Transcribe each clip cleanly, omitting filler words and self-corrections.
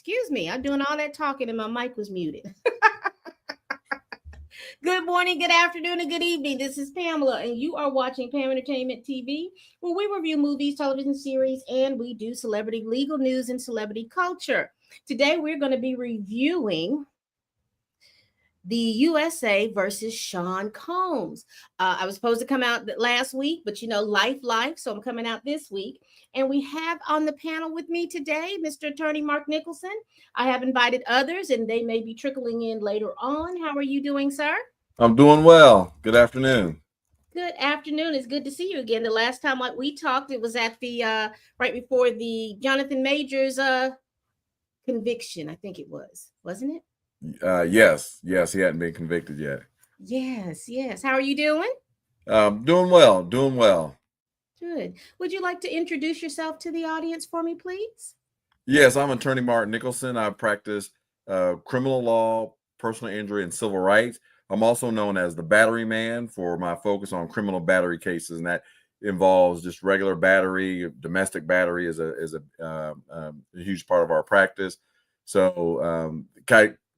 Excuse me. I'm doing all that talking and my mic was muted. Good morning, good afternoon, and good evening. This is Pamela, and you are watching Pam Entertainment TV, where we review movies, television series, and we do celebrity legal news and celebrity culture. Today, we're going to be reviewing the USA versus Sean Combs. I was supposed to come out last week, but life. So I'm coming out this week. And we have on the panel with me today, Mr. Attorney Mark Nicholson. I have invited others, and they may be trickling in later on. How are you doing, sir? I'm doing well. Good afternoon. Good afternoon. It's good to see you again. The last time we talked, it was at the right before the Jonathan Majors conviction. I think it was, wasn't it? Yes, he hadn't been convicted yet. Yes. How are you doing? Doing well. Good. Would you like to introduce yourself to the audience for me, please? Yes, I'm Attorney Mark Nicholson. I practice criminal law, personal injury, and civil rights. I'm also known as the battery man for my focus on criminal battery cases, and that involves just regular battery. Domestic battery is a huge part of our practice. So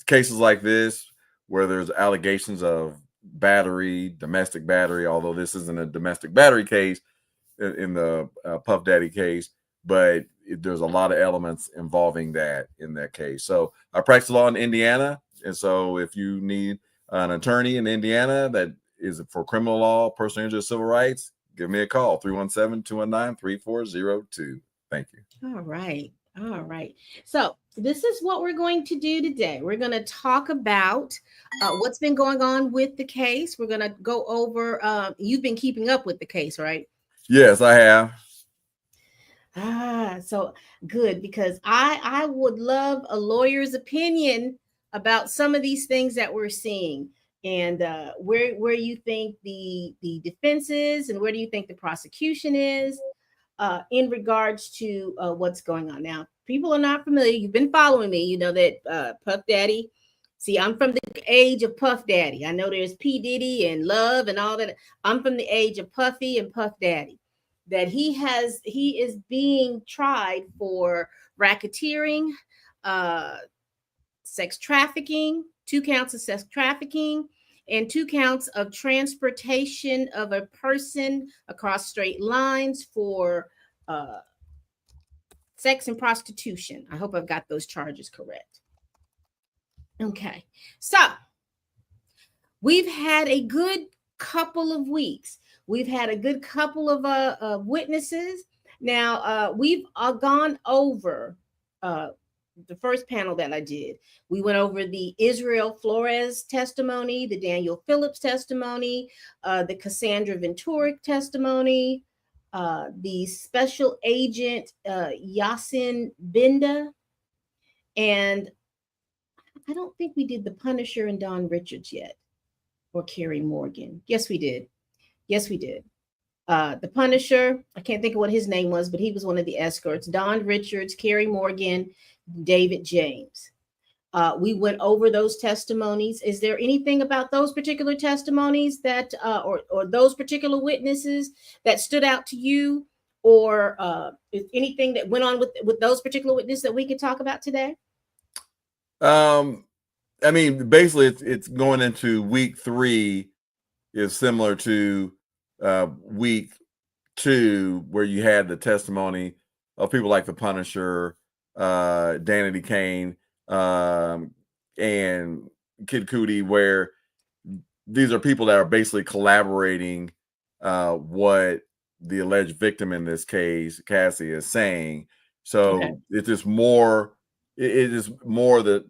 cases like this, where there's allegations of battery, domestic battery, although this isn't a domestic battery case in the Puff Daddy case, but there's a lot of elements involving that in that case. So I practice law in Indiana, and so if you need an attorney in Indiana that is for criminal law, personal injury, civil rights, give me a call, 317-219-3402. Thank you. All right. So this is what we're going to do today. We're going to talk about what's been going on with the case. We're going to go over, you've been keeping up with the case, right? Yes, I have. So good, because I would love a lawyer's opinion about some of these things that we're seeing, and where you think the defense is, and where do you think the prosecution is in regards to what's going on. Now, people are not familiar. You've been following me. You know that Puff Daddy. See, I'm from the age of Puff Daddy. I know there's P. Diddy and Love and all that. I'm from the age of Puffy and Puff Daddy. That he is being tried for racketeering, sex trafficking, 2 counts of sex trafficking, and 2 counts of transportation of a person across straight lines for sex and prostitution. I hope I've got those charges correct. Okay, so we've had a good couple of weeks. We've had a good couple of witnesses. Now, we've gone over the first panel that I did. We went over the Israel Flores testimony, the Daniel Phillips testimony, the Cassandra Ventura testimony, the special agent Yasin Binda, and I don't think we did the Punisher and Don Richards yet, or Kerry Morgan. Yes, we did. The Punisher, I can't think of what his name was, but he was one of the escorts. Don Richards, Kerry Morgan, David James. We went over those testimonies. Is there anything about those particular testimonies that, or those particular witnesses that stood out to you, or anything that went on with those particular witnesses that we could talk about today? I mean, basically, it's going into week 3 is similar to week 2, where you had the testimony of people like the Punisher, Danity Kane, and Kid Cudi, where these are people that are basically collaborating what the alleged victim in this case, Cassie, is saying. So okay. It is more the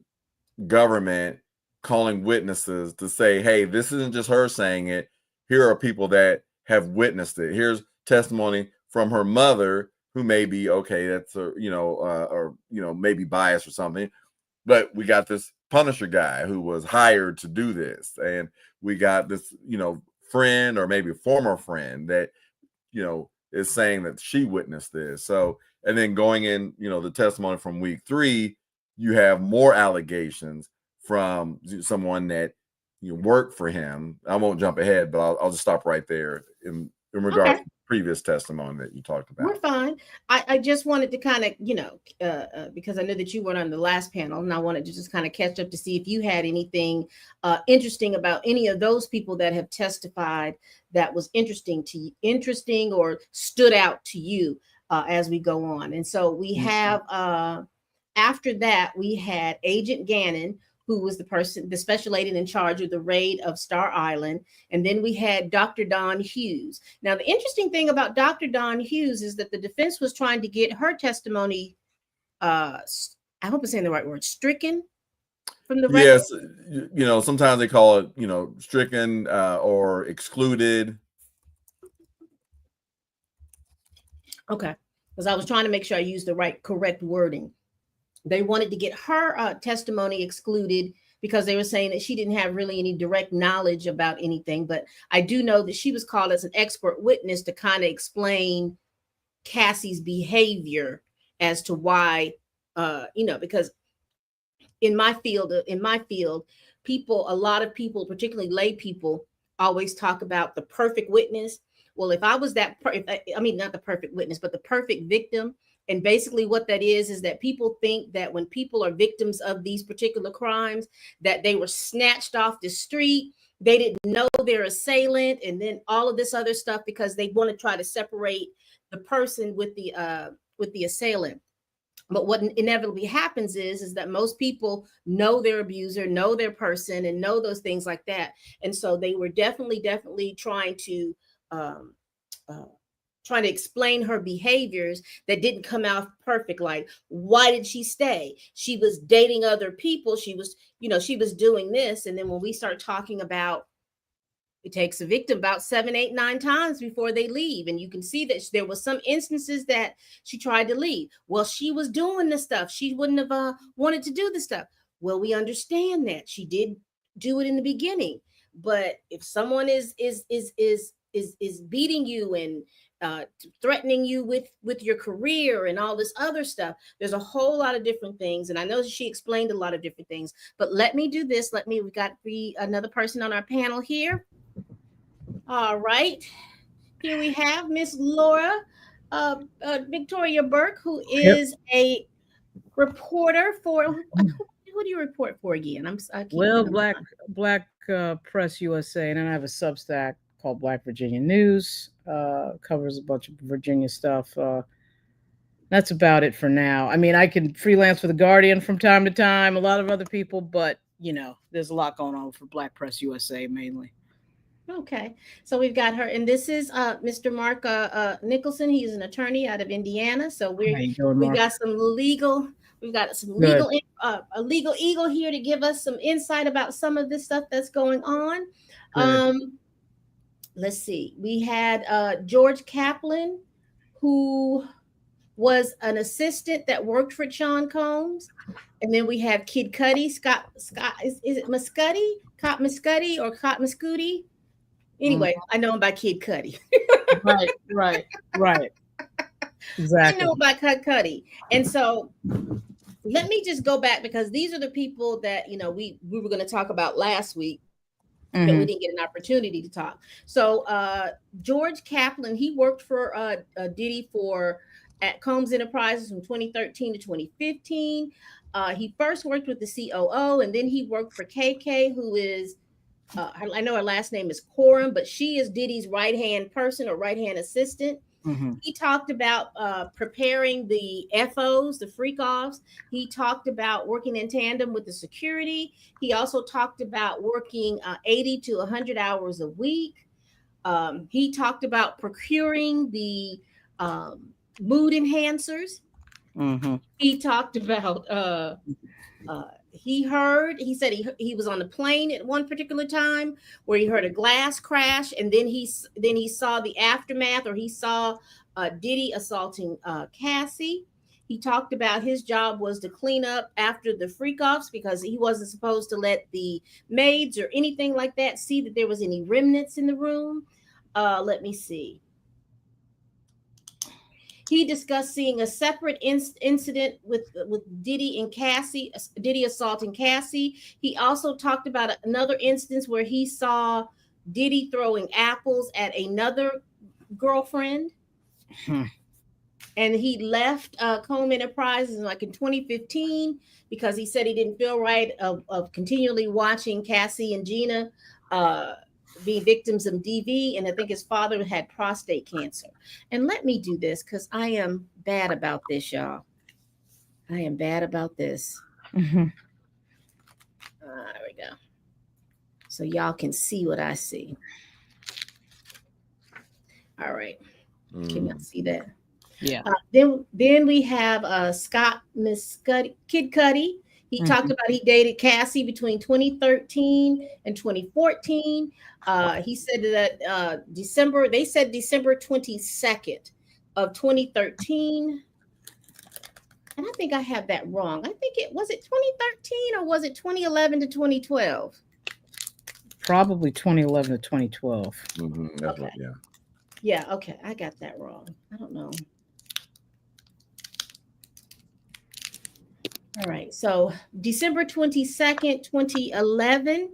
government calling witnesses to say, hey, this isn't just her saying it. Here are people that have witnessed it. Here's testimony from her mother, who may be okay, that's maybe biased or something. But we got this Punisher guy who was hired to do this, and we got this, friend or maybe former friend that, is saying that she witnessed this. So, and then going in, the testimony from week 3, you have more allegations from someone that worked for him. I won't jump ahead, but I'll just stop right there in regards to previous testimony that you talked about. We're fine. I just wanted to kind of, because I know that you weren't on the last panel, and I wanted to just kind of catch up to see if you had anything interesting about any of those people that have testified that was interesting or stood out to you as we go on. And so we have, after that, we had Agent Gannon, who was the special agent in charge of the raid of Star Island. And then we had Dr. Dawn Hughes. Now, the interesting thing about Dr. Dawn Hughes is that the defense was trying to get her testimony, I hope I'm saying the right word, stricken from the record. Yes, sometimes they call it, stricken or excluded. Okay, because I was trying to make sure I used the correct wording. They wanted to get her testimony excluded because they were saying that she didn't have really any direct knowledge about anything. But I do know that she was called as an expert witness to kind of explain Cassie's behavior as to why, because in my field, a lot of people, particularly lay people, always talk about the perfect witness. Well, if I was not the perfect witness, but the perfect victim. And basically what that is that people think that when people are victims of these particular crimes, that they were snatched off the street, they didn't know their assailant, and then all of this other stuff because they want to try to separate the person with the assailant. But what inevitably happens is that most people know their abuser, know their person, and know those things like that. And so they were definitely trying to explain her behaviors that didn't come out perfect. Like, why did she stay? She was dating other people. She was doing this. And then when we start talking about, it takes a victim about 7, 8, 9 times before they leave. And you can see that there was some instances that she tried to leave. Well, she was doing the stuff. She wouldn't have wanted to do the stuff. Well, we understand that she did do it in the beginning. But if someone is beating you and threatening you with your career and all this other stuff, there's a whole lot of different things. And I know she explained a lot of different things, but let me do this. We got another person on our panel here. All right. Here we have Miss Laura Victoria Burke, who is a reporter for, who do you report for again? Black Press USA, and then I have a Substack called Black Virginia News. Covers a bunch of Virginia stuff. That's about it for now. I mean, I can freelance for The Guardian from time to time, a lot of other people, but there's a lot going on for Black Press USA mainly. Okay, so we've got her, and this is Mr. Mark Nicholson. He's an attorney out of Indiana. So we've got some legal. We've got some legal, a legal eagle here to give us some insight about some of this stuff that's going on. Let's see. We had George Kaplan, who was an assistant that worked for Sean Combs. And then we have Kid Cudi, Scott, is it Muscudi? Cop Muscudi or Cop Muscudi? Anyway, I know him by Kid Cudi. Right. Exactly. I know about Kid Cudi. And so let me just go back, because these are the people that, we were going to talk about last week. But we didn't get an opportunity to talk. So George Kaplan, he worked for Diddy at Combs Enterprises from 2013 to 2015. He first worked with the COO, and then he worked for KK, who is, I know her last name is Coram, but she is Diddy's right-hand person or right-hand assistant. He talked about preparing the FOs, the freak-offs. He talked about working in tandem with the security. He also talked about working 80 to 100 hours a week. He talked about procuring the mood enhancers. He talked about he said he was on the plane at one particular time where he heard a glass crash, and then he saw the aftermath, or he saw Diddy assaulting Cassie. He talked about his job was to clean up after the freak-offs, because he wasn't supposed to let the maids or anything like that see that there was any remnants in the room. Let me see. He discussed seeing a separate incident with Diddy and Cassie, Diddy assaulting Cassie. He also talked about another instance where he saw Diddy throwing apples at another girlfriend. Hmm. And he left Comb Enterprises like in 2015 because he said he didn't feel right of continually watching Cassie and Gina being victims of DV. And I think his father had prostate cancer. And let me do this because I am bad about this, y'all. I am bad about this. Mm-hmm. There we go. So y'all can see what I see. All right. Can y'all see that? Yeah. Then we have Scott Kid Cudi. He talked about he dated Cassie between 2013 and 2014. He said that December 22nd of 2013. And I think I have that wrong. I think it 2013 or was it 2011 to 2012? Probably 2011 to 2012. Mm-hmm. That's Okay. what, yeah. Yeah, okay. I got that wrong. I don't know. All right. So December 22nd, 2011,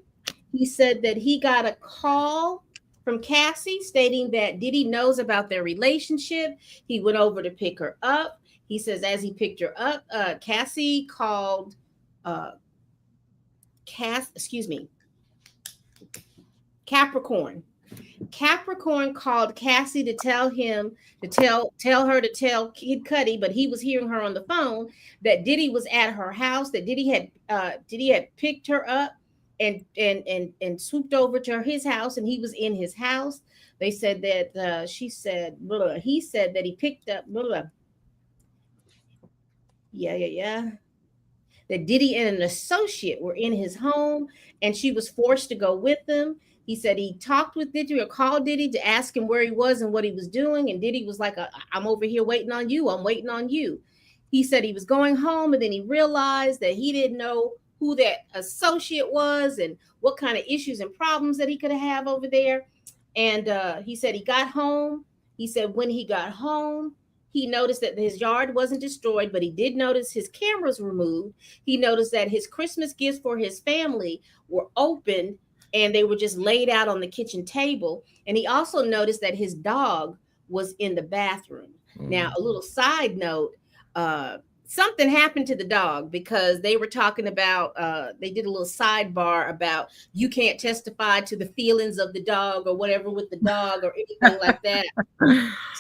he said that he got a call from Cassie stating that Diddy knows about their relationship. He went over to pick her up. He says as he picked her up, Cassie called Capricorn. Capricorn called Cassie to tell him to tell her to tell Kid Cudi, but he was hearing her on the phone that Diddy was at her house, that Diddy had picked her up and swooped over to his house, and he was in his house. They said that he said that he picked up that Diddy and an associate were in his home, and she was forced to go with them. He said he talked with Diddy or called Diddy to ask him where he was and what he was doing. And Diddy was like, I'm over here waiting on you. I'm waiting on you. He said he was going home, and then he realized that he didn't know who that associate was and what kind of issues and problems that he could have over there. And he said he got home. He said when he got home, he noticed that his yard wasn't destroyed, but he did notice his cameras removed. He noticed that his Christmas gifts for his family were opened and they were just laid out on the kitchen table. And he also noticed that his dog was in the bathroom. Now, a little side note, something happened to the dog because they were talking about, they did a little sidebar about you can't testify to the feelings of the dog or whatever with the dog or anything like that.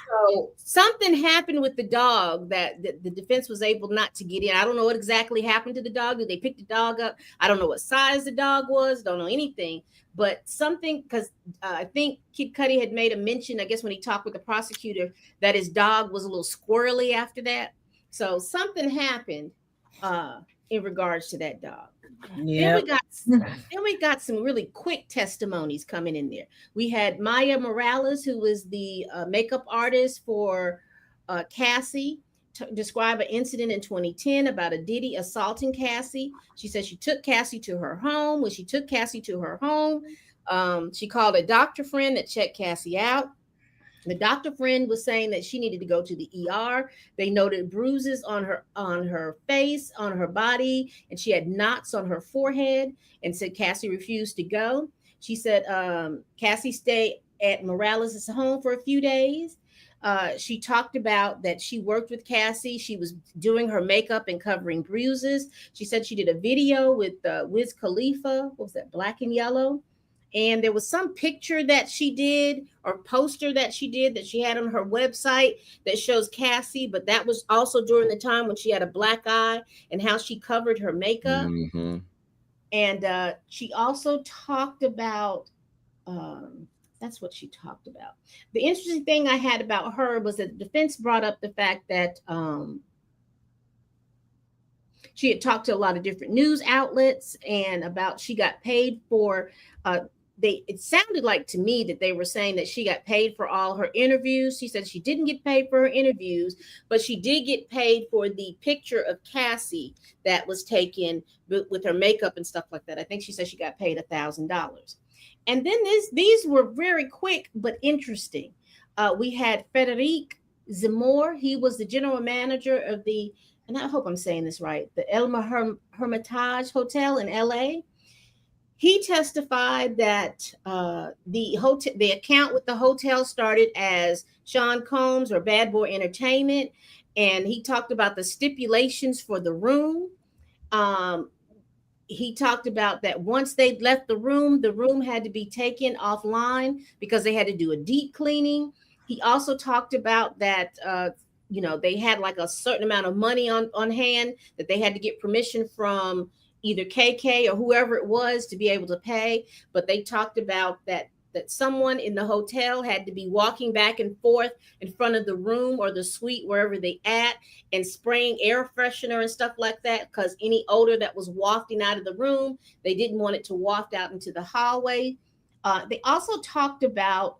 So something happened with the dog that the defense was able not to get in. I don't know what exactly happened to the dog. Did they pick the dog up? I don't know what size the dog was. Don't know anything. But something, because I think Kid Cudi had made a mention, I guess when he talked with the prosecutor, that his dog was a little squirrely after that. So something happened in regards to that dog. Yeah. Then we got some really quick testimonies coming in there. We had Maya Morales, who was the makeup artist for Cassie, describe an incident in 2010 about a Diddy assaulting Cassie. She said she took Cassie to her home. When she took Cassie to her home, she called a doctor friend that checked Cassie out. The doctor friend was saying that she needed to go to the ER. They noted bruises on her face, on her body, and she had knots on her forehead, and said Cassie refused to go. She said Cassie stayed at Morales' home for a few days. She talked about that she worked with Cassie. She was doing her makeup and covering bruises. She said she did a video with Wiz Khalifa. What was that? Black and Yellow. And there was some picture that she did or poster that she had on her website that shows Cassie, but that was also during the time when she had a black eye and how she covered her makeup. Mm-hmm. And she also talked about, that's what she talked about. The interesting thing I had about her was that the defense brought up the fact that she had talked to a lot of different news outlets and about she got paid for it sounded like to me that they were saying that she got paid for all her interviews. She said she didn't get paid for her interviews, but she did get paid for the picture of Cassie that was taken with her makeup and stuff like that. I think she said she got paid $1,000. And then these were very quick but interesting. We had Frederic Zemmour. He was the general manager of and I hope I'm saying this right, the Elma Hermitage Hotel in LA. He testified that the account with the hotel started as Sean Combs or Bad Boy Entertainment, and he talked about the stipulations for the room. Um, he talked about that once they left the room had to be taken offline because they had to do a deep cleaning. He also talked about that they had like a certain amount of money on hand that they had to get permission from either KK or whoever it was to be able to pay. But they talked about that someone in the hotel had to be walking back and forth in front of the room or the suite wherever they at and spraying air freshener and stuff like that, because any odor that was wafting out of the room, they didn't want it to waft out into the hallway. They also talked about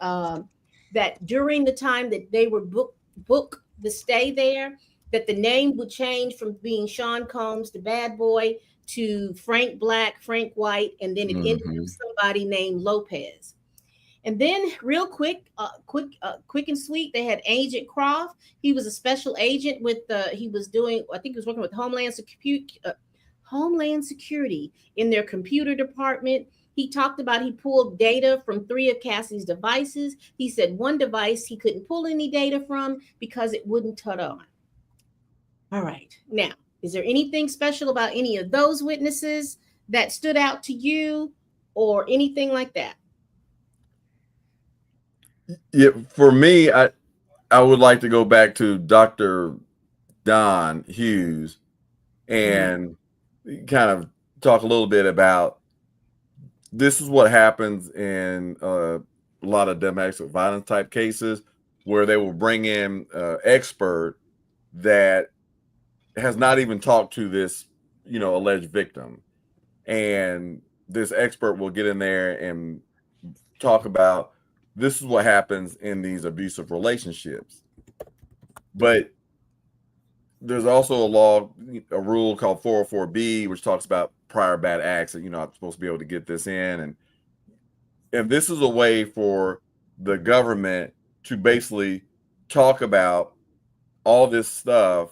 that during the time that they were book the stay there, that the name would change from being Sean Combs, the Bad Boy, to Frank Black, Frank White, and then it ended with somebody named Lopez. And then, real quick, quick and sweet, they had Agent Croft. He was a special agent with he was doing, I think he was working with Homeland Security in their computer department. He talked about he pulled data from 3 of Cassie's devices. He said one device he couldn't pull any data from because it wouldn't turn on. All right. Now, is there anything special about any of those witnesses that stood out to you or anything like that? Yeah, for me, I would like to go back to Dr. Don Hughes and kind of talk a little bit about this is what happens in a lot of domestic violence type cases where they will bring in an expert that has not even talked to this, alleged victim. And this expert will get in there and talk about this is what happens in these abusive relationships. But there's also a rule called 404B, which talks about prior bad acts, and I'm supposed to be able to get this in. And this is a way for the government to basically talk about all this stuff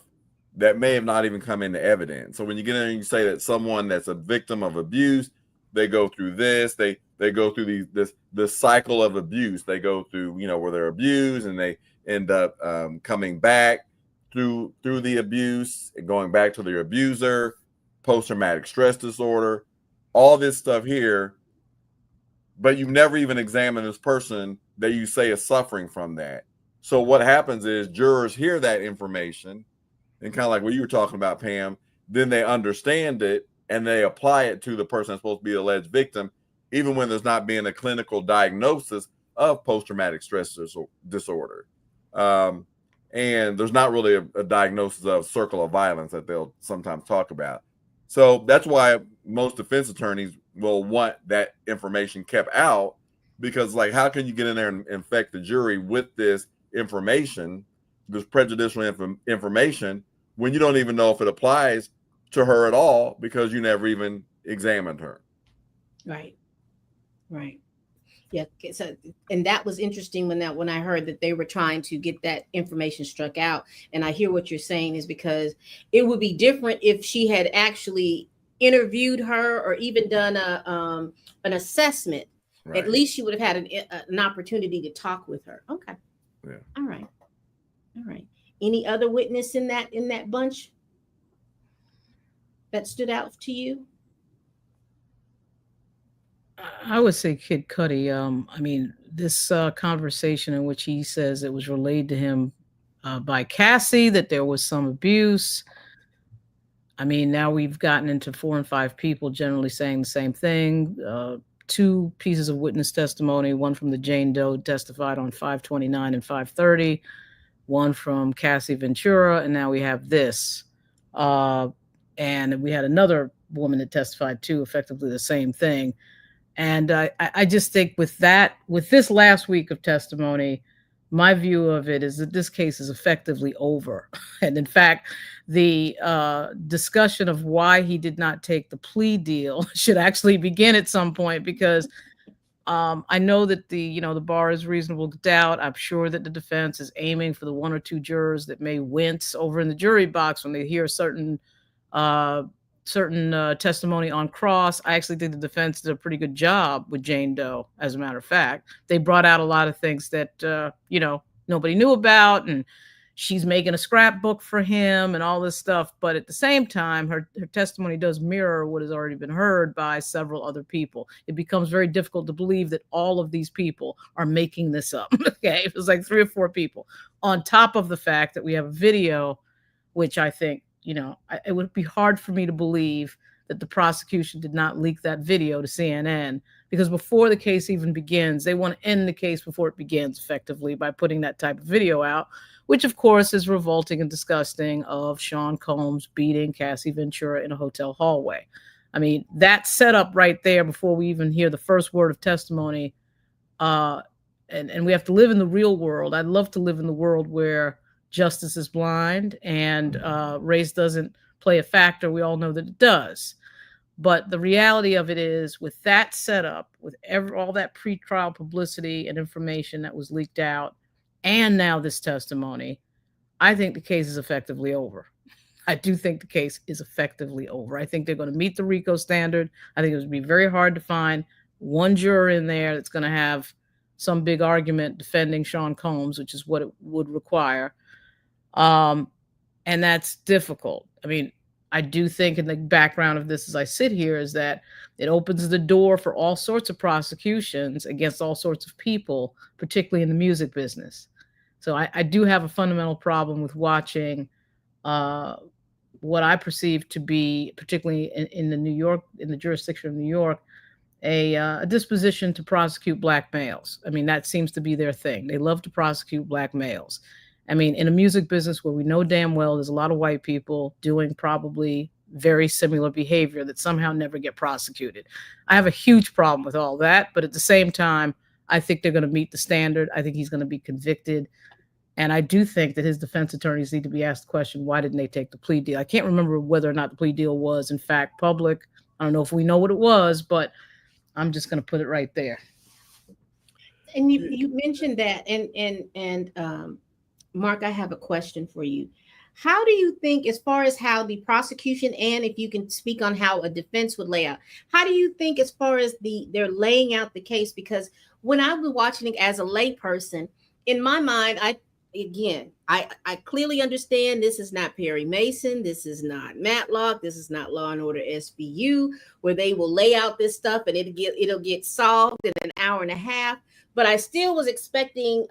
that may have not even come into evidence. So when you get in and you say that someone that's a victim of abuse, they go through this, they go through this cycle of abuse. They go through, where they're abused and they end up coming back through the abuse and going back to their abuser, post-traumatic stress disorder, all this stuff here. But you've never even examined this person that you say is suffering from that. So what happens is jurors hear that information and kind of like what you were talking about, Pam, then they understand it and they apply it to the person that's supposed to be the alleged victim, even when there's not being a clinical diagnosis of post-traumatic stress disorder. And there's not really a diagnosis of circle of violence that they'll sometimes talk about. So that's why most defense attorneys will want that information kept out, because like, how can you get in there and infect the jury with this information, this prejudicial information, when you don't even know if it applies to her at all because you never even examined her? Right. Yeah. So, and that was interesting when I heard that they were trying to get that information struck out. And I hear what you're saying is because it would be different if she had actually interviewed her or even done an assessment. Right. At least she would have had an opportunity to talk with her. Okay. Yeah. All right. Any other witness in that bunch that stood out to you? I would say Kid Cudi. I mean, this conversation in which he says it was relayed to him by Cassie that there was some abuse. I mean, now we've gotten into 4 and 5 people generally saying the same thing. 2 pieces of witness testimony, one from the Jane Doe testified on 5/29 and 5/30, one from Cassie Ventura, and now we have this. And we had another woman that testified too, effectively the same thing. And I just think with this last week of testimony, my view of it is that this case is effectively over. And in fact, the discussion of why he did not take the plea deal should actually begin at some point, because I know that the bar is reasonable doubt. I'm sure that the defense is aiming for the 1 or 2 jurors that may wince over in the jury box when they hear certain certain testimony on cross. I actually think the defense did a pretty good job with Jane Doe. As a matter of fact, they brought out a lot of things that nobody knew about, and she's making a scrapbook for him and all this stuff. But at the same time, her testimony does mirror what has already been heard by several other people. It becomes very difficult to believe that all of these people are making this up. Okay, it was like 3 or 4 people, on top of the fact that we have a video, which I think, it would be hard for me to believe that the prosecution did not leak that video to CNN, because before the case even begins, they want to end the case before it begins effectively by putting that type of video out, which of course is revolting and disgusting, of Sean Combs beating Cassie Ventura in a hotel hallway. I mean, that setup right there before we even hear the first word of testimony. And we have to live in the real world. I'd love to live in the world where justice is blind and race doesn't play a factor. We all know that it does. But the reality of it is, with that setup, with all that pretrial publicity and information that was leaked out, and now this testimony, I think the case is effectively over. I do think the case is effectively over. I think they're going to meet the RICO standard. I think it would be very hard to find one juror in there that's going to have some big argument defending Sean Combs, which is what it would require. And that's difficult. I mean, I do think in the background of this, as I sit here, is that it opens the door for all sorts of prosecutions against all sorts of people, particularly in the music business. So I do have a fundamental problem with watching what I perceive to be, particularly in the jurisdiction of New York, a disposition to prosecute black males. I mean, that seems to be their thing. They love to prosecute black males. I mean, in a music business where we know damn well there's a lot of white people doing probably very similar behavior that somehow never get prosecuted. I have a huge problem with all that, but at the same time, I think they're going to meet the standard. I think he's going to be convicted. And I do think that his defense attorneys need to be asked the question, why didn't they take the plea deal? I can't remember whether or not the plea deal was, in fact, public. I don't know if we know what it was, but I'm just going to put it right there. And you mentioned that, and Mark, I have a question for you. How do you think, as far as how the prosecution, and if you can speak on how a defense would lay out, how do you think as far as they're laying out the case? Because when I was watching it as a layperson, in my mind, I clearly understand this is not Perry Mason, this is not Matlock, this is not Law and Order SVU, where they will lay out this stuff and it'll get solved in an hour and a half. But I still was expecting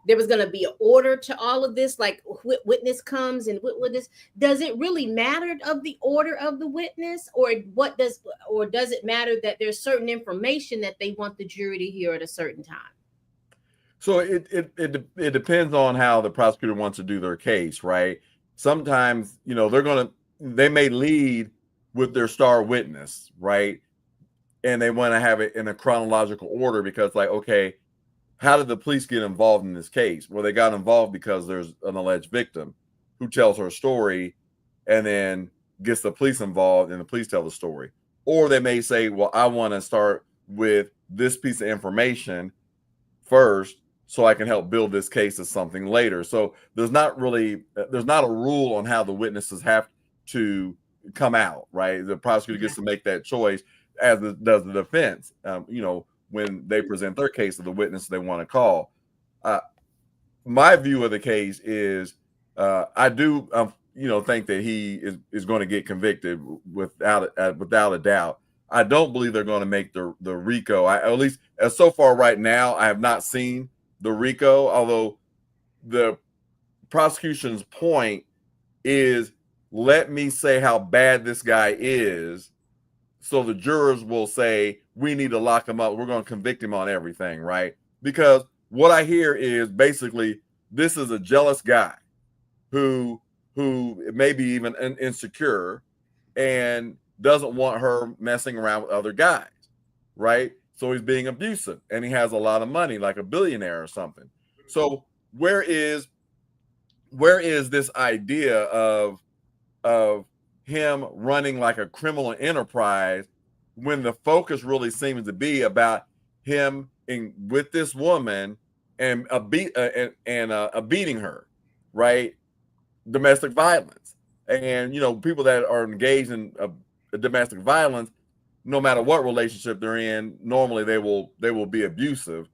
there was going to be an order to all of this, like witness comes and witness. Does it really matter of the order of the witness, or does it matter that there's certain information that they want the jury to hear at a certain time? So it depends on how the prosecutor wants to do their case, right? Sometimes, they may lead with their star witness, right? And they want to have it in a chronological order because, like, okay, how did the police get involved in this case? Well, they got involved because there's an alleged victim who tells her story and then gets the police involved and the police tell the story. Or they may say, well, I want to start with this piece of information first so I can help build this case as something later. So there's not a rule on how the witnesses have to come out, right? The prosecutor gets to make that choice, as does the defense, when they present their case to the witness they want to call. My view of the case is I do think that he is going to get convicted without a doubt. I don't believe they're going to make the RICO. At least as so far right now, I have not seen the RICO, although the prosecution's point is, let me say how bad this guy is, so the jurors will say, we need to lock him up. We're going to convict him on everything, right? Because what I hear is basically this is a jealous guy who may be even insecure and doesn't want her messing around with other guys, right? So he's being abusive and he has a lot of money, like a billionaire or something. So where is this idea of him running like a criminal enterprise when the focus really seems to be about him with this woman and beating her, right? Domestic violence. And people that are engaged in domestic violence, no matter what relationship they're in, normally they will be abusive.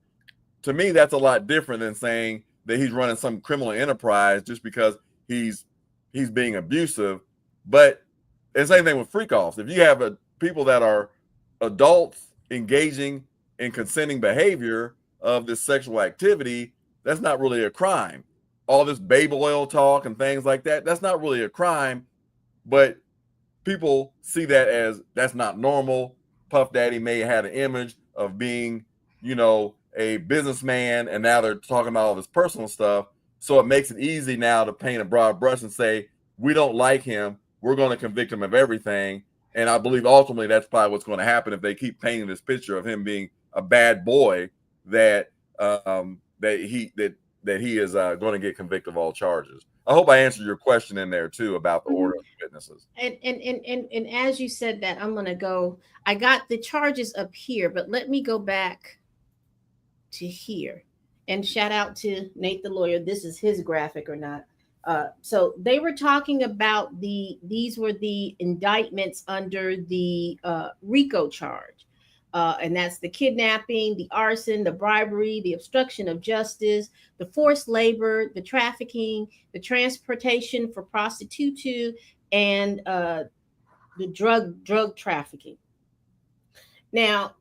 To me, that's a lot different than saying that he's running some criminal enterprise just because he's being abusive. But the same thing with freak offs. If you have people that are adults engaging in consenting behavior of this sexual activity, that's not really a crime. All this baby oil talk and things like that, that's not really a crime, but people see that as that's not normal. Puff Daddy may have an image of being, a businessman, and now they're talking about all this personal stuff. So it makes it easy now to paint a broad brush and say, we don't like him. We're going to convict him of everything. And I believe ultimately that's probably what's going to happen if they keep painting this picture of him being a bad boy, that he is going to get convicted of all charges. I hope I answered your question in there too about the order of witnesses. And as you said that, I got the charges up here, but let me go back to here. And shout out to Nate the lawyer. This is his graphic or not. So they were talking about these were the indictments under the RICO charge. And that's the kidnapping, the arson, the bribery, the obstruction of justice, the forced labor, the trafficking, the transportation for prostitution, and the drug trafficking. Now,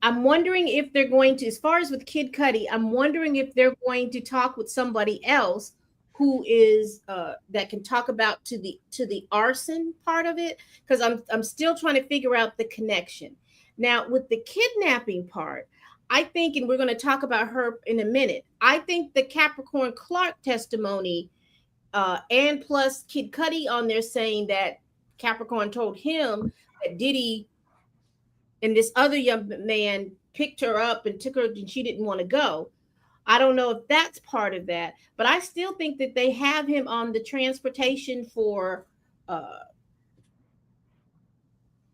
I'm wondering if they're going to, as far as with Kid Cudi, I'm wondering if they're going to talk with somebody else who is that can talk about to the arson part of it, because I'm still trying to figure out the connection. Now with the kidnapping part, I think, and we're going to talk about her in a minute, I think the Capricorn Clark testimony and plus Kid Cudi on there saying that Capricorn told him that Diddy and this other young man picked her up and took her and she didn't want to go. I don't know if that's part of that, but I still think that they have him on the transportation for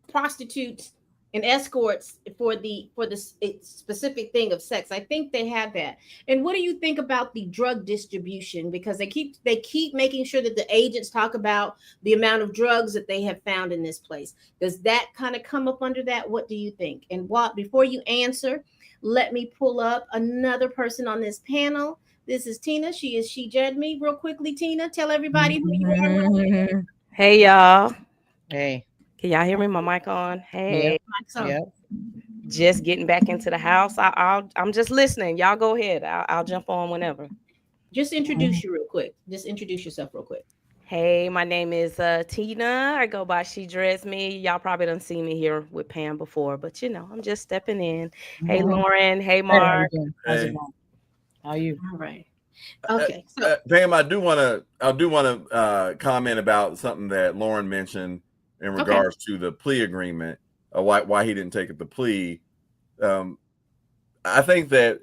prostitutes and escorts for the specific thing of sex. I think they have that. And what do you think about the drug distribution? Because they keep making sure that the agents talk about the amount of drugs that they have found in this place. Does that kind of come up under that? What do you think? And before you answer, let me pull up another person on this panel. This is Tina. She judged me real quickly. Tina, tell everybody who you are. Hey, y'all. Hey. Can y'all hear me? My mic on? Hey. Yep. Just getting back into the house. I'm just listening. Y'all go ahead. I'll jump on whenever. Just introduce you real quick. Just introduce yourself real quick. Hey, my name is Tina. I go by She Dressed Me. Y'all probably done seen me here with Pam before, but I'm just stepping in. Hey, Lauren. Hey, Mark. How's it going? How are you? All right. Okay. Pam, I do want to comment about something that Lauren mentioned in regards to the plea agreement, why he didn't take it the plea. I think that,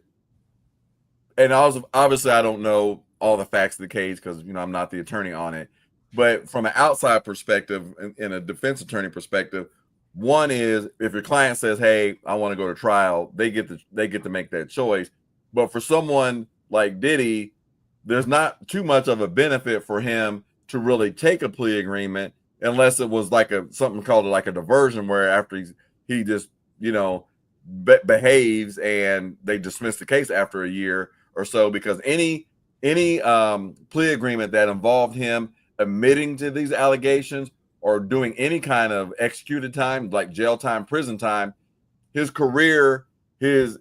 and obviously I don't know all the facts of the case because I'm not the attorney on it, but from an outside perspective, in a defense attorney perspective, one is if your client says, "Hey, I want to go to trial," they get to make that choice. But for someone like Diddy, there's not too much of a benefit for him to really take a plea agreement unless it was like something called like a diversion, where after he just behaves and they dismiss the case after a year or so, because any plea agreement that involved him admitting to these allegations or doing any kind of executed time, like jail time, prison time, his career, his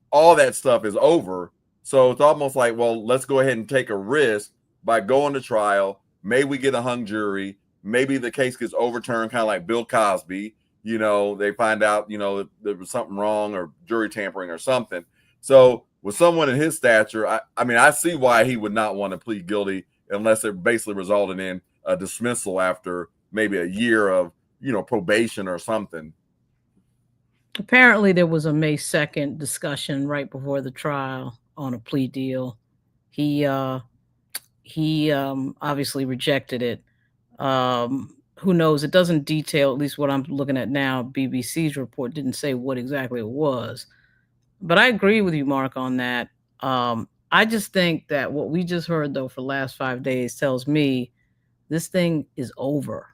all that stuff is over. So it's almost like, well, let's go ahead and take a risk by going to trial. Maybe we get a hung jury. Maybe the case gets overturned, kind of like Bill Cosby. They find out, there was something wrong or jury tampering or something. So with someone in his stature, I see why he would not want to plead guilty unless it basically resulted in a dismissal after maybe a year of, probation or something. Apparently there was a May 2nd discussion right before the trial on a plea deal. He obviously rejected it. Who knows? It doesn't detail, at least what I'm looking at now. BBC's report didn't say what exactly it was. But I agree with you, Mark, on that. I I just think that what we just heard, though, for the last 5 days tells me this thing is over.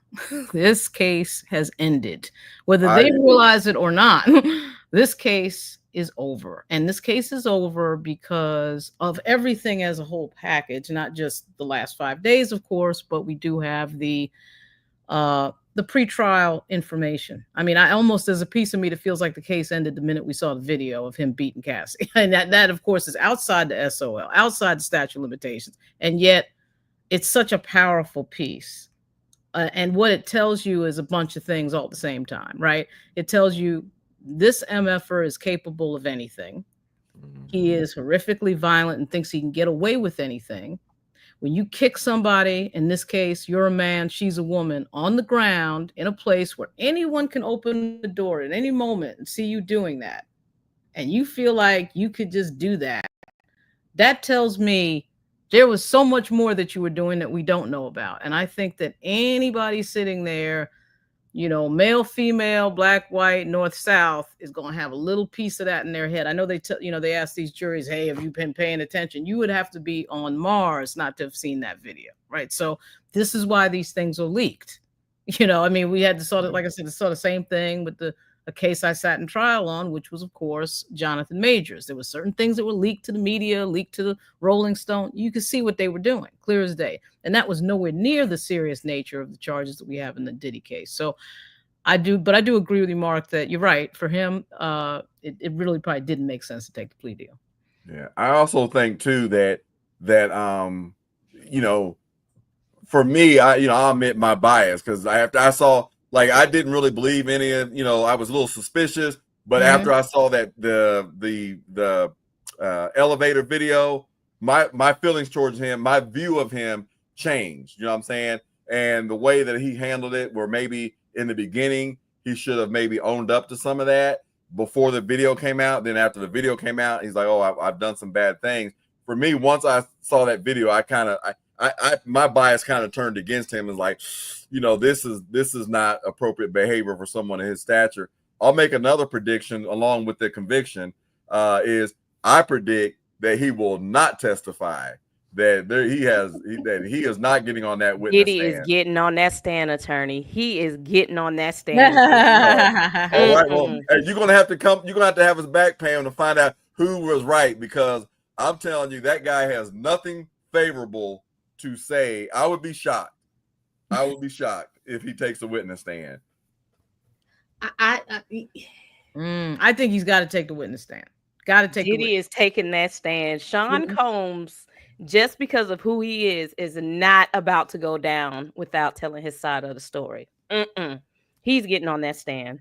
This case has ended. Whether they realize it or not, this case is over. And this case is over because of everything as a whole package, not just the last 5 days, of course, but we do have the pretrial information. I mean, I almost, there's a piece of me that feels like the case ended the minute we saw the video of him beating Cassie. And that of course, is outside the SOL, outside the statute of limitations. And yet it's such a powerful piece. And what it tells you is a bunch of things all at the same time, right? It tells you this MFer is capable of anything. He is horrifically violent and thinks he can get away with anything. When you kick somebody, in this case, you're a man, she's a woman, on the ground in a place where anyone can open the door at any moment and see you doing that, and you feel like you could just do that, that tells me there was so much more that you were doing that we don't know about. And I think that anybody sitting there, you know, male, female, black, white, north, south, is going to have a little piece of that in their head. I know they ask these juries, hey, have you been paying attention? You would have to be on Mars not to have seen that video, right? So this is why these things are leaked. You know, I mean, we had to sort of, like I said, saw the same thing with a case I sat in trial on, which was, of course, Jonathan Majors. There were certain things that were leaked to the media, leaked to the Rolling Stone. You could see what they were doing, clear as day. And that was nowhere near the serious nature of the charges that we have in the Diddy case. So I do agree with you, Mark, that you're right. For him, it really probably didn't make sense to take the plea deal. Yeah. I also think too that you know, for me, I'll admit my bias, because after I saw, like, I didn't really believe any of, I was a little suspicious, but after I saw that the elevator video, my feelings towards him, my view of him changed. You know what I'm saying? And the way that he handled it, where maybe in the beginning he should have maybe owned up to some of that before the video came out. Then after the video came out, he's like, oh, I've done some bad things. For me, once I saw that video, my bias kind of turned against him, and like, this is not appropriate behavior for someone of his stature. I'll make another prediction along with the conviction, is I predict that he will not testify, that he is not getting on that witness Diddy stand. is getting on that stand, attorney. He is getting on that stand. All right, well, you're gonna have to have his back, Pam, to find out who was right, because I'm telling you, that guy has nothing favorable to say. I would be shocked. If he takes a witness stand. I think he's got to take the witness stand. Got to take. Diddy is taking that stand. Sean Combs, just because of who he is not about to go down without telling his side of the story. He's getting on that stand.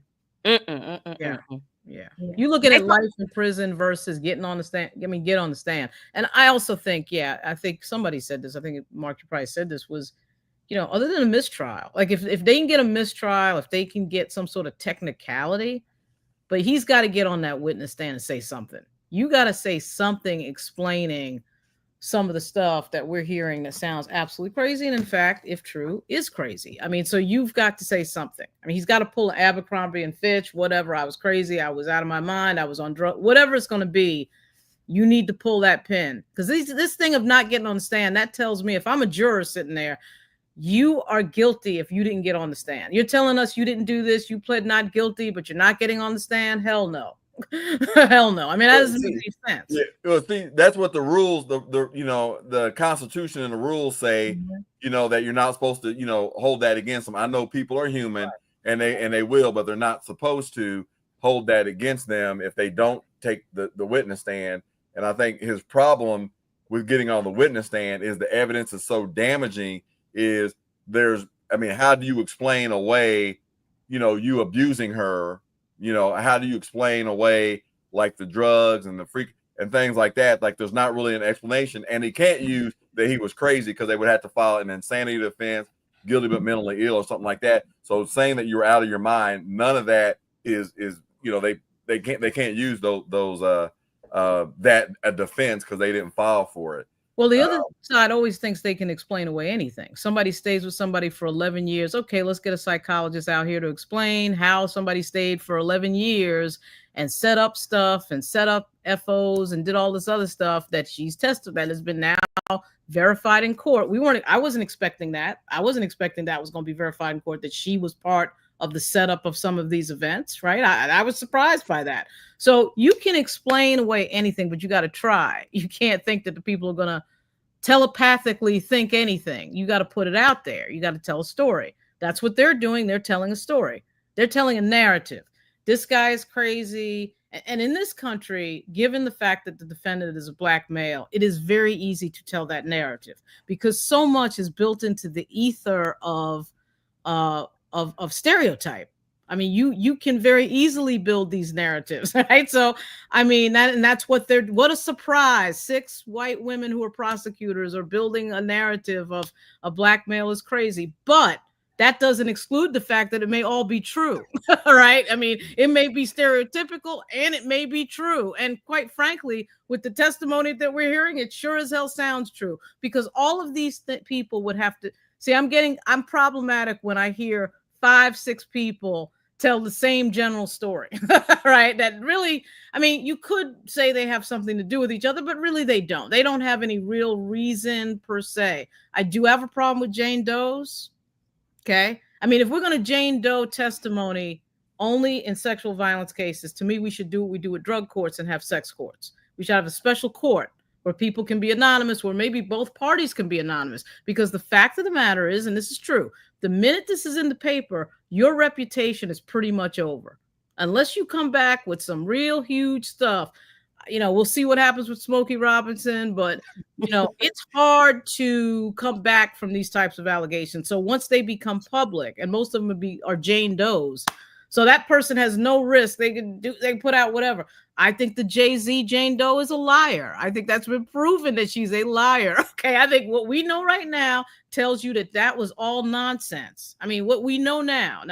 Yeah. You looking at life in prison versus getting on the stand. I mean, get on the stand. And I also think, I think somebody said this. I think Mark, you probably said this, was, other than a mistrial, like if they can get a mistrial, if they can get some sort of technicality, but he's got to get on that witness stand and say something. You got to say something explaining some of the stuff that we're hearing that sounds absolutely crazy, and in fact, if true, is crazy. I mean, so you've got to say something. I mean, he's got to pull an Abercrombie and Fitch, whatever. I was crazy. I was out of my mind. I was on drugs. Whatever it's going to be, you need to pull that pin, because this thing of not getting on the stand, that tells me, if I'm a juror sitting there, you are guilty if you didn't get on the stand. You're telling us you didn't do this. You pled not guilty, but you're not getting on the stand. Hell no. Hell no. I mean, that doesn't make any sense. Yeah, well, see, that's what the rules, the Constitution and the rules say, that you're not supposed to, hold that against them. I know people are human, and they will, but they're not supposed to hold that against them if they don't take the witness stand. And I think his problem with getting on the witness stand is the evidence is so damaging. How do you explain away, you abusing her? How do you explain away, like, the drugs and the freak and things like that? Like, there's not really an explanation, and he can't use that he was crazy, because they would have to file an insanity defense, guilty but mentally ill, or something like that. So saying that you're out of your mind, none of that is they can't use those that a defense, because they didn't file for it. Well, the other side always thinks they can explain away anything. Somebody stays with somebody for 11 years. Okay, let's get a psychologist out here to explain how somebody stayed for 11 years and set up stuff and set up FOs and did all this other stuff that she's tested that has been now verified in court. I wasn't expecting that. I wasn't expecting that was going to be verified in court, that she was part of the setup of some of these events, right? I was surprised by that. So you can explain away anything, but you got to try. You can't think that the people are going to telepathically think anything. You got to put it out there. You got to tell a story. That's what they're doing. They're telling a story. They're telling a narrative. This guy is crazy. And in this country, given the fact that the defendant is a black male, it is very easy to tell that narrative because so much is built into the ether of stereotype. I mean, you can very easily build these narratives, right? So, I mean, that's what what a surprise. 6 white women who are prosecutors are building a narrative of a black male is crazy. But that doesn't exclude the fact that it may all be true, right? I mean, it may be stereotypical and it may be true. And quite frankly, with the testimony that we're hearing, it sure as hell sounds true because all of these people would have to see. I'm problematic when I hear 5, 6 people tell the same general story, right? That really, I mean, you could say they have something to do with each other, but really they don't. They don't have any real reason per se. I do have a problem with Jane Doe's. Okay. I mean, if we're going to Jane Doe testimony only in sexual violence cases, to me, we should do what we do with drug courts and have sex courts. We should have a special court where people can be anonymous, where maybe both parties can be anonymous. Because the fact of the matter is, and this is true, the minute this is in the paper, your reputation is pretty much over. Unless you come back with some real huge stuff. We'll see what happens with Smokey Robinson, but, it's hard to come back from these types of allegations. So once they become public, and most of them are Jane Doe's, so that person has no risk. They can put out whatever. I think the Jay-Z Jane Doe is a liar. I think that's been proven that she's a liar. Okay, I think what we know right now tells you that was all nonsense. I mean, what we know now.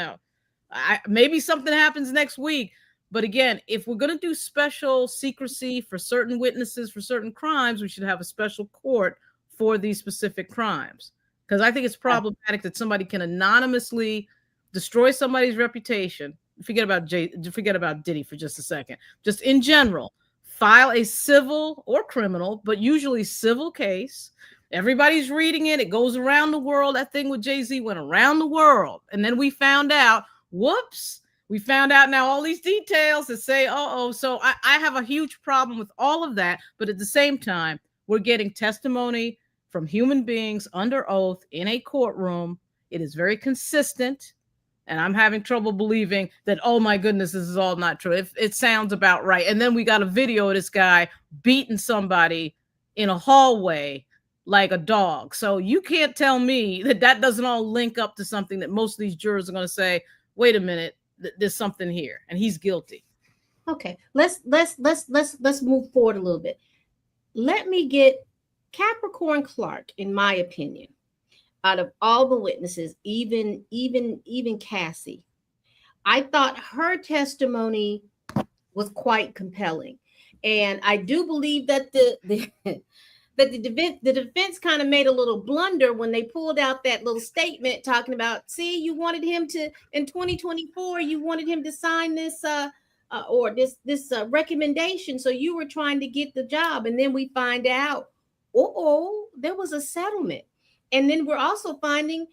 Maybe something happens next week. But again, if we're going to do special secrecy for certain witnesses for certain crimes, we should have a special court for these specific crimes. Because I think it's problematic that somebody can anonymously destroy somebody's reputation. Forget about Diddy for just a second. Just in general, file a civil or criminal, but usually civil case. Everybody's reading it. It goes around the world. That thing with Jay-Z went around the world. And then we found out, whoops, we found out now all these details that say, so I have a huge problem with all of that. But at the same time, we're getting testimony from human beings under oath in a courtroom. It is very consistent. And I'm having trouble believing that, oh my goodness, this is all not true. It sounds about right. And then we got a video of this guy beating somebody in a hallway like a dog. So you can't tell me that doesn't all link up to something that most of these jurors are going to say, wait a minute, there's something here, and he's guilty. Okay, let's move forward a little bit. Let me get Capricorn Clark, in my opinion, out of all the witnesses, even Cassie. I thought her testimony was quite compelling, and I do believe that the defense kind of made a little blunder when they pulled out that little statement talking about, see, you wanted him to, in 2024, you wanted him to sign this recommendation. So you were trying to get the job. And then we find out, there was a settlement. And then we're also finding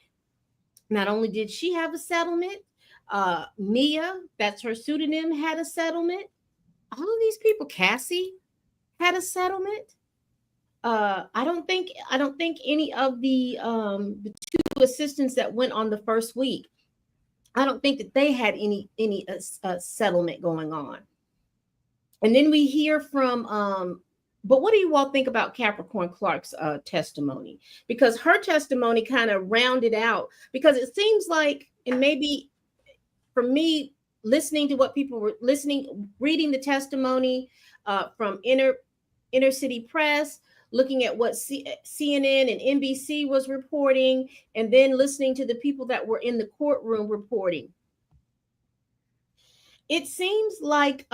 not only did she have a settlement, Mia, that's her pseudonym, had a settlement. All of these people, Cassie had a settlement. I don't think any of the 2 assistants that went on the first week, I don't think that they had any settlement going on. And then we hear from, but what do you all think about Capricorn Clark's testimony? Because her testimony kind of rounded out, because it seems like, and maybe for me, listening to what people were reading the testimony from Inner City Press, looking at what CNN and NBC was reporting, and then listening to the people that were in the courtroom reporting. It seems like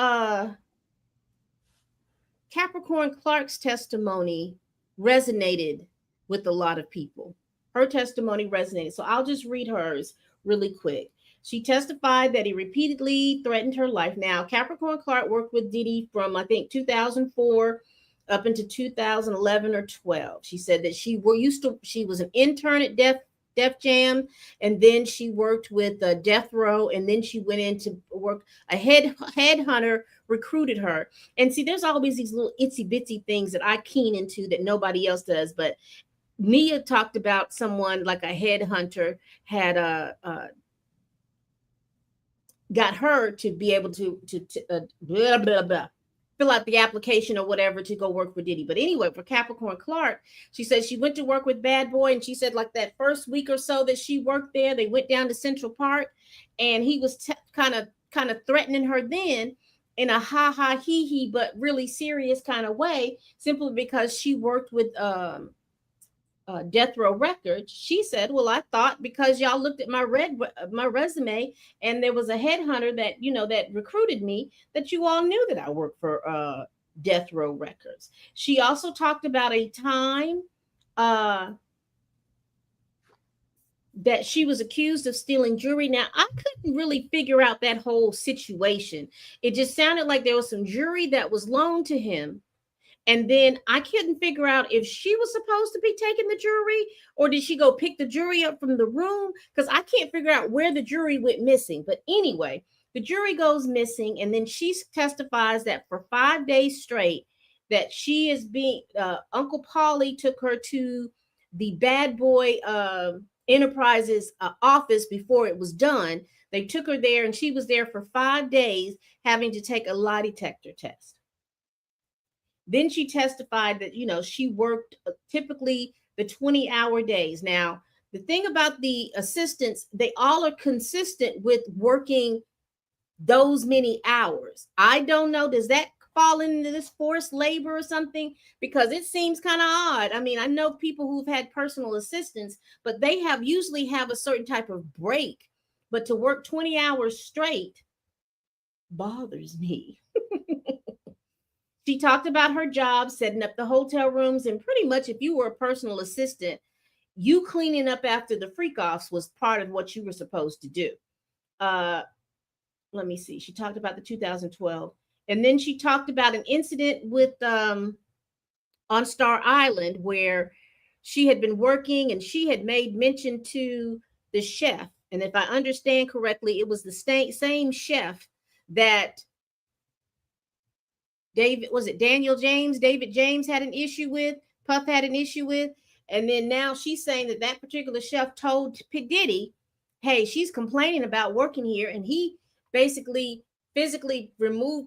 Capricorn Clark's testimony resonated with a lot of people. Her testimony resonated. So I'll just read hers really quick. She testified that he repeatedly threatened her life. Now, Capricorn Clark worked with Diddy from, I think, 2004 up into 2011 or 12. She said that she was an intern at Def Jam, and then she worked with Death Row, and then she went into work. A headhunter recruited her. And see, there's always these little itsy bitsy things that I keen into that nobody else does. But Nia talked about someone like a headhunter had got her to be able to blah, blah, blah, fill out the application or whatever to go work for Diddy. But anyway, for Capricorn Clark, she said she went to work with Bad Boy, and she said like that first week or so that she worked there, they went down to Central Park, and he was kind of threatening her then in a ha ha he he but really serious kind of way, simply because she worked with Death Row Records. She said, well, I thought because y'all looked at my resume and there was a headhunter that, that recruited me, that you all knew that I worked for Death Row Records. She also talked about a time that she was accused of stealing jewelry. Now, I couldn't really figure out that whole situation. It just sounded like there was some jewelry that was loaned to him. And then I couldn't figure out if she was supposed to be taking the jewelry, or did she go pick the jewelry up from the room? Because I can't figure out where the jewelry went missing. But anyway, the jewelry goes missing. And then she testifies that for 5 days straight, that she is being, Uncle Paulie took her to the Bad Boy Enterprises office before it was done. They took her there, and she was there for 5 days having to take a lie detector test. Then she testified that, she worked typically the 20-hour days. Now, the thing about the assistants, they all are consistent with working those many hours. I don't know. Does that fall into this forced labor or something? Because it seems kind of odd. I mean, I know people who've had personal assistants, but they usually have a certain type of break. But to work 20 hours straight bothers me. She talked about her job, setting up the hotel rooms, and pretty much if you were a personal assistant, you cleaning up after the freak-offs was part of what you were supposed to do. Let me see. She talked about the 2012. And then she talked about an incident with on Star Island where she had been working and she had made mention to the chef. And if I understand correctly, it was the same chef that David James had an issue with, Puff had an issue with. And then now she's saying that particular chef told Diddy, hey, she's complaining about working here. And he basically physically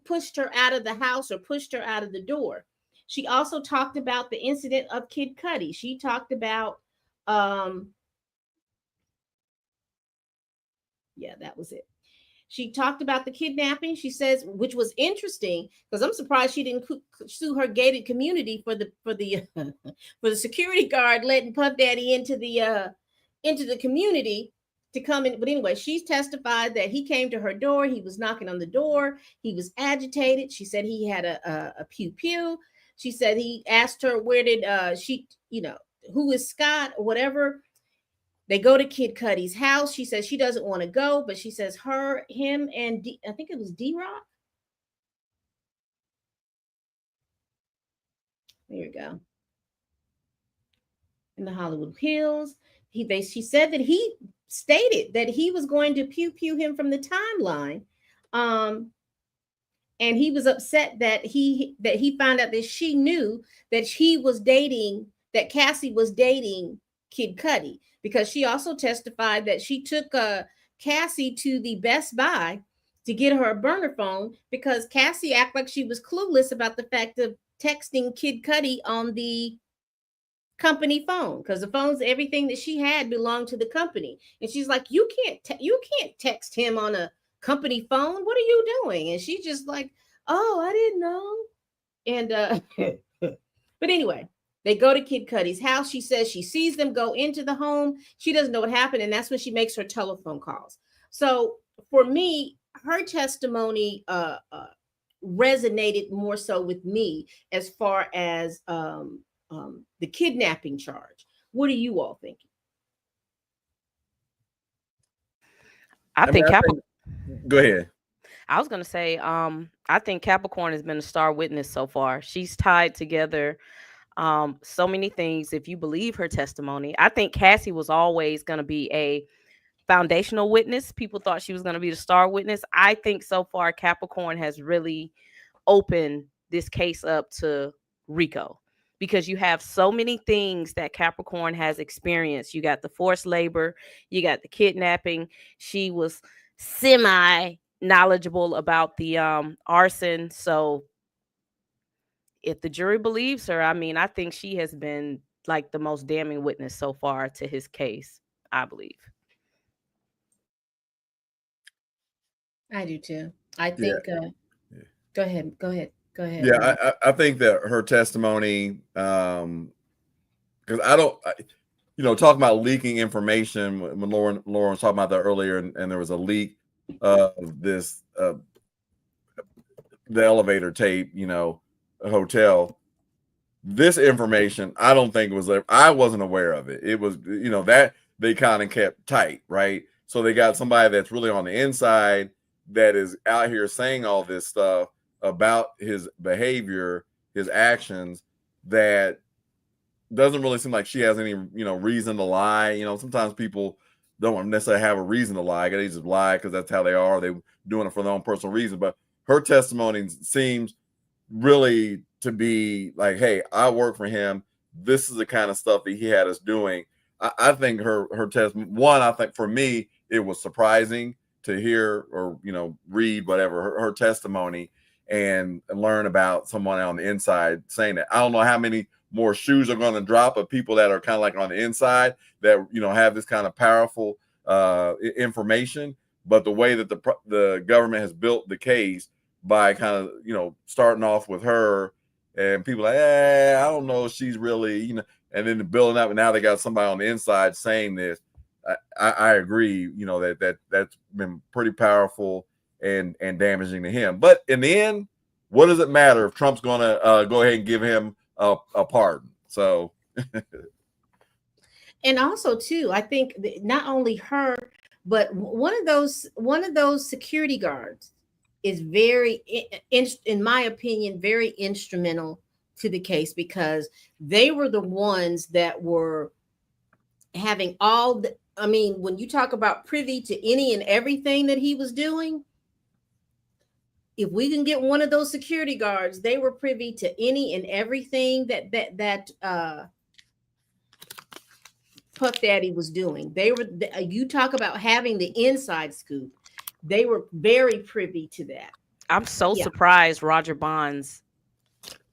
pushed her out of the house or pushed her out of the door. She also talked about the incident of Kid Cudi. She talked about, that was it. She talked about the kidnapping. She says, which was interesting because I'm surprised she didn't sue her gated community for the security guard letting Puff Daddy into the community to come in. But anyway, she testified that he came to her door. He was knocking on the door. He was agitated. She said he had a pew pew. She said he asked her where did who is Scott or whatever. They go to Kid Cudi's house. She says she doesn't want to go, but she says him, and I think it was D-Rock. There you go. In the Hollywood Hills. She said that he stated that he was going to pew him from the timeline. And he was upset that he found out that she knew that that Cassie was dating Kid Cudi, because she also testified that she took Cassie to the Best Buy to get her a burner phone because Cassie acted like she was clueless about the fact of texting Kid Cudi on the company phone, because the phones, everything that she had belonged to the company. And she's like, you can't text him on a company phone. What are you doing? And she's just like, oh, I didn't know. And but anyway, they go to Kid Cudi's house. She says she sees them go into the home. She doesn't know what happened. And that's when she makes her telephone calls. So for me, her testimony resonated more so with me as far as the kidnapping charge. What are you all thinking? I think go ahead. I was gonna say, I think Capricorn has been a star witness so far. She's tied together so many things. If you believe her testimony, I think Cassie was always gonna be a foundational witness. People thought she was gonna be the star witness. I think so far Capricorn has really opened this case up to Rico, because you have so many things that Capricorn has experienced. You got the forced labor, you got the kidnapping. She was semi knowledgeable about the arson. So if the jury believes her, I mean, I think she has been like the most damning witness so far to his case, I believe. I do too. I Yeah. think go ahead. Yeah, I think that her testimony, because I don't, talking about leaking information, when Lauren was talking about that earlier, and there was a leak of this, the elevator tape, a hotel. This information, I don't think it was, I wasn't aware of it. It was, that they kind of kept tight, right? So they got somebody that's really on the inside that is out here saying all this stuff about his behavior, his actions, that doesn't really seem like she has any, reason to lie. Sometimes people don't necessarily have a reason to lie. They just lie because that's how they are. They're doing it for their own personal reason. But her testimony seems really to be like, hey, I work for him. This is the kind of stuff that he had us doing. I think her testimony, I think for me, it was surprising to hear or, read whatever her testimony and learn about someone on the inside saying that. I don't know how many more shoes are going to drop of people that are kind of like on the inside that, have this kind of powerful information. But the way that the government has built the case by kind of, starting off with her and people like, I don't know if she's really, and then building up, and now they got somebody on the inside saying this. I agree, that's been pretty powerful and damaging to him. But in the end, what does it matter if Trump's going to go ahead and give him a pardon? So, and also too, I think not only her, but one of those security guards is very, in my opinion, very instrumental to the case, because they were the ones that were having all the, I mean, when you talk about privy to any and everything that he was doing, if we can get one of those security guards, they were privy to any and everything that Puff Daddy was doing. They were, you talk about having the inside scoop. They were very privy to that. I'm so surprised Roger Bonds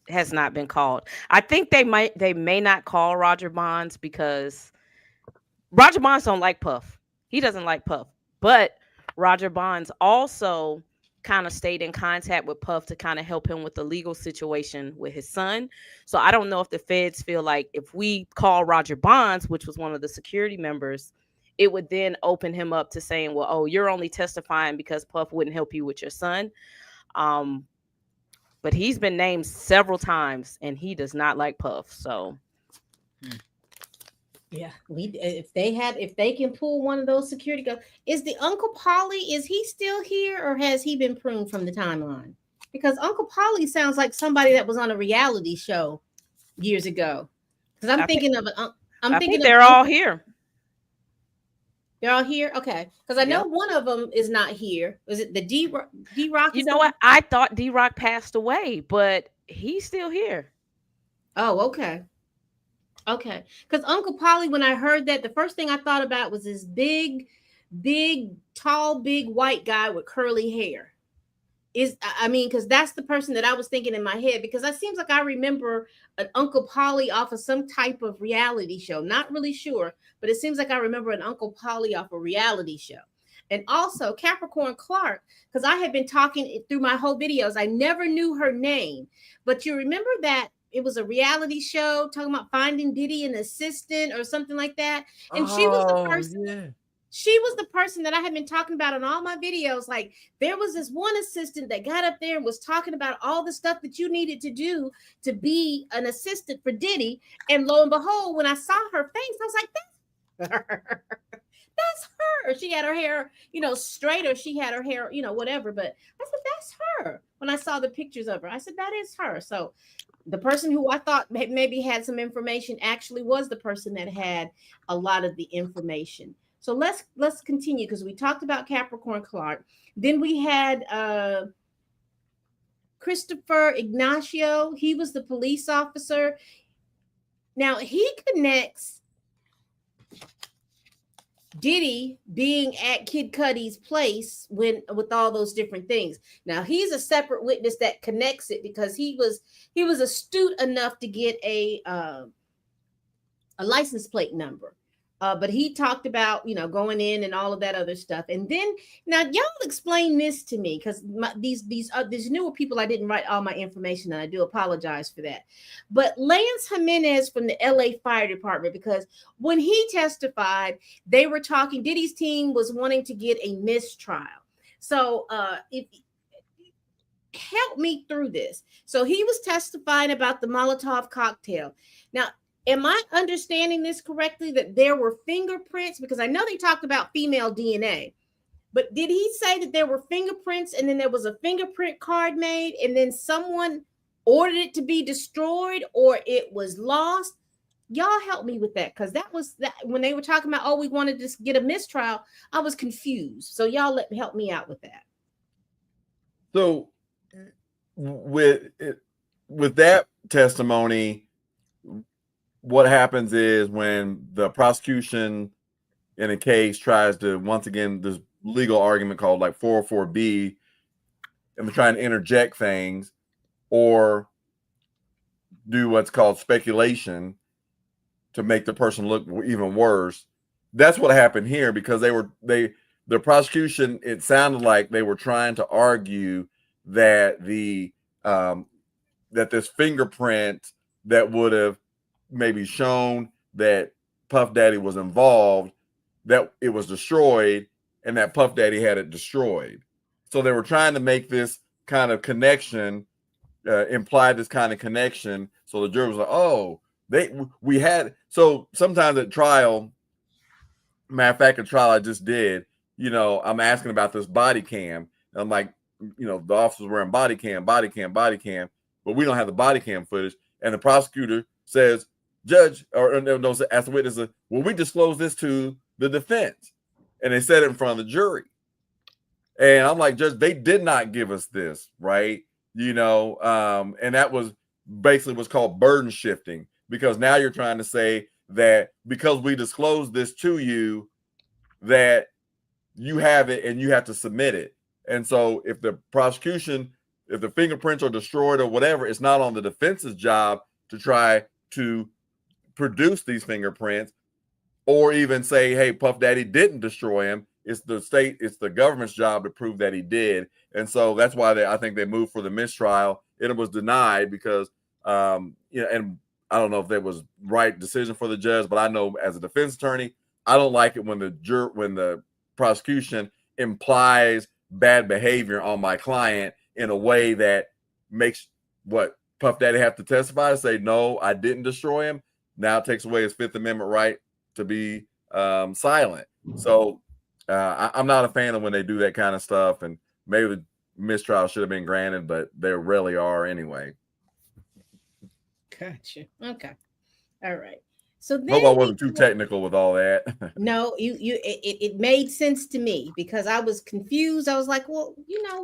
has not been called. I think they may not call Roger Bonds because Roger Bonds don't like Puff. He doesn't like Puff. But Roger Bonds also kind of stayed in contact with Puff to kind of help him with the legal situation with his son. So I don't know if the feds feel like if we call Roger Bonds, which was one of the security members, it would then open him up to saying, well, oh, you're only testifying because Puff wouldn't help you with your son. But he's been named several times and he does not like Puff. So yeah, if they can pull one of those security guards, is the Uncle Polly, is he still here or has he been pruned from the timeline? Because Uncle Polly sounds like somebody that was on a reality show years ago. Because I think they're all here. They're all here? Okay. Because I know one of them is not here. Was it the D-Rock? You know what? I thought D-Rock passed away, but he's still here. Oh, okay. Okay. Because Uncle Polly, when I heard that, the first thing I thought about was this big, tall, big white guy with curly hair. Because that's the person that I was thinking in my head, because it seems like I remember an Uncle Polly off of some type of reality show. Not really sure, but it seems like I remember an Uncle Polly off a reality show. And also Capricorn Clark, because I had been talking through my whole videos. I never knew her name, but you remember that it was a reality show talking about finding Diddy an assistant or something like that. And she was the person. She was the person that I had been talking about in all my videos. Like, there was this one assistant that got up there and was talking about all the stuff that you needed to do to be an assistant for Diddy. And lo and behold, when I saw her face, I was like, that's her. That's her. She had her hair, straight, or she had her hair, whatever. But I said, that's her. When I saw the pictures of her, I said, that is her. So the person who I thought maybe had some information actually was the person that had a lot of the information. So let's continue, because we talked about Capricorn Clark. Then we had Christopher Ignacio. He was the police officer. Now he connects Diddy being at Kid Cudi's place with all those different things. Now he's a separate witness that connects it, because he was astute enough to get a license plate number. But he talked about, going in and all of that other stuff. And then, now y'all explain this to me, because these newer people, I didn't write all my information, and I do apologize for that. But Lance Jimenez from the LA Fire Department, because when he testified, they were talking, Diddy's team was wanting to get a mistrial. So help me through this. So he was testifying about the Molotov cocktail. Now, am I understanding this correctly, that there were fingerprints? Because I know they talked about female DNA, but did he say that there were fingerprints, and then there was a fingerprint card made, and then someone ordered it to be destroyed, or it was lost? Y'all help me with that, because that was that when they were talking about, we wanted to get a mistrial, I was confused. So y'all help me out with that. So with that testimony, what happens is when the prosecution in a case tries to, once again, this legal argument called like 404B, and they're trying to interject things or do what's called speculation to make the person look even worse. That's what happened here, because the prosecution, it sounded like they were trying to argue that that this fingerprint that would have maybe shown that Puff Daddy was involved, that it was destroyed, and that Puff Daddy had it destroyed. So they were trying to make this kind of connection, imply this kind of connection. So the jury was like, we had. So sometimes at trial, matter of fact, a trial I just did, I'm asking about this body cam. I'm like, the officers wearing body cam, but we don't have the body cam footage. And the prosecutor says, Judge, or no, ask the witness, will we disclose this to the defense? And they said it in front of the jury. And I'm like, Judge, they did not give us this, right? And that was basically what's called burden shifting, because now you're trying to say that because we disclosed this to you, that you have it and you have to submit it. And so if the fingerprints are destroyed or whatever, it's not on the defense's job to try to produce these fingerprints, or even say, hey, Puff Daddy didn't destroy him. It's the government's job to prove that he did. And so that's why I think they moved for the mistrial. It was denied because, and I don't know if that was right decision for the judge, but I know as a defense attorney, I don't like it when the prosecution implies bad behavior on my client in a way that makes what Puff Daddy have to testify to say, no, I didn't destroy him. Now it takes away his Fifth Amendment right to be silent. So I'm not a fan of when they do that kind of stuff, and maybe the mistrial should have been granted, but they rarely are anyway. Gotcha. Okay. All right. So then hope I wasn't too technical with all that. No, it made sense to me, because I was confused. I was like, well,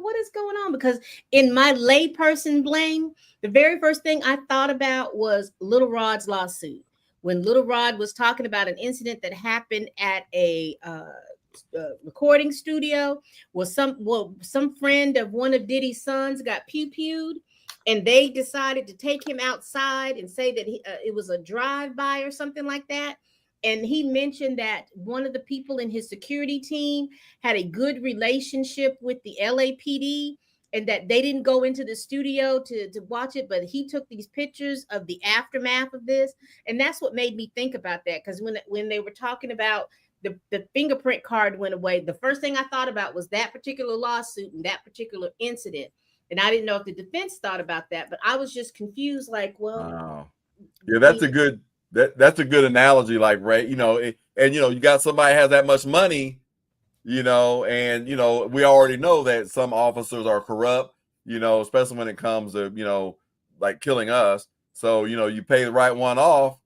what is going on? Because in my layperson blame, the very first thing I thought about was Little Rod's lawsuit. When Little Rod was talking about an incident that happened at a recording studio, some friend of one of Diddy's sons got pew-pewed, and they decided to take him outside and say that it was a drive-by or something like that. And he mentioned that one of the people in his security team had a good relationship with the LAPD, and that they didn't go into the studio to watch it, but he took these pictures of the aftermath of this. And that's what made me think about that, because when they were talking about the fingerprint card went away, the first thing I thought about was that particular lawsuit and that particular incident. And I didn't know if the defense thought about that, but I was just confused. Like, well, yeah, that's a good that's a good analogy. Like, Ray, and you got somebody has that much money, and we already know that some officers are corrupt, especially when it comes to like killing us. So you pay the right one off,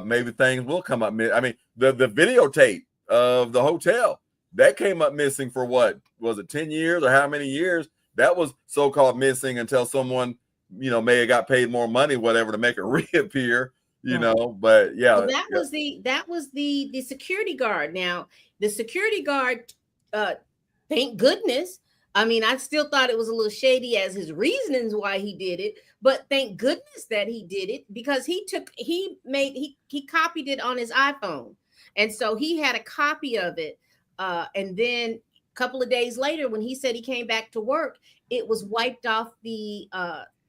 maybe things will come up. I mean, the videotape of the hotel that came up missing for what was it, 10 years or how many years? That was so-called missing until someone may have got paid more money, whatever, to make it reappear. But yeah, well, that was the security guard. Now the security guard, thank goodness. I mean, I still thought it was a little shady as his reasonings why he did it, but thank goodness that he did it, because he copied it on his iPhone, and so he had a copy of it. And then a couple of days later, when he said he came back to work, it was wiped off the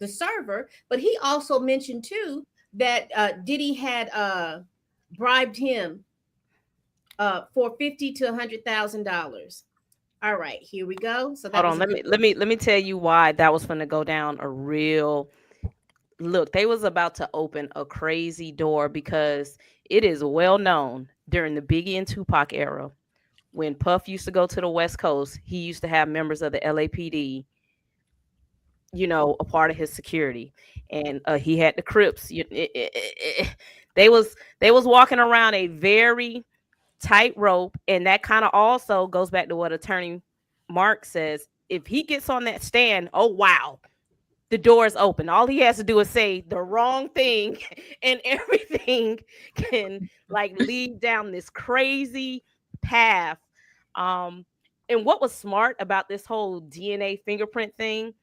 server. But he also mentioned too that Diddy had bribed him for $50,000 to $100,000. All right, here we go. So that hold on, let me tell you why that was going to go down a real look. They was about to open a crazy door, because it is well known during the Biggie and Tupac era, when Puff used to go to the West Coast, he used to have members of the LAPD, a part of his security, and he had the Crips. They was walking around a very tightrope, and that kind of also goes back to what Attorney Mark says. If he gets on that stand, oh wow, the door is open. All he has to do is say the wrong thing, and everything can like lead down this crazy path. And what was smart about this whole DNA fingerprint thing,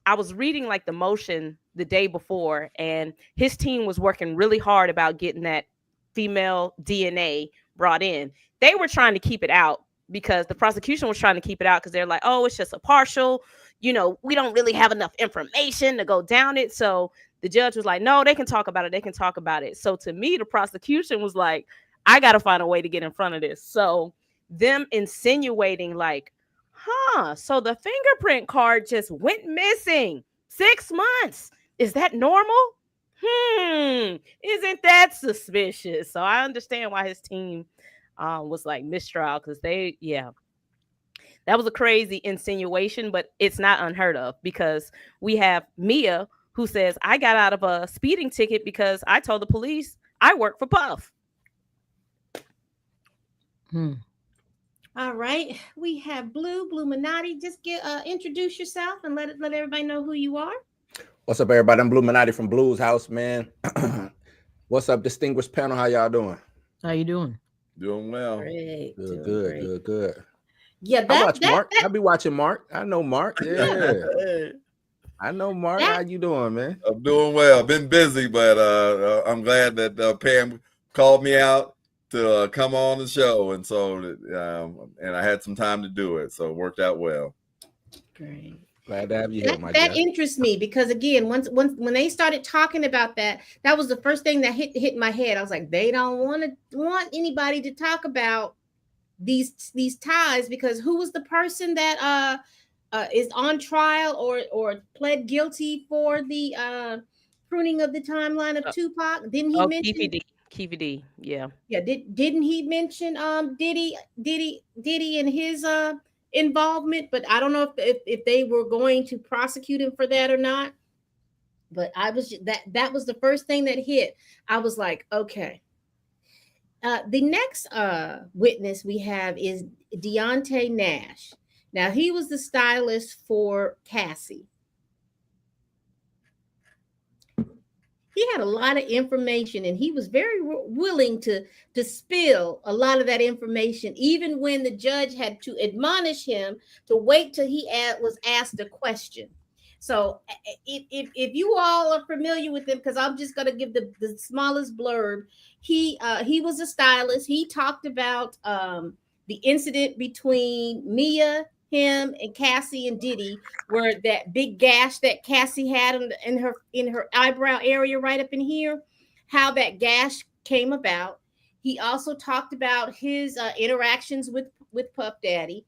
I was reading like the motion the day before, and his team was working really hard about getting that female DNA brought in. They were trying to keep it out, because the prosecution was trying to keep it out, because they're like, oh, it's just a partial, we don't really have enough information to go down it. So the judge was like, no, they can talk about it. So to me, the prosecution was like, I got to find a way to get in front of this. So them insinuating like, so the fingerprint card just went missing 6 months. Is that normal? Isn't that suspicious? So I understand why his team was like mistrial, because that was a crazy insinuation, but it's not unheard of, because we have Mia who says, I got out of a speeding ticket because I told the police I work for Puff. All right, we have Blue Minotti. Just introduce yourself and let everybody know who you are. What's up, everybody? I'm Blue Minotti from Blues House, man. What's up, distinguished panel? How y'all doing? How you doing? Doing well. Great. Good. Yeah, I watch Mark. I be watching Mark. I know Mark. Yeah. I know Mark. How you doing, man? I'm doing well. Been busy, but I'm glad that Pam called me out to come on the show, and so and I had some time to do it, so it worked out well. Great. Glad to have you here, my that dear. interests me, because again, when they started talking about that was the first thing that hit my head. I was like, they don't want anybody to talk about these ties, because who was the person that is on trial or pled guilty for the pruning of the timeline of Tupac? Didn't he mention Keefy D? Yeah. Didn't he mention Diddy and his involvement? But I don't know if they were going to prosecute him for that or not. But I was that was the first thing that hit. I was like, okay. The next witness we have is Deontay Nash. Now, he was the stylist for Cassie. He had a lot of information, and he was very willing to spill a lot of that information, even when the judge had to admonish him to wait till he was asked a question. So if you all are familiar with him, because I'm just going to give the smallest blurb. He was a stylist. He talked about the incident between Mia, him, and Cassie and Diddy, where that big gash that Cassie had in her eyebrow area right up in here, how that gash came about. He also talked about his interactions with Puff Daddy.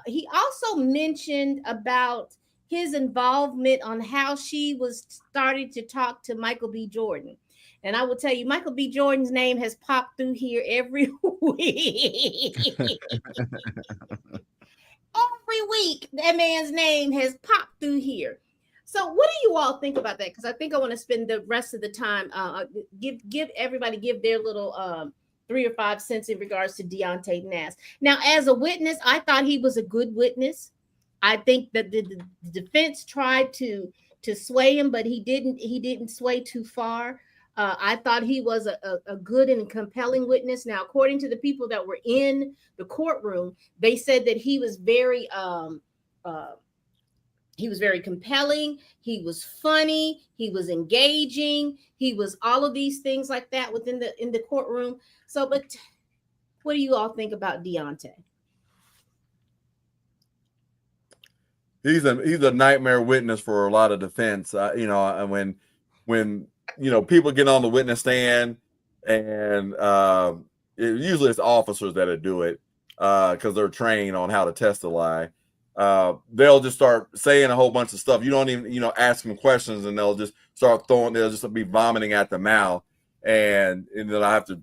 He also mentioned about his involvement on how she was starting to talk to Michael B. Jordan. And I will tell you, Michael B. Jordan's name has popped through here every week. Every week, that man's name has popped through here. So, what do you all think about that? Because I think I want to spend the rest of the time give everybody their little 3 or 5 cents in regards to Deontay Nass. Now, as a witness, I thought he was a good witness. I think that the defense tried to sway him, but he didn't sway too far. I thought he was a good and compelling witness. Now, according to the people that were in the courtroom, they said that he was very compelling. He was funny. He was engaging. He was all of these things like that in the courtroom. So, but what do you all think about Deontay? He's a nightmare witness for a lot of defense. When people get on the witness stand, and usually it's officers that do it because they're trained on how to test a lie. They'll just start saying a whole bunch of stuff. You don't even ask them questions, and they'll just start throwing. They'll just be vomiting at the mouth, and then I have to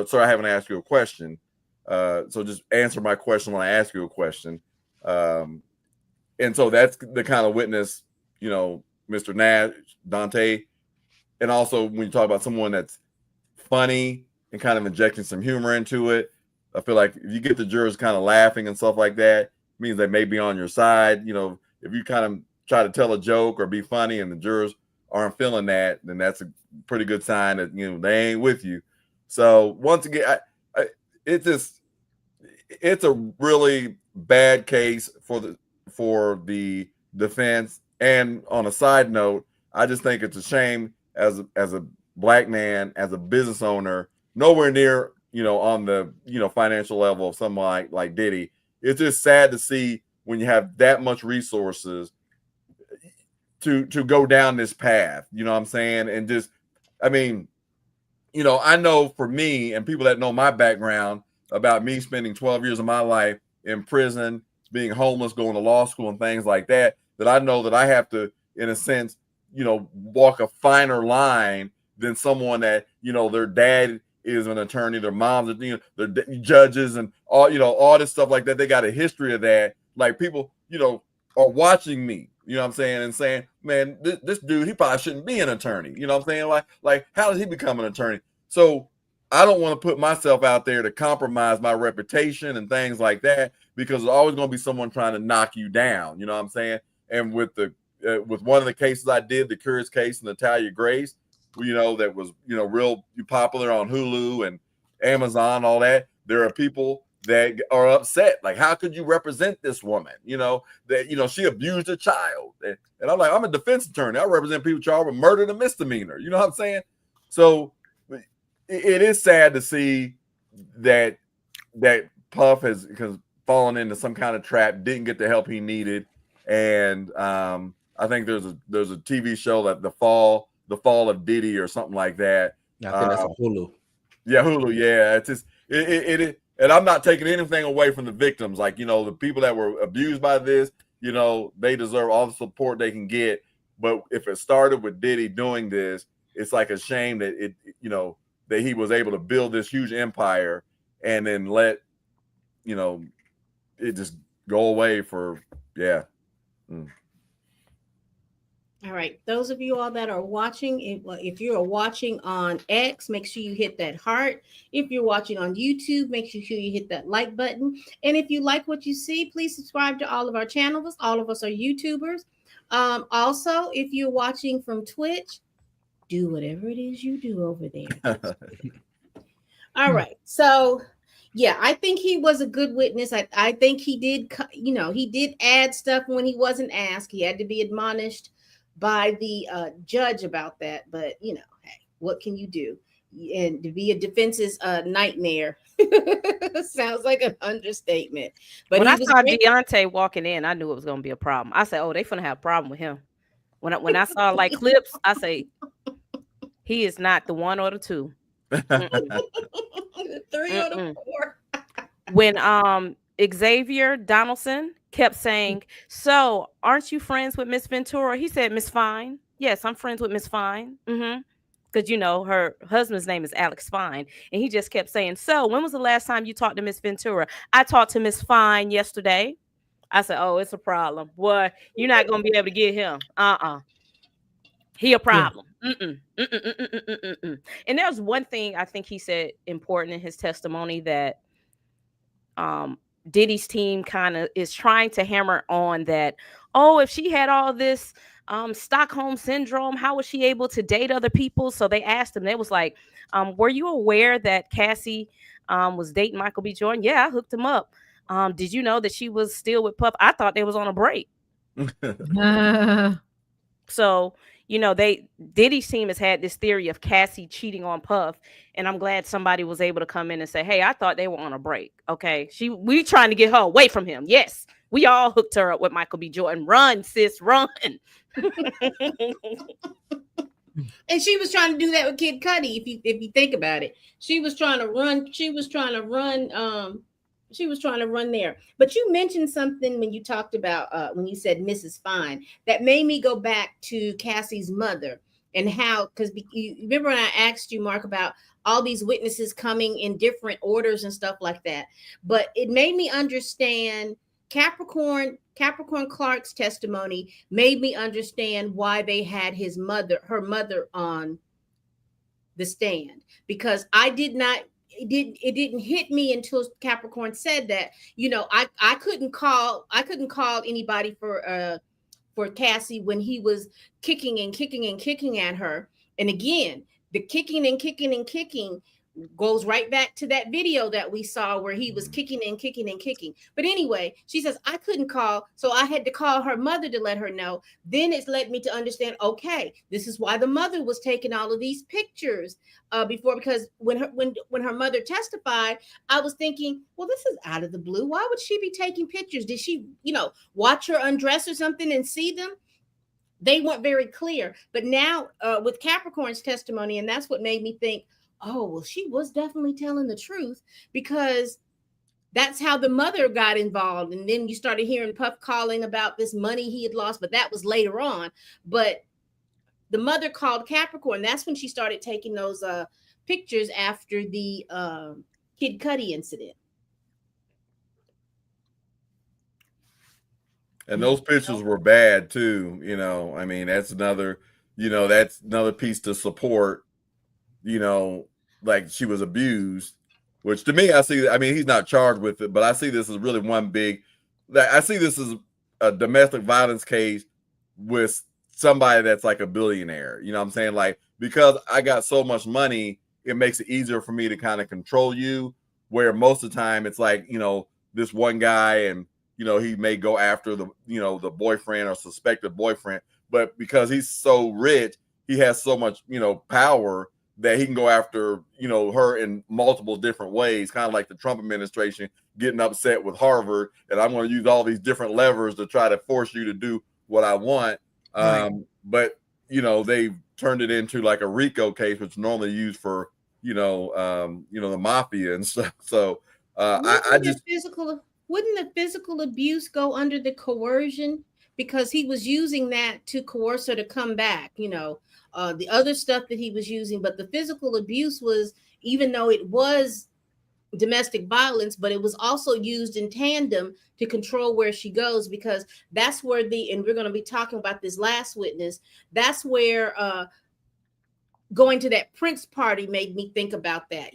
start having to ask you a question. So just answer my question when I ask you a question. And so that's the kind of witness, Mr. Nash, Dante. And also when you talk about someone that's funny and kind of injecting some humor into it, I feel like if you get the jurors kind of laughing and stuff like that, it means they may be on your side. If you kind of try to tell a joke or be funny and the jurors aren't feeling that, then that's a pretty good sign that, they ain't with you. So once again, it's a really bad case for the defense. And on a side note, I just think it's a shame as a black man, as a business owner, nowhere near, on the, financial level of someone like Diddy. It's just sad to see when you have that much resources to go down this path, you know what I'm saying? And just, I know for me and people that know my background about me spending 12 years of my life in prison, being homeless, going to law school and things like that, that I know that I have to, in a sense, walk a finer line than someone that, their dad is an attorney, their moms are, they're judges and all this stuff like that. They got a history of that. Like people, are watching me, you know what I'm saying? And saying, man, this dude, he probably shouldn't be an attorney. You know what I'm saying? Like how does he become an attorney? So I don't want to put myself out there to compromise my reputation and things like that, because there's always going to be someone trying to knock you down. You know what I'm saying? And with one of the cases I did, the Curious Case of Natalia Grace, that was, real popular on Hulu and Amazon, all that. There are people that are upset. Like, how could you represent this woman? That, she abused a child. And I'm like, I'm a defense attorney. I represent people charged with murder and misdemeanor. You know what I'm saying? So it is sad to see that Puff has fallen into some kind of trap, didn't get the help he needed. And I think there's a TV show that the fall of Diddy or something like that. I think that's a Hulu. Yeah, Hulu. Yeah, it's just it. And I'm not taking anything away from the victims. Like, the people that were abused by this, they deserve all the support they can get. But if it started with Diddy doing this, it's like a shame that that he was able to build this huge empire and then let it just go away for All right, those of you all that are watching, if you're watching on X, make sure you hit that heart. If you're watching on YouTube, make sure you hit that like button. And if you like what you see, please subscribe to all of our channels. All of us are YouTubers. Also, if you're watching from Twitch, do whatever it is you do over there. All right, so yeah, I think he was a good witness. I think he did, he did add stuff when he wasn't asked. He had to be admonished by the judge about that, but hey, what can you do? And to be a defense's nightmare sounds like an understatement. But when I saw Deontay walking in, I knew it was going to be a problem. I said, "Oh, they finna have a problem with him." When I saw like clips, I say, he is not the one or the two. The 3 or the 4. When Xavier Donaldson kept saying, "So, aren't you friends with Miss Ventura?" He said, "Miss Fine." Yes, I'm friends with Miss Fine. Because her husband's name is Alex Fine, and he just kept saying, "So, when was the last time you talked to Miss Ventura?" "I talked to Miss Fine yesterday." I said, "Oh, it's a problem. Boy, you're not gonna be able to get him. He a problem." And there's one thing I think he said important in his testimony that Diddy's team kind of is trying to hammer on, that, oh, if she had all this Stockholm syndrome, how was she able to date other people? So they asked him, they was like, were you aware that Cassie was dating Michael B. Jordan? Yeah, I hooked him up. Did you know that she was still with Puff? I thought they was on a break. So, Diddy's team has had this theory of Cassie cheating on Puff, and I'm glad somebody was able to come in and say, "Hey, I thought they were on a break." Okay, we trying to get her away from him. Yes, we all hooked her up with Michael B. Jordan. Run, sis, run. And she was trying to do that with Kid Cudi. If you think about it, she was trying to run there. But you mentioned something when you talked about when you said Mrs. Fine, that made me go back to Cassie's mother, and how, because you remember when I asked you, Mark, about all these witnesses coming in different orders and stuff like that. But it made me understand Capricorn Clark's testimony made me understand why they had her mother on the stand, because it didn't hit me until Capricorn said that, I couldn't call anybody for Cassie when he was kicking at her. And again, the kicking goes right back to that video that we saw where he was kicking. But anyway, she says, I couldn't call, so I had to call her mother to let her know. Then it's led me to understand, okay, this is why the mother was taking all of these pictures before, because when her mother testified, I was thinking, well, this is out of the blue. Why would she be taking pictures? Did she, watch her undress or something and see them? They weren't very clear. But now with Capricorn's testimony, and that's what made me think, oh, well, she was definitely telling the truth, because that's how the mother got involved. And then you started hearing Puff calling about this money he had lost, but that was later on. But the mother called Capricorn. That's when she started taking those pictures after the Kid Cudi incident. And those pictures were bad too. I mean, that's another piece to support, like she was abused, which to me, he's not charged with it, but I see this as really I see this as a domestic violence case with somebody that's like a billionaire. You know what I'm saying? Like, because I got so much money, it makes it easier for me to kind of control you, where most of the time it's like, this one guy, and, he may go after the boyfriend or suspected boyfriend, but because he's so rich, he has so much, power that he can go after, her in multiple different ways, kind of like the Trump administration getting upset with Harvard, and I'm going to use all these different levers to try to force you to do what I want. Right. But, they've turned it into like a RICO case, which is normally used for, the mafia and stuff. So wouldn't the physical abuse go under the coercion? Because he was using that to coerce her to come back, the other stuff that he was using, but the physical abuse was, even though it was domestic violence, but it was also used in tandem to control where she goes, because that's where and we're going to be talking about this last witness, that's where going to that Prince party made me think about that.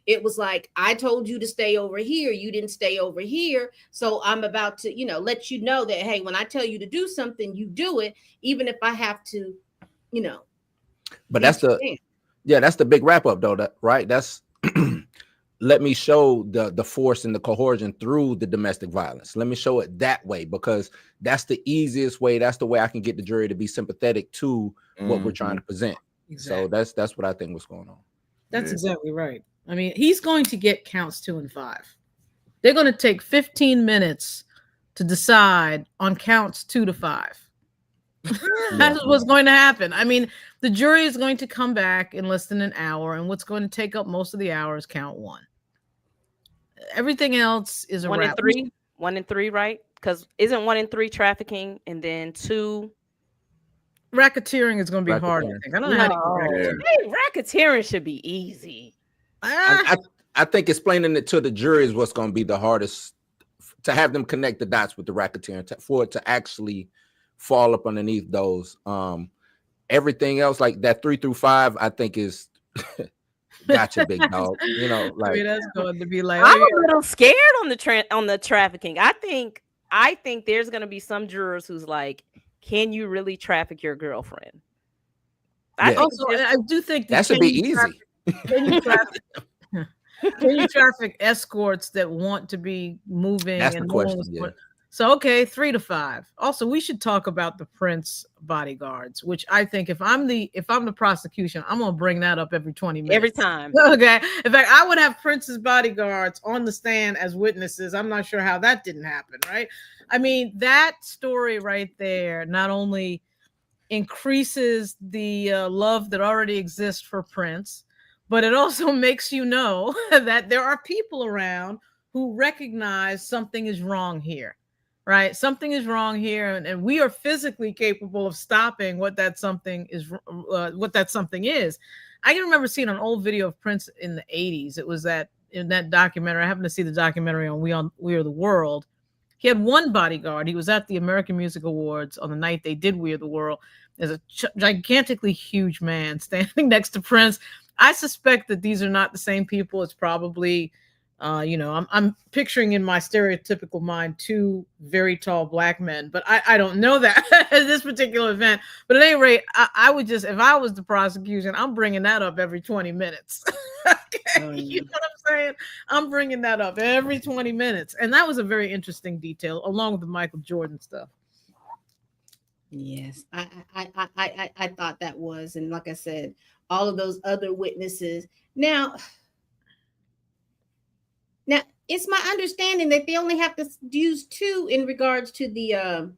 It was like, I told you to stay over here, you didn't stay over here, so I'm about to let you know that, hey, when I tell you to do something, you do it, even if I have to, but that's the big wrap up though, right? That's let me show the force and the coercion through the domestic violence. Let me show it that way, because that's the easiest way. That's the way I can get the jury to be sympathetic to what we're trying to present. Exactly. So that's what I think was going on. That's exactly right. I mean, he's going to get counts 2 and 5. They're going to take 15 minutes to decide on counts 2 to 5. That's what's going to happen. I mean, The jury is going to come back in less than an hour, and what's going to take up most of the hour is count one. Everything else is a 1 in wrap. 3. 1 in 3, right? Because isn't 1 in 3 trafficking, and then 2 Racketeering is going to be hard. I Racketeering. think. I don't know how to No. do Hey, racketeering should be easy. I think explaining it to the jury is what's going to be the hardest, to have them connect the dots with the racketeering, for it to actually fall up underneath those. Everything else, like that 3 through 5, I think is gotcha, big dog. You know, I like mean, that's going to be like, I'm a little scared on the trafficking. I think there's going to be some jurors who's like, can you really traffic your girlfriend? Yeah. Also, I do think that should be easy. Can you traffic escorts that want to be moving? That's and the question. Yeah. So, okay, 3 to 5. Also, we should talk about the Prince bodyguards, which I think if I'm the prosecution, I'm gonna bring that up every 20 minutes. Every time. Okay. In fact, I would have Prince's bodyguards on the stand as witnesses. I'm not sure how that didn't happen, right? I mean, that story right there not only increases the love that already exists for Prince, but it also makes you know that there are people around who recognize something is wrong here. Right, something is wrong here, and we are physically capable of stopping what that something is. I can remember seeing an old video of Prince in the '80s. It was in that documentary. I happened to see the documentary on We Are the World. He had one bodyguard. He was at the American Music Awards on the night they did We Are the World. There's a gigantically huge man standing next to Prince. I suspect that these are not the same people. It's probably. I'm picturing in my stereotypical mind 2 very tall black men, but I don't know that at this particular event. But at any rate, I would just, if I was the prosecution, I'm bringing that up every 20 minutes. Okay, you know what I'm saying? I'm bringing that up every 20 minutes, and that was a very interesting detail, along with the Michael Jordan stuff. Yes, I thought that was, and like I said, all of those other witnesses. Now, it's my understanding that they only have to use 2 in regards to the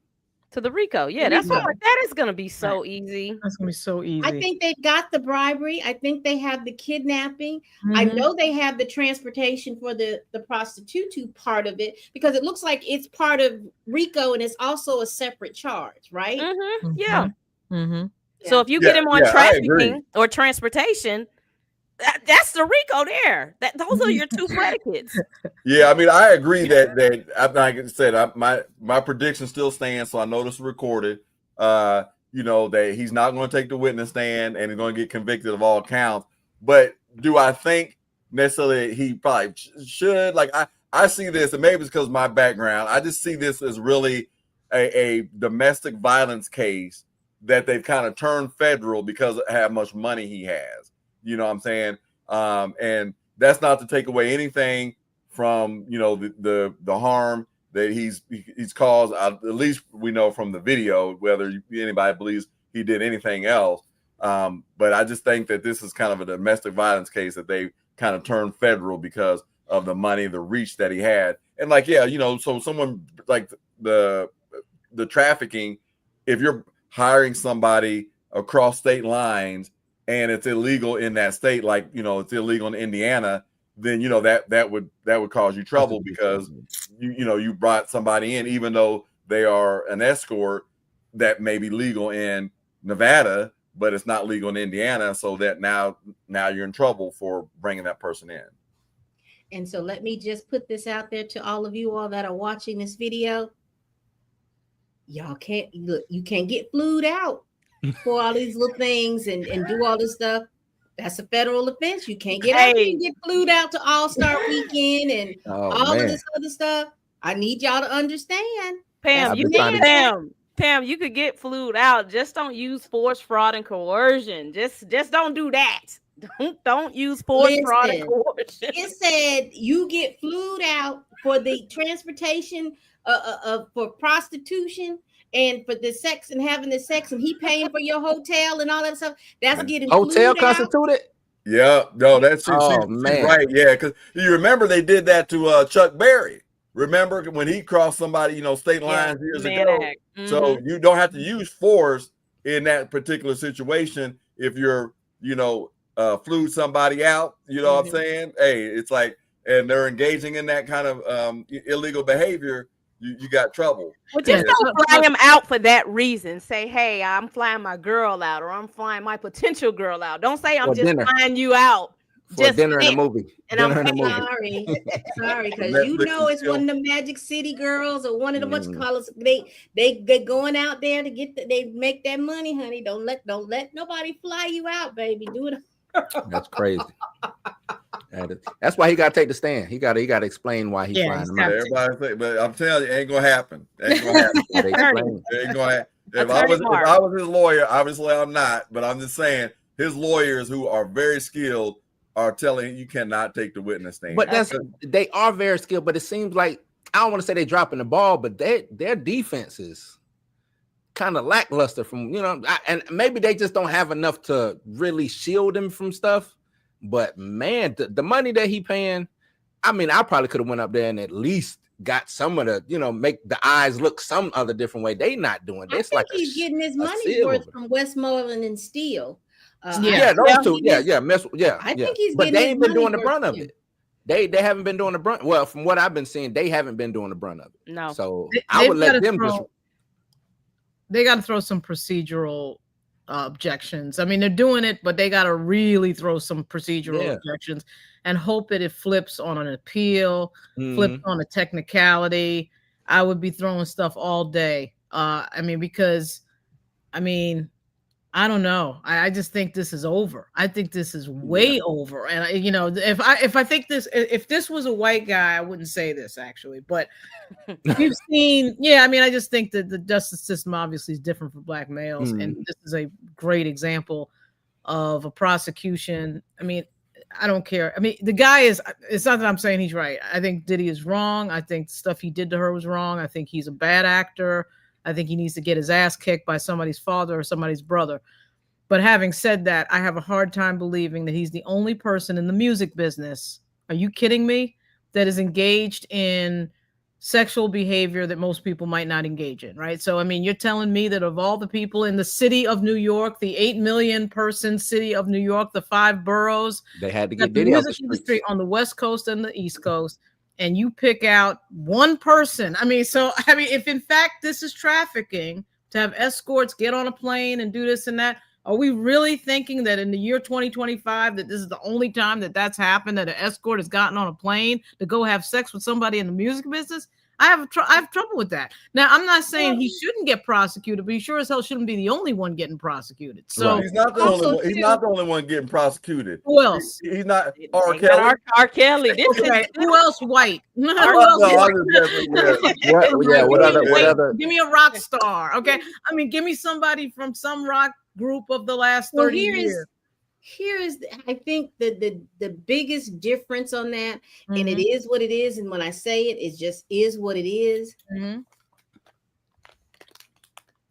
RICO. Yeah, that's what that is going to be so easy. That's going to be so easy. I think they've got the bribery. I think they have the kidnapping. I know they have the transportation for the prostitute part of it, because it looks like it's part of RICO and it's also a separate charge, right? Yeah. So if you get him on trafficking or transportation, that's the RICO there. Those are your 2 predicates. Yeah, I mean, I agree that like I said, my prediction still stands. So I know this is recorded. That he's not going to take the witness stand and he's going to get convicted of all counts. But do I think necessarily he probably should? Like I see this, and maybe it's because of my background. I just see this as really a domestic violence case that they've kind of turned federal because of how much money he has. You know what I'm saying? And that's not to take away anything from, the harm that he's caused. At least we know from the video, whether anybody believes he did anything else. But I just think that this is kind of a domestic violence case that they kind of turned federal because of the money, the reach that he had. And like, so someone like the trafficking, if you're hiring somebody across state lines, and it's illegal in that state, like, it's illegal in Indiana, then, that would cause you trouble because, you brought somebody in, even though they are an escort that may be legal in Nevada, but it's not legal in Indiana. So that now you're in trouble for bringing that person in. And so let me just put this out there to all of you all that are watching this video. Y'all you can't get flued out for all these little things and do all this stuff. That's a federal offense. You can't get out and get flued out to All-Star Weekend and all of this other stuff. I need y'all to understand. Pam, you could get flued out. Just don't use force, fraud, and coercion. Just don't do that. Don't use force, fraud, and coercion. It said you get flued out for the transportation for prostitution and for the sex and having the sex, and he paying for your hotel and all that stuff. That's getting hotel constituted. Yeah, no, that's man, right. Yeah, because you remember they did that to Chuck Berry. Remember when he crossed somebody, state lines years ago. So you don't have to use force in that particular situation. if you're, flew somebody out, you know what I'm saying? Hey, it's like, and they're engaging in that kind of illegal behavior, you got trouble. Well, just don't fly him out for that reason. Say, hey, I'm flying my girl out, or I'm flying my potential girl out. Don't say I'm just flying you out. For dinner in a movie. And I'm sorry, because it's one of the Magic City girls or one of the whatchamacallits. They going out there to they make that money, honey. Don't let nobody fly you out, baby. Do it. That's crazy. That's why he got to take the stand. He got to explain why he's flying them out. Everybody say, but I'm telling you, it ain't gonna happen. It ain't gonna happen. It ain't gonna happen. If I was his lawyer, obviously I'm not, but I'm just saying his lawyers, who are very skilled, are telling him you cannot take the witness stand. But they are very skilled, but it seems like, I don't want to say they're dropping the ball, but their defense is kind of lackluster from, and maybe they just don't have enough to really shield him from stuff. But man, the money that he paying, I mean, I probably could have went up there and at least got some of the, make the eyes look some other different way. They not doing this. I think he's getting his money worth from Westmoreland and Steele. Those two. I think he's, but they ain't been doing the brunt of it. They haven't been doing the brunt. Well, from what I've been seeing, they haven't been doing the brunt of it. No. So I would let them they got to throw some procedural objections. I mean, they're doing it, but they got to really throw some procedural objections and hope that it flips on an appeal, flips on a technicality. I would be throwing stuff all day. Because I don't know. I just think this is over. I think this is way over. And if this was a white guy, I wouldn't say this actually, but we've seen, I just think that the justice system obviously is different for black males. And this is a great example of a prosecution. I don't care. The guy it's not that I'm saying he's right. I think Diddy is wrong. I think the stuff he did to her was wrong. I think he's a bad actor. I think he needs to get his ass kicked by somebody's father or somebody's brother. But having said that, I have a hard time believing that he's the only person in the music business, are you kidding me, that is engaged in sexual behavior that most people might not engage in, right? So, you're telling me that of all the people in the city of New York, the 8 million person city of New York, the 5 boroughs, they had to get Diddy off the industry on the West Coast and the East Coast, and you pick out one person. If in fact this is trafficking, to have escorts get on a plane and do this and that, are we really thinking that in the year 2025 that this is the only time that that's happened, that an escort has gotten on a plane to go have sex with somebody in the music business? I have trouble with that. Now, I'm not saying he shouldn't get prosecuted, but he sure as hell shouldn't be the only one getting prosecuted. So he's not the only one. He's not the only one getting prosecuted. Who else? He's not R. Kelly. R. Kelly. Who else white? What other? Give me a rock star. Okay. Give me somebody from some rock group of the last 30 years. Here is, I think, the biggest difference on that, and it is what it is. And when I say it, it just is what it is.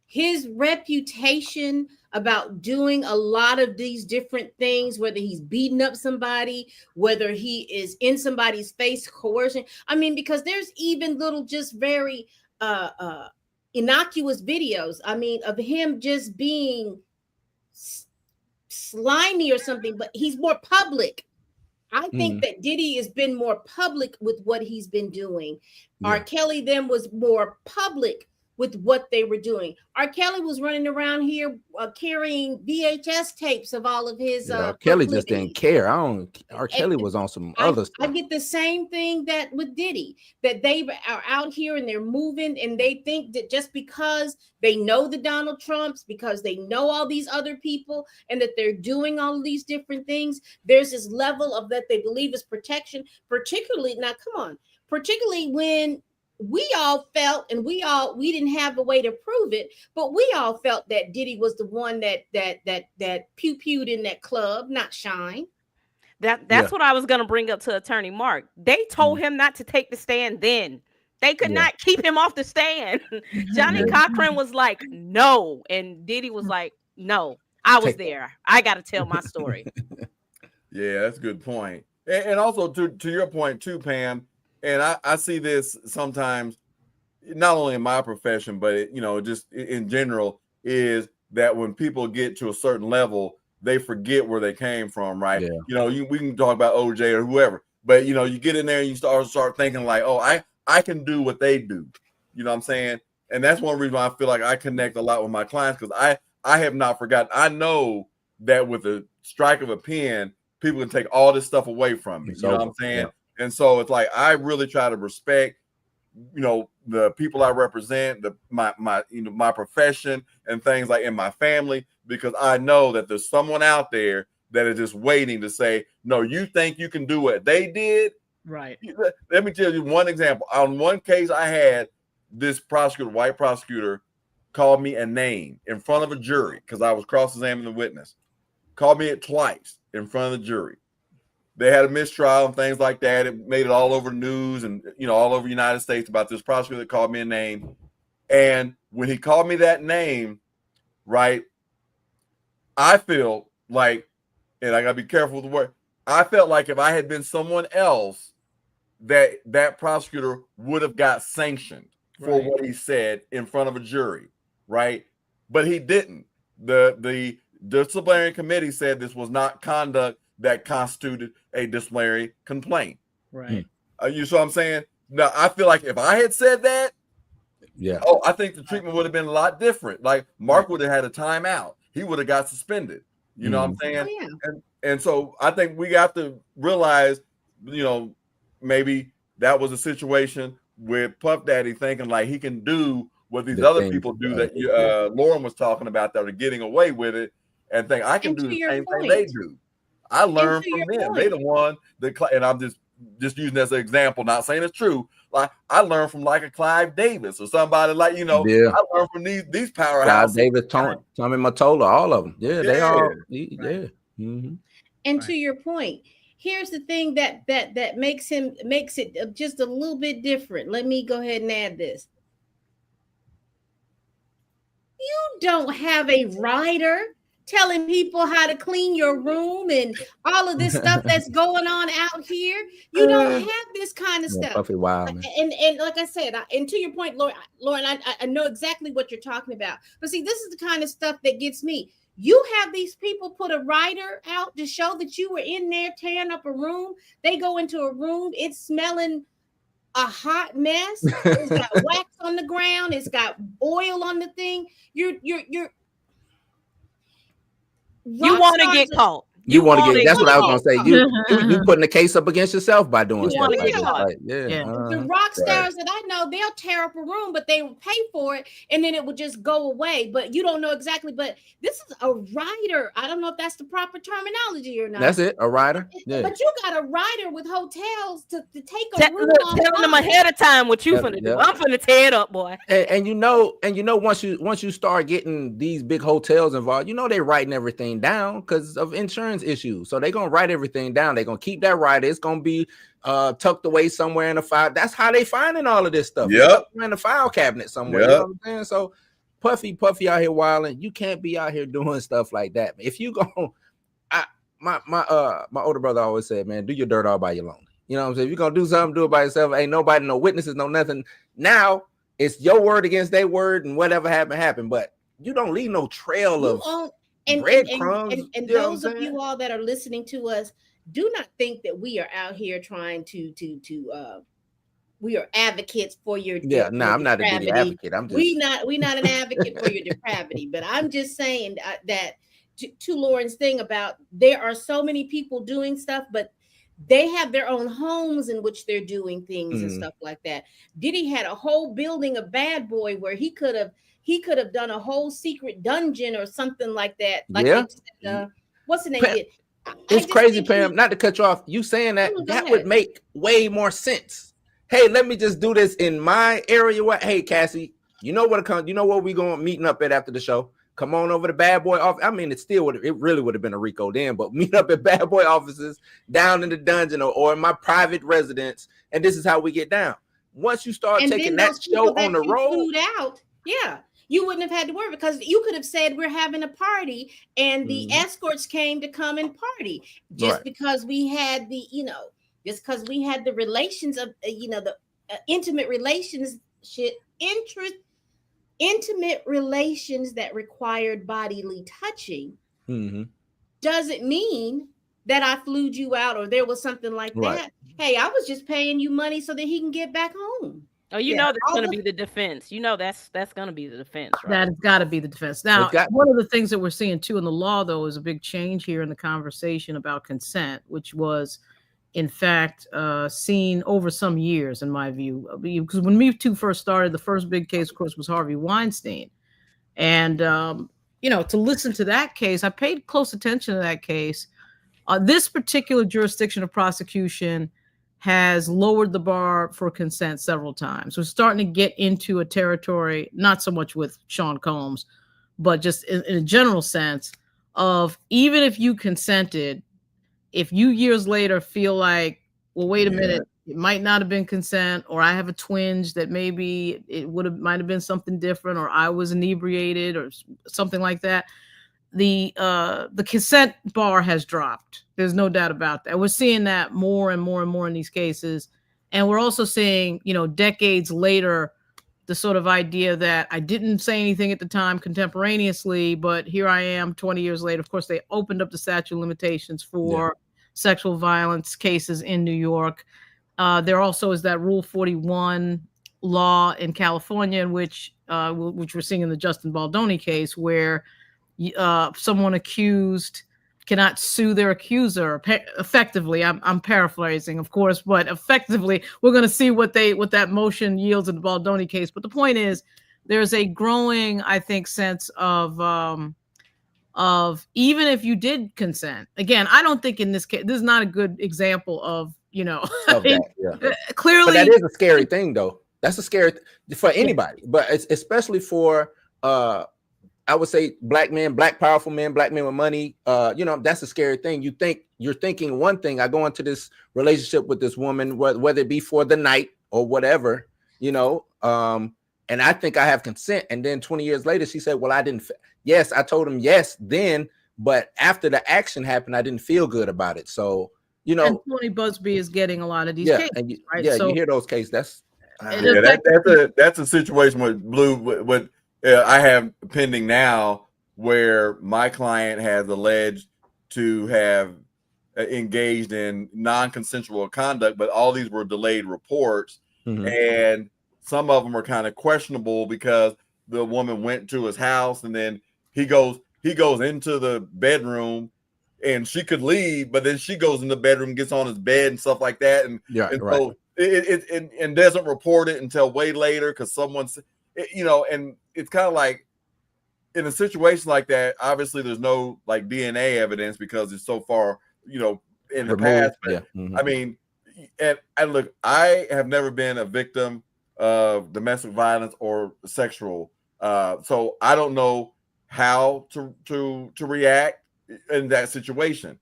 His reputation about doing a lot of these different things, whether he's beating up somebody, whether he is in somebody's face, coercion. Because there's even little, just very innocuous videos, of him just being slimy or something, but he's more public. I think that Diddy has been more public with what he's been doing. R. Kelly then was more public with what they were doing. R. Kelly was running around here carrying VHS tapes of all of his. Kelly just didn't care. R. Kelly was on some other stuff. I get the same thing that with Diddy, that they are out here and they're moving, and they think that just because they know the Donald Trumps, because they know all these other people, and that they're doing all of these different things, there's this level of that they believe is protection. Particularly when we all felt, and we didn't have a way to prove it, but we all felt that Diddy was the one that pew-pewed in that club, not Shine. That's what I was going to bring up to Attorney Mark. They told him not to take the stand then. They could not keep him off the stand. Johnny Cochran was like, no. And Diddy was like, no, I was there. I got to tell my story. Yeah, that's a good point. And also to your point too, Pam, and I see this sometimes, not only in my profession, but just in general, is that when people get to a certain level, they forget where they came from, right? Yeah. You know, we can talk about OJ or whoever, but you know, you get in there and you start thinking like, oh, I can do what they do. You know what I'm saying? And that's one reason why I feel like I connect a lot with my clients, because I have not forgotten. I know that with a strike of a pen, people can take all this stuff away from me. You know what I'm saying? Yeah. And so it's like I really try to respect, you know, the people I represent, my profession and things like in my family, because I know that there's someone out there that is just waiting to say, no, you think you can do what they did? Right. Let me tell you one example. On one case I had, this prosecutor, white prosecutor, called me a name in front of a jury because I was cross-examining the witness. Called me it twice in front of the jury. They had a mistrial and things like that. It made it all over the news and, you know, all over the United States about this prosecutor that called me a name. And when he called me that name, right, I feel like, and I gotta be careful with the word, I felt like if I had been someone else, that prosecutor would have got sanctioned for what he said in front of a jury, right? But he didn't. The disciplinary committee said this was not conduct that constituted a disciplinary complaint. Right. You see what I'm saying? Now, I feel like if I had said that, I think the treatment would have been a lot different. Like Mark would have had a timeout. He would have got suspended. You know what I'm saying? Oh, yeah. And so I think we got to realize, you know, maybe that was a situation with Puff Daddy thinking like he can do what these other people do that Lauren was talking about that are getting away with it, and think I can do the same thing they do. I learned from them. They the one that, and I'm just using as an example, not saying it's true. Like I learned from like a Clive Davis or somebody like, you know, I learned from these powerhouses. Clive Davis, Tommy Mottola, all of them. Yeah, they all. Yeah. Mm-hmm. And to your point, here's the thing that makes it just a little bit different. Let me go ahead and add this. You don't have a writer telling people how to clean your room and all of this stuff that's going on out here. You don't have this kind of stuff. Puffy wild, man. And like I said, and to your point, Lauren, I know exactly what you're talking about. But see, this is the kind of stuff that gets me. You have these people put a writer out to show that you were in there tearing up a room. They go into a room, it's smelling a hot mess. It's got wax on the ground. It's got oil on the thing. You want to get caught. You want to get, that's what I was going to say. You putting the case up against yourself by doing stuff like that. Right? The rock stars that I know, they'll tear up a room, but they will pay for it and then it will just go away. But you don't know exactly. But this is a writer. I don't know if that's the proper terminology or not. That's it, a writer. Yeah. But you got a writer with hotels to take a room. Tell them ahead of time what you finna do. I'm finna tear it up, boy. And you know, once you start getting these big hotels involved, you know they're writing everything down because of insurance issues. So they're gonna write everything down. They're gonna keep that writer. It's gonna be tucked away somewhere in the file. That's how they finding all of this stuff. In the file cabinet somewhere. You know what I'm saying? So Puffy out here wilding. You can't be out here doing stuff like that. If you go, my older brother always said, man, do your dirt all by your lonely. You know what I'm saying? If you're gonna do something, do it by yourself. Ain't nobody, no witnesses, no nothing. Now it's your word against their word, and whatever happened. But you don't leave no trail of breadcrumbs. And those of you all that are listening to us, do not think that we are out here trying to we are advocates for your I'm not a Diddy advocate. I'm just we not an advocate for your depravity, but I'm just saying that to Lauren's thing about there are so many people doing stuff, but they have their own homes in which they're doing things and stuff like that. Diddy had a whole building of Bad Boy where he could have done a whole secret dungeon or something like that. Like what's the name? It's crazy, Pam. Not to cut you off. You saying that would make way more sense. Hey, let me just do this in my area. Hey, Cassie, you know what we going meeting up at after the show? Come on over to Bad Boy office. I mean, it really would have been a Rico then, but meet up at Bad Boy offices down in the dungeon or in my private residence, and this is how we get down. Once you start taking that show on the road, you wouldn't have had to worry because you could have said we're having a party and the escorts came to come and party because we had because we had the relations of the intimate relations intimate relations that required bodily touching. doesn't mean that I flued you out or there was something like Right. that. Hey, I was just paying you money so that he can get back home. Oh, you know that's going to be the defense. You know that's going to be the defense, right? That has got to be the defense. Now, one of the things that we're seeing too in the law, though, is a big change here in the conversation about consent, which was, in fact, seen over some years, in my view. Because when Me Too first started, the first big case, of course, was Harvey Weinstein. And, you know, to listen to that case, I paid close attention to that case. This particular jurisdiction of prosecution has lowered the bar for consent several times. We're starting to get into a territory, not so much with Sean Combs, but just in a general sense of, even if you consented, if you years later feel like, well, wait a minute, it might not have been consent, or I have a twinge that maybe it might have been something different, or I was inebriated or something like that, the consent bar has dropped. There's no doubt about that. We're seeing that more and more and more in these cases. And we're also seeing, you know, decades later, the sort of idea that I didn't say anything at the time contemporaneously, but here I am 20 years later. Of course, they opened up the statute of limitations for sexual violence cases in New York. There also is that Rule 41 law in California, in which we're seeing in the Justin Baldoni case, where someone accused cannot sue their accuser effectively. I'm paraphrasing, of course, but effectively, we're going to see what that motion yields in the Baldoni case. But the point is, there's a growing, I think, sense of even if you did consent. Again, I don't think in this case, this is not a good example of, you know, clearly. But that is a scary thing, though. That's a scary for anybody, but it's especially for I would say black men, black powerful men, black men with money. You know, that's a scary thing. You're thinking one thing. I go into this relationship with this woman, whether it be for the night or whatever, you know, and I think I have consent. And then 20 years later, she said, well, I didn't. Yes, I told him yes then, but after the action happened, I didn't feel good about it. So, you know, and Tony Busby is getting a lot of these cases, and right? Yeah, so, you hear those cases. That's a situation with Blue. I have pending now where my client has alleged to have engaged in non-consensual conduct, but all these were delayed reports, and some of them are kind of questionable because the woman went to his house and then he goes into the bedroom and she could leave, but then she goes in the bedroom, gets on his bed and stuff like that, and so it doesn't report it until way later because someone's, you know, and it's kind of like in a situation like that, obviously there's no like DNA evidence because it's so far, you know, in the past. But, I mean, and look, I have never been a victim of domestic violence or sexual, so I don't know how to react in that situation.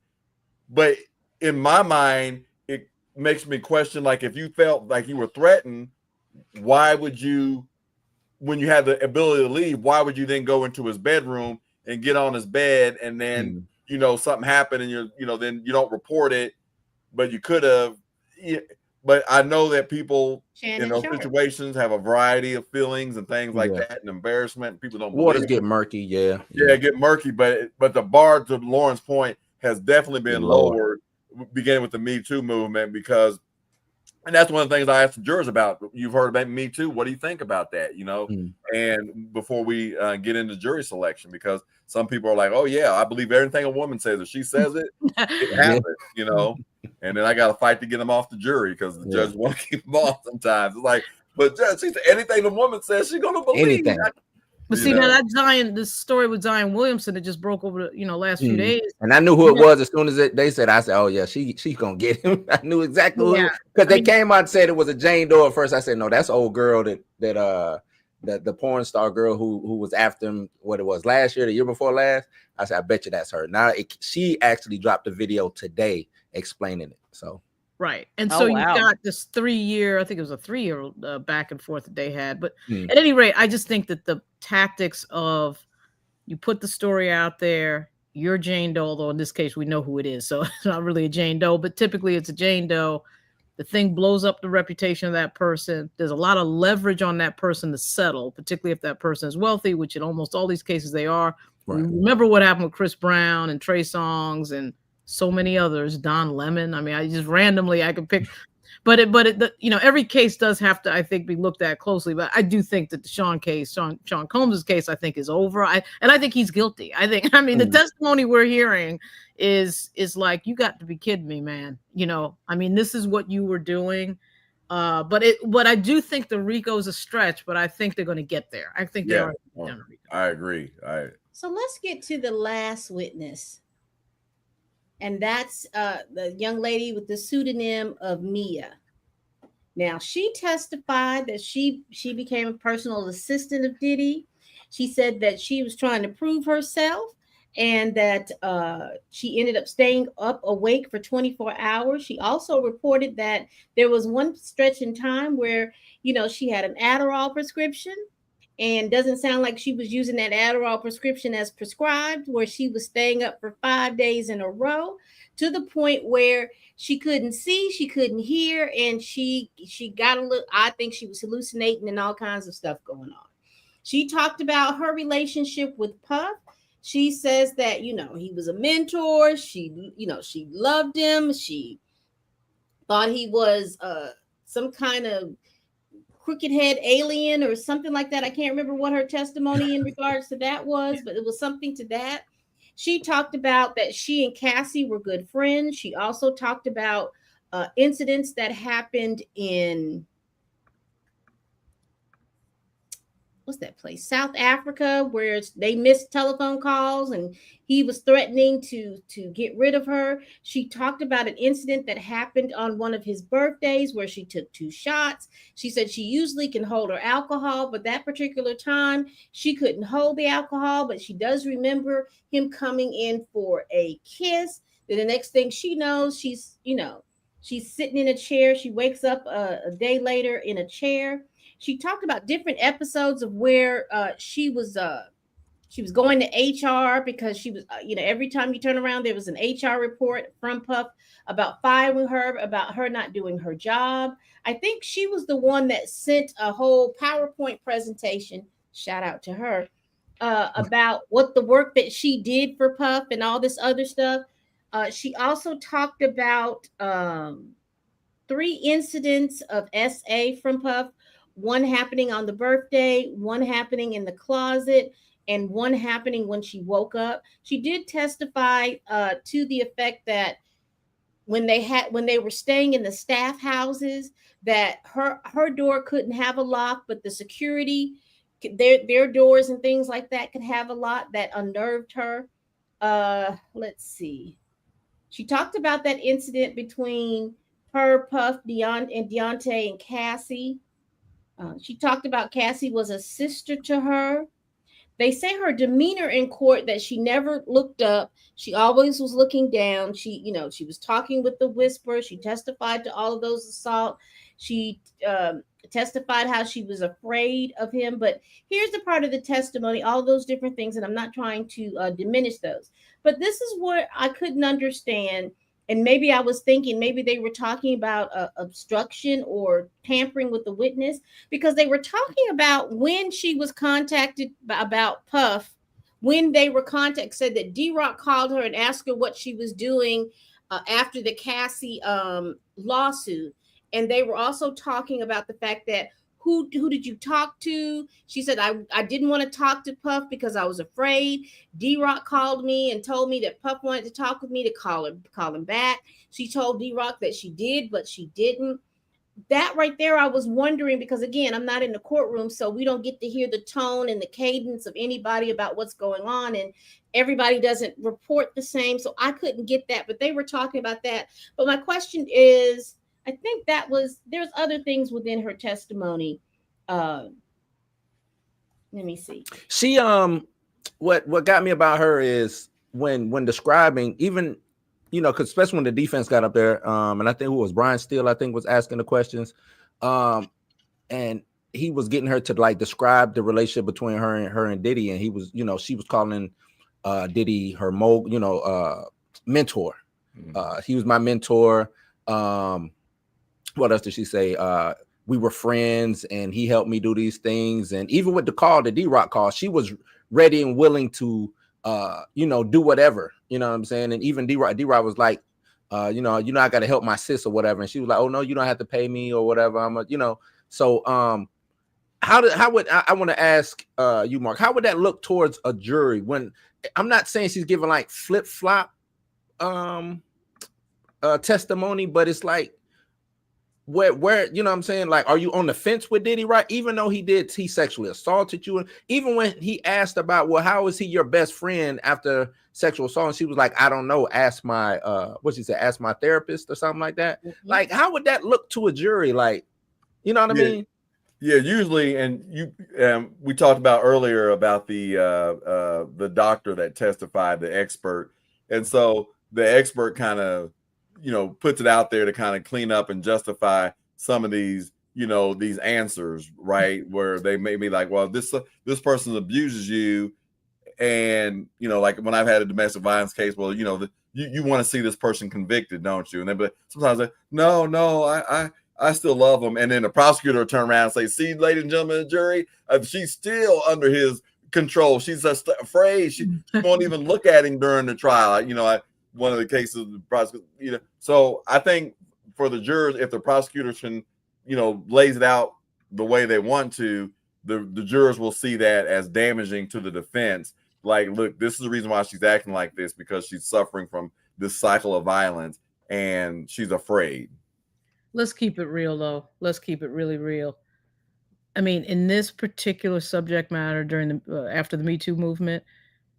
But in my mind, it makes me question, like, if you felt like you were threatened, why would you, when you had the ability to leave, why would you then go into his bedroom and get on his bed and then, you know, something happened and then you don't report it, but you could have. But I know that people in those situations have a variety of feelings and things like that, and embarrassment. People don't. Waters get murky, get murky. But the bar, to Lauren's point, has definitely been lowered, beginning with the Me Too movement, because. And that's one of the things I asked the jurors about. You've heard about Me Too. What do you think about that? You know, and before we get into jury selection, because some people are like, oh, yeah, I believe everything a woman says. If she says it, it happens, you know. And then I got to fight to get them off the jury because the judge want to keep them off sometimes. It's like, but judge, she said anything the woman says, she's going to believe. Anything. But see, now that this story with Zion Williamson that just broke over the last few days. And I knew who it was as soon as they said. I said, "Oh yeah, she's gonna get him." I knew exactly who, because they came out and said it was a Jane Doe at first. I said, "No, that's old girl that the porn star girl who was after him. What it was last year, the year before last." I said, "I bet you that's her." Now she actually dropped a video today explaining it. So. Right. And so you've got this 3-year, I think it was a 3-year back and forth that they had. But at any rate, I just think that the tactics of you put the story out there, you're Jane Doe, although in this case we know who it is. So it's not really a Jane Doe, but typically it's a Jane Doe. The thing blows up the reputation of that person. There's a lot of leverage on that person to settle, particularly if that person is wealthy, which in almost all these cases they are. Right. Remember what happened with Chris Brown and Trey Songz and so many others, Don Lemon. I mean, I just randomly I could pick, but every case does have to, I think, be looked at closely. But I do think that the Sean Combs' case, I think, is over. I think he's guilty. I mean, the testimony we're hearing is like, you got to be kidding me, man. I mean, this is what you were doing. But I do think the RICO is a stretch, but I think they're going to get there. I think they are. I agree. So let's get to the last witness. And that's the young lady with the pseudonym of Mia. Now, she testified that she became a personal assistant of Diddy. She said that she was trying to prove herself and that she ended up staying up awake for 24 hours. She also reported that there was one stretch in time where, she had an Adderall prescription, and doesn't sound like she was using that Adderall prescription as prescribed, where she was staying up for 5 days in a row, to the point where she couldn't see, she couldn't hear, and she got a little, I think she was hallucinating and all kinds of stuff going on. She talked about her relationship with Puff. She says that, he was a mentor. She loved him. She thought he was some kind of crooked head alien or something like that. I can't remember what her testimony in regards to that was, but it was something to that. She talked about that she and Cassie were good friends. She also talked about incidents that happened in, what's that place? South Africa, where they missed telephone calls and he was threatening to get rid of her. She talked about an incident that happened on one of his birthdays where she took 2 shots. She said she usually can hold her alcohol, but that particular time she couldn't hold the alcohol, but she does remember him coming in for a kiss. Then the next thing she knows, she's sitting in a chair. She wakes up a day later in a chair. She talked about different episodes of where she was going to HR because she was, every time you turn around, there was an HR report from Puff about firing her, about her not doing her job. I think she was the one that sent a whole PowerPoint presentation, shout out to her, about what the work that she did for Puff and all this other stuff. She also talked about 3 incidents of SA from Puff. One happening on the birthday, one happening in the closet, and one happening when she woke up. She did testify to the effect that when they were staying in the staff houses, that her door couldn't have a lock, but the security, their doors and things like that could have a lock. That unnerved her. Let's see. She talked about that incident between her, Puff, Deontay, and Cassie. She talked about Cassie was a sister to her. They say her demeanor in court, that she never looked up. She always was looking down. She was talking with the whisper. She testified to all of those assaults. She testified how she was afraid of him. But here's the part of the testimony, all those different things, and I'm not trying to diminish those. But this is what I couldn't understand. And maybe I was thinking maybe they were talking about obstruction or tampering with the witness, because they were talking about when she was contacted about Puff, when they were contacted, said that D-Rock called her and asked her what she was doing after the Cassie lawsuit. And they were also talking about the fact that who did you talk to? She said, I didn't want to talk to Puff because I was afraid. D-Rock called me and told me that Puff wanted to talk with me, to call him back. She told D-Rock that she did, but she didn't. That right there, I was wondering, because again, I'm not in the courtroom, so we don't get to hear the tone and the cadence of anybody about what's going on, and everybody doesn't report the same. So I couldn't get that, but they were talking about that. But my question is, I think there's other things within her testimony. Let me see. She what got me about her is when describing, even because especially when the defense got up there, and I think who was Brian Steele, I think, was asking the questions, and he was getting her to like describe the relationship between her and Diddy, and he was, she was calling Diddy her mentor. He was my mentor. What else did she say? We were friends and he helped me do these things. And even with the D-Rock call, she was ready and willing to do whatever, you know what I'm saying? And even D-Rod was like, I got to help my sis or whatever. And she was like, oh no, you don't have to pay me or whatever. So I want to ask you, Mark, how would that look towards a jury when I'm not saying she's giving like flip-flop testimony, but it's like where you know what I'm saying, like, are you on the fence with Diddy, right? Even though he sexually assaulted you, and even when he asked about, well, how is he your best friend after sexual assault, and she was like, I don't know, ask my ask my therapist or something like that. Mm-hmm. Like, how would that look to a jury? Like, you know what I mean? Yeah, usually, and we talked about earlier about the doctor that testified, the expert, and so the expert kind of puts it out there to kind of clean up and justify some of these these answers, right? Where they may be like, well, this person abuses you, and like when I've had a domestic violence case, well, you want to see this person convicted, don't you? And then sometimes no, I still love him. And then the prosecutor will turn around and say, see, ladies and gentlemen of the jury, she's still under his control. She's just afraid. She won't even look at him during the trial. One of the cases, the prosecutor, so I think for the jurors, if the prosecutor can, lays it out the way they want to, the jurors will see that as damaging to the defense. Like, look, this is the reason why she's acting like this, because she's suffering from this cycle of violence and she's afraid. Let's keep it real, though. Let's keep it really real. I mean, in this particular subject matter during after the Me Too movement,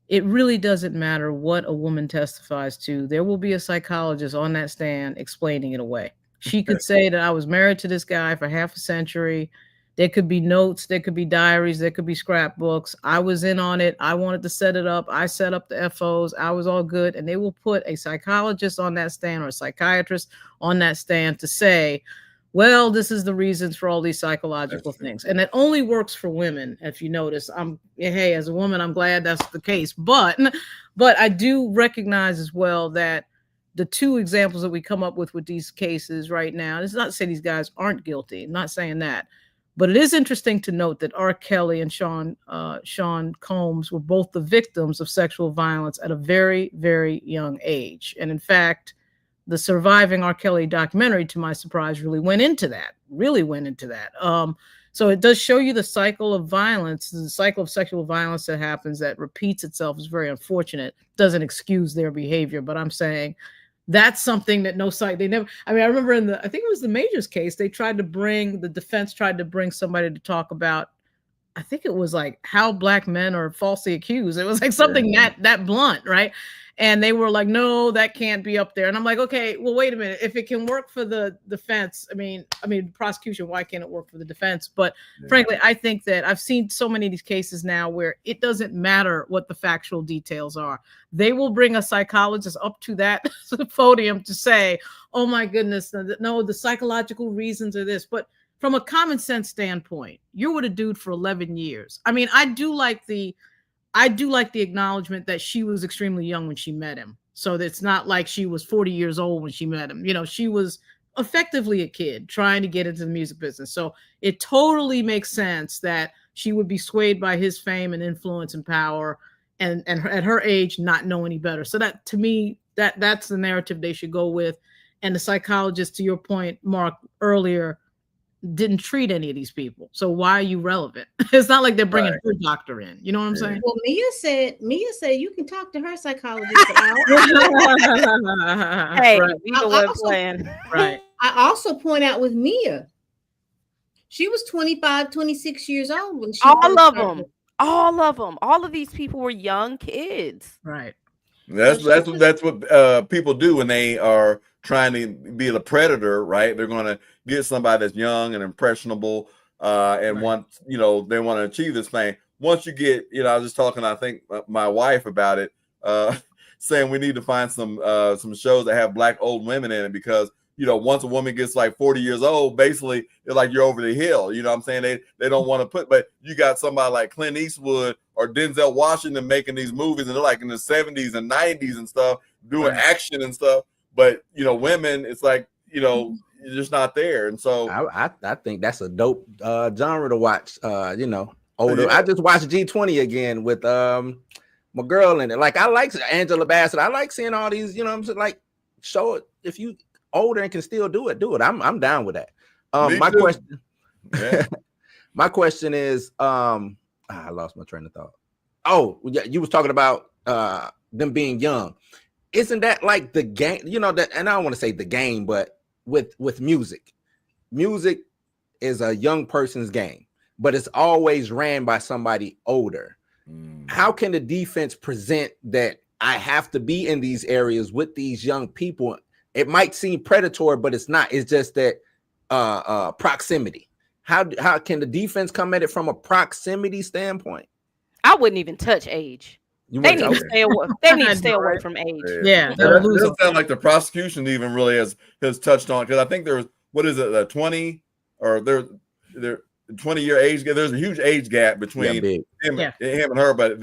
it really doesn't matter what a woman testifies to. There will be a psychologist on that stand explaining it away. She could say that I was married to this guy for half a century. There could be notes, there could be diaries, there could be scrapbooks. I was in on it. I wanted to set it up. I set up the FOs. I was all good. And they will put a psychologist on that stand or a psychiatrist on that stand to say, well, this is the reasons for all these psychological things. And it only works for women. If you notice, hey, as a woman, I'm glad that's the case. But I do recognize as well that the two examples that we come up with these cases right now, it's not to say these guys aren't guilty, I'm not saying that. But it is interesting to note that R. Kelly and Sean Combs were both the victims of sexual violence at a very, very young age. And in fact, the surviving R. Kelly documentary, to my surprise, really went into that. So it does show you the cycle of violence, the cycle of sexual violence that happens, that repeats itself, is very unfortunate. Doesn't excuse their behavior, but I'm saying that's something that they never. I mean, I remember I think it was the Majors case, the defense tried to bring somebody to talk about, I think it was like how Black men are falsely accused. It was like something that blunt, right? And they were like, no, that can't be up there. And I'm like, okay, well, wait a minute. If it can work for the defense, I mean, prosecution, why can't it work for the defense? But frankly, I think that I've seen so many of these cases now where it doesn't matter what the factual details are. They will bring a psychologist up to that podium to say, oh my goodness, no, the psychological reasons are this. But from a common sense standpoint, you're with a dude for 11 years. I mean, I do like the acknowledgement that she was extremely young when she met him. So it's not like she was 40 years old when she met him. She was effectively a kid trying to get into the music business. So it totally makes sense that she would be swayed by his fame and influence and power, and at her age, not know any better. So that, to me, that's the narrative they should go with. And the psychologist, to your point, Mark, earlier, didn't treat any of these people. So why are you relevant? It's not like they're bringing her doctor in. You know what I'm saying? Well, Mia said you can talk to her psychologist. Hey, right. I also point out with Mia, she was 25, 26 years old when she all of these people were young kids. Right. That's what people do when they are trying to be a predator, right? They're going to get somebody that's young and impressionable, and want they want to achieve this thing. Once you get, I was just talking, I think my wife about it, saying we need to find some shows that have Black old women in it, because once a woman gets like 40 years old, basically it's like you're over the hill. You know what I'm saying? They don't want to but you got somebody like Clint Eastwood or Denzel Washington making these movies, and they're like in the 70s and 90s and stuff, doing action and stuff. But women, it's like you're just not there. And so I think that's a dope genre to watch. Older. I just watched G20 again with my girl in it. Like I like Angela Bassett. I like seeing all these, you know what I'm saying? Like show it if you older and can still do it, do it. I'm down with that. My too. question Yeah. my question is I lost my train of thought. Oh, yeah, you was talking about them being young. Isn't that like the game, you know, that, and I don't want to say the game, but with music is a young person's game, but it's always ran by somebody older. How can the defense present that I have to be in these areas with these young people? It might seem predatory, but it's not. It's just that proximity. How can the defense come at it from a proximity standpoint? I wouldn't even touch age. They need to stay away. They need to stay away from age. Yeah, It doesn't sound like the prosecution even really has touched on, because I think there's, what is it, 20 or they're 20-year age gap. There's a huge age gap between him and her, but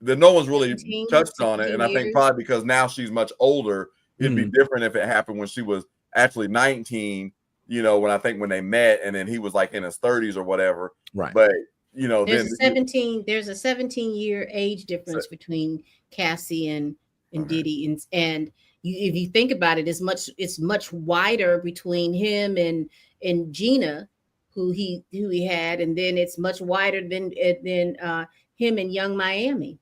no one's really touched on it. And I think probably because now she's much older, it'd be different if it happened when she was actually 19, you know, when they met, and then he was like in his 30s or whatever. Right. But you know, there's a 17-year age difference between Cassie and Diddy, and if you think about it, it's much wider between him and Gina, who he had, and then it's much wider than him and Young Miami.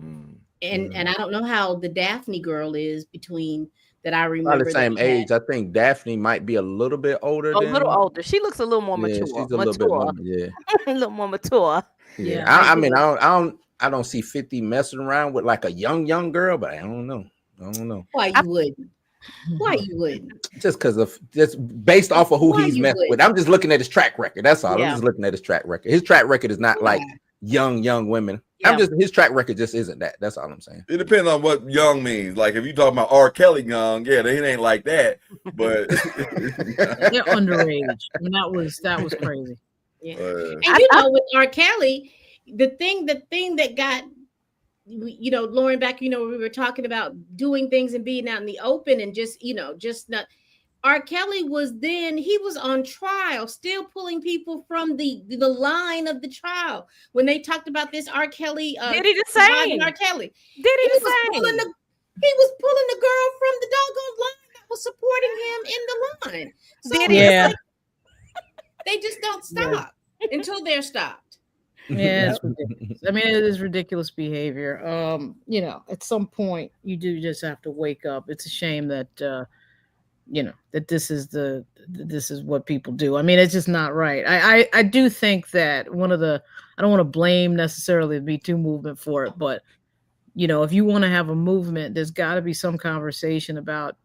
And I don't know how the Daphne girl is between that. I remember about the same age. I think Daphne might be a little bit older. A little older. She looks a little more mature. She's a little bit more, a little more mature. Yeah. I mean, I don't see 50 messing around with like a young girl, but I don't know. Why you wouldn't? Why you wouldn't? Just because of just based off of who he's messed with. I'm just looking at his track record. That's all. Yeah. I'm just looking at his track record. His track record is not like young women. Yeah. His track record just isn't that. That's all I'm saying. It depends on what young means. Like if you talking about R. Kelly young, yeah, it ain't like that. But they're underage. I mean, that was crazy. Yeah. And you know, with R. Kelly, the thing that got, you know, Lauren, back, you know, we were talking about doing things and being out in the open and just not. R. Kelly was on trial, still pulling people from the line of the trial. When they talked about this R. Kelly, Diddy the same. R. Kelly, Diddy the same. He was pulling the girl from the doggone line that was supporting him in the line. So like, they just don't stop until they're stopped. Yeah, it's ridiculous. I mean, it is ridiculous behavior. You know, at some point you do just have to wake up. It's a shame that you know, that this is what people do. I mean, it's just not right. I do think that I don't want to blame necessarily the Me Too movement for it, but you know, if you want to have a movement, there's got to be some conversation about,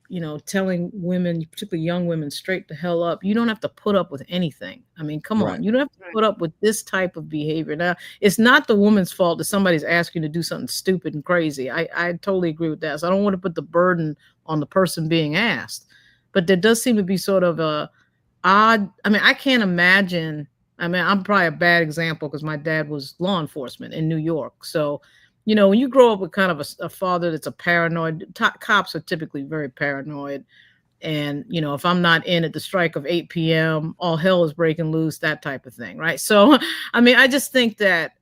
you know, telling women, particularly young women, straight the hell up. You don't have to put up with anything. I mean, come on. You don't have to put up with this type of behavior. Now, it's not the woman's fault that somebody's asking you to do something stupid and crazy. I totally agree with that. So I don't want to put the burden on the person being asked. But there does seem to be sort of a odd, I mean, I can't imagine. I mean, I'm probably a bad example because my dad was law enforcement in New York. So, you know, when you grow up with kind of a father that's a paranoid, cops are typically very paranoid. And, you know, if I'm not in at the strike of 8 p.m., all hell is breaking loose, that type of thing. Right. So, I mean, I just think that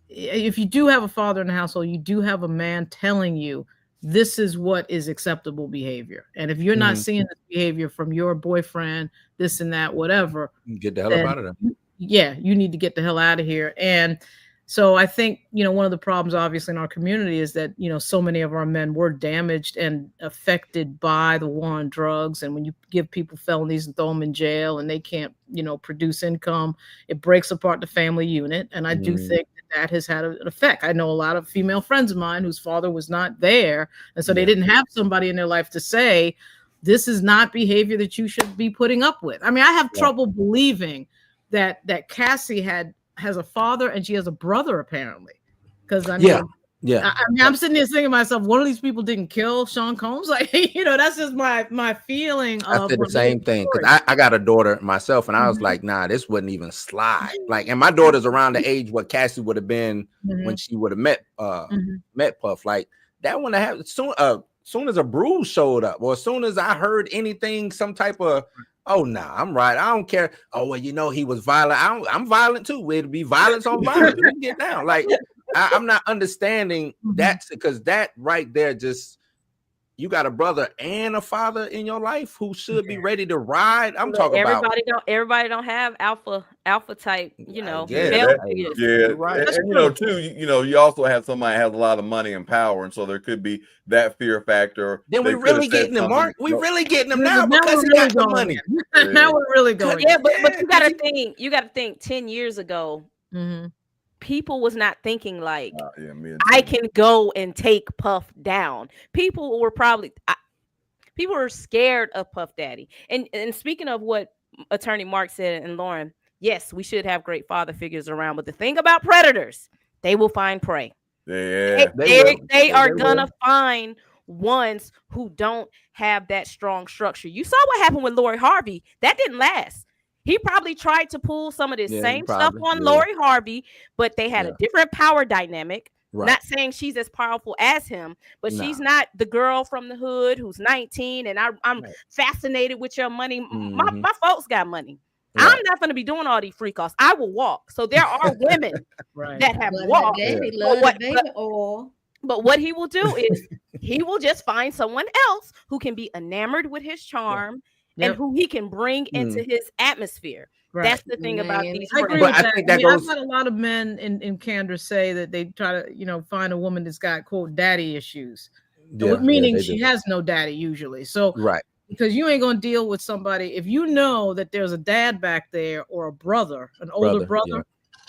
if you do have a father in the household, you do have a man telling you this is what is acceptable behavior. And if you're not seeing this behavior from your boyfriend, this and that, whatever, get the hell out of there. Yeah, you need to get the hell out of here. And so I think, you know, one of the problems obviously in our community is that, you know, so many of our men were damaged and affected by the war on drugs. And when you give people felonies and throw them in jail and they can't, you know, produce income, it breaks apart the family unit. And I do think that has had an effect. I know a lot of female friends of mine whose father was not there. And so they didn't have somebody in their life to say, this is not behavior that you should be putting up with. I mean, I have trouble believing that Cassie has a father and she has a brother, apparently. Because I mean, I mean, I'm sitting there thinking to myself, one of these people didn't kill Sean Combs. Like, you know, that's just my feeling. I said the same thing because I got a daughter myself, and I was like, nah, this wouldn't even slide. Like, and my daughter's around the age what Cassie would have been when she would have met Puff. Like that wouldn't have happened soon as a bruise showed up, or as soon as I heard anything, some type of. Oh no, I'm right. I don't care. Oh well, you know he was violent. I'm violent too. It'd be violence on violence. We can get down. Like I'm not understanding that, because that right there just, you got a brother and a father in your life who should be ready to ride. I'm talking about everybody don't have alpha type, male figures. Yeah, right. and you know, too, you also have somebody that has a lot of money and power, and so there could be that fear factor. Then we really getting them, Mark. We really getting them now because he really got the money. Now we're really going. Yeah, but you gotta think 10 years ago, people was not thinking like, I can go and take Puff down. People were scared of Puff Daddy. And speaking of what Attorney Mark said, and Lauren, yes, we should have great father figures around. But the thing about predators, they will find prey. Yeah, they are gonna find ones who don't have that strong structure. You saw what happened with Lori Harvey. That didn't last. He probably tried to pull some of this same stuff on Lori Harvey, but they had a different power dynamic. Right. Not saying she's as powerful as him, but she's not the girl from the hood who's 19. And I'm fascinated with your money. My folks got money. Right. I'm not going to be doing all these freak offs. I will walk. So there are women that have walked. But what he will do is he will just find someone else who can be enamored with his charm and who he can bring into his atmosphere. Right. That's the thing about these. I agree with that. I've had a lot of men in Candor say that they try to, find a woman that's got quote daddy issues, meaning she has no daddy usually. So because you ain't gonna deal with somebody if you know that there's a dad back there or a brother, an older brother.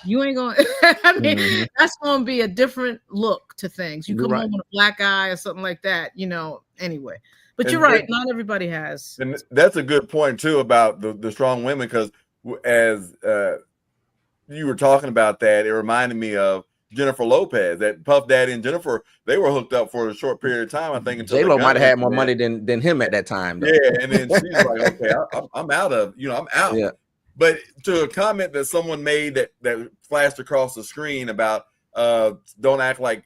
You ain't gonna. I mean, that's gonna be a different look to things. You come home with a black eye or something like that, Anyway, but you're right. Not everybody has. And that's a good point too about the strong women, because as you were talking about that, it reminded me of Jennifer Lopez. That Puff Daddy and Jennifer, they were hooked up for a short period of time. I think J-Lo might have had more money than him at that time. Though. Yeah, and then she's like, okay, I'm out of, I'm out. Yeah. But to a comment that someone made that flashed across the screen about don't act like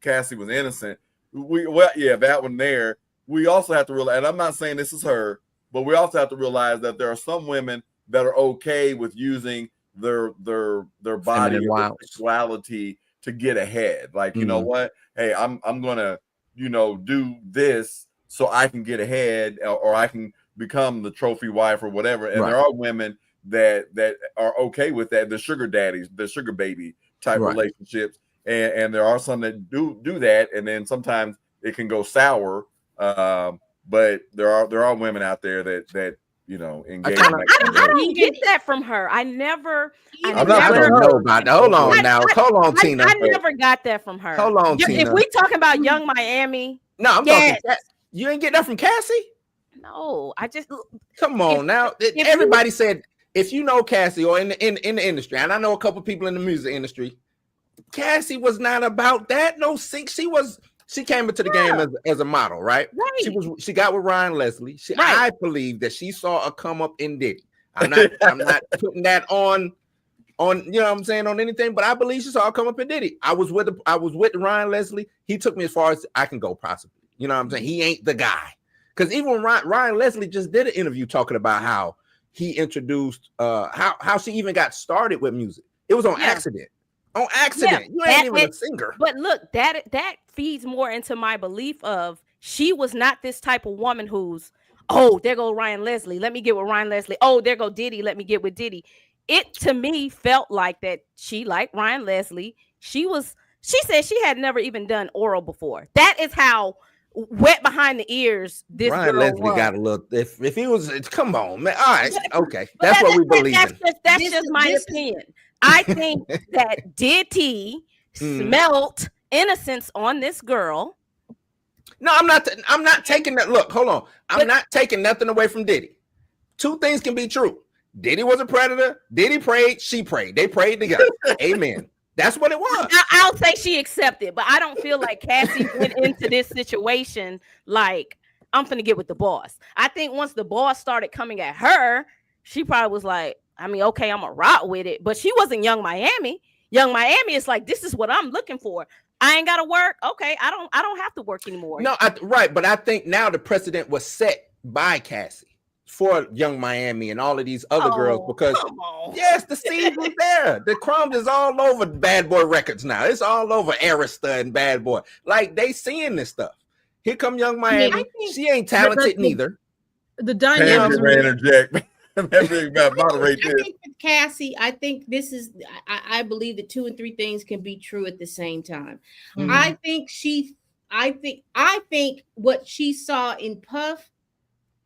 Cassie was innocent. That one there. We also have to realize, and I'm not saying this is her, but we also have to realize that there are some women that are okay with using their body or sexuality to get ahead. Like, you know what? Hey, I'm gonna, do this so I can get ahead, or I can become the trophy wife or whatever. And there are women that are okay with that, the sugar daddies, the sugar baby type relationships. And there are some that do that, and then sometimes it can go sour. But there are women out there that engage. I don't get that from her. I don't know about that. Hold on, Tina. I never got that from her. Hold on, Tina. If we talking about Young Miami, no, I'm talking. You ain't get that from Cassie. No, I just come on now. Everybody said if you know Cassie or in the industry, and I know a couple people in the music industry, Cassie was not about that. No, she came into the game as a model, right? She got with Ryan Leslie. I believe that she saw a come up in Diddy. I'm not putting that on what I'm saying, on anything, but I believe she saw a come up in Diddy. I was with Ryan Leslie. He took me as far as I can go, possibly. You know what I'm saying? He ain't the guy. Because even when Ryan Leslie just did an interview talking about how he introduced how she even got started with music. It was on accident. On accident. You ain't even a singer. But look, that feeds more into my belief of she was not this type of woman who's, there go Ryan Leslie. Let me get with Ryan Leslie. Oh, there go Diddy. Let me get with Diddy. It to me felt like that she liked Ryan Leslie. She said she had never even done oral before. That is how wet behind the ears this Ryan girl Leslie was. Got a little. If he was, come on, man. All right, okay, that's what we believe in. That's just my opinion. I think that Diddy smelt innocence on this girl. No, I'm not taking that. Look, hold on. I'm not taking nothing away from Diddy. Two things can be true. Diddy was a predator. Diddy prayed. She prayed. They prayed together. Amen. That's what it was. I'll say she accepted, but I don't feel like Cassie went into this situation like, I'm finna get with the boss. I think once the boss started coming at her, she probably was like, okay, I'm a rock with it. But she wasn't Young Miami. Young Miami is like, this is what I'm looking for. I ain't gotta work. Okay, I don't have to work anymore. No, but I think now the precedent was set by Cassie. for Young Miami and all of these other girls, because come on. yes, the seed was there. The crumbs is all over Bad Boy Records now. It's all over Arista and Bad Boy. Like, they seeing this stuff. Here come Young Miami. She ain't talented neither. The Pam, dynamics. you may interject. Moderate I this. think with Cassie, I think this is, I believe that 2 and 3 things can be true at the same time. Mhm. I think what she saw in Puff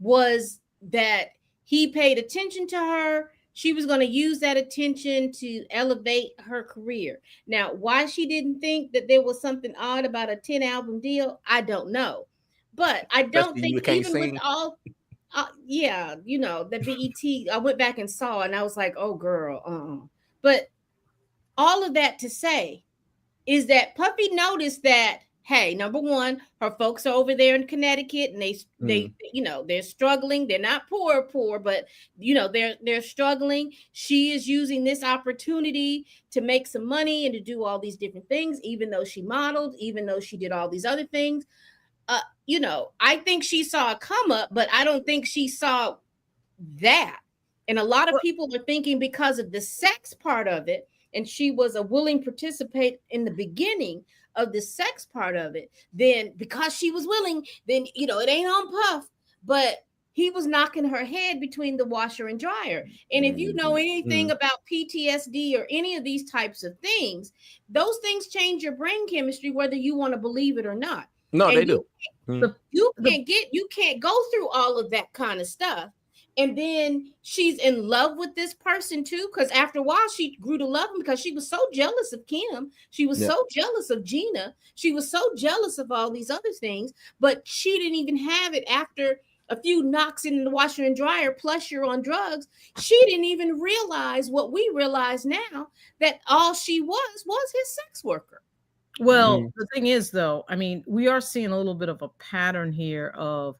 was that he paid attention to her. She was going to use that attention to elevate her career. Now, why she didn't think that there was something odd about a 10 album deal, I don't know. But I don't Especially you think can't even sing. with all, yeah, you know, the BET, I went back and saw and I was like, oh girl, But all of that to say is that Puffy noticed that, hey, number one, her folks are over there in Connecticut and they you know, they're struggling. They're not poor, but you know, they're struggling. She is using this opportunity to make some money and to do all these different things, even though she modeled, even though she did all these other things. You know, I think she saw a come up, but I don't think she saw that. And a lot of people are thinking because of the sex part of it, and she was a willing participate in the beginning of the sex part of it, then because she was willing, then, you know, it ain't on Puff, but he was knocking her head between the washer and dryer. And if you know anything about PTSD or any of these types of things, those things change your brain chemistry, whether you want to believe it or not. No, and they do. You can't go through all of that kind of stuff. And then she's in love with this person too, because after a while she grew to love him because she was so jealous of Kim. She was so jealous of Gina. She was so jealous of all these other things, but she didn't even have it after a few knocks in the washer and dryer, plus you're on drugs. She didn't even realize what we realize now, that all she was his sex worker. Well, the thing is, though, I mean, we are seeing a little bit of a pattern here of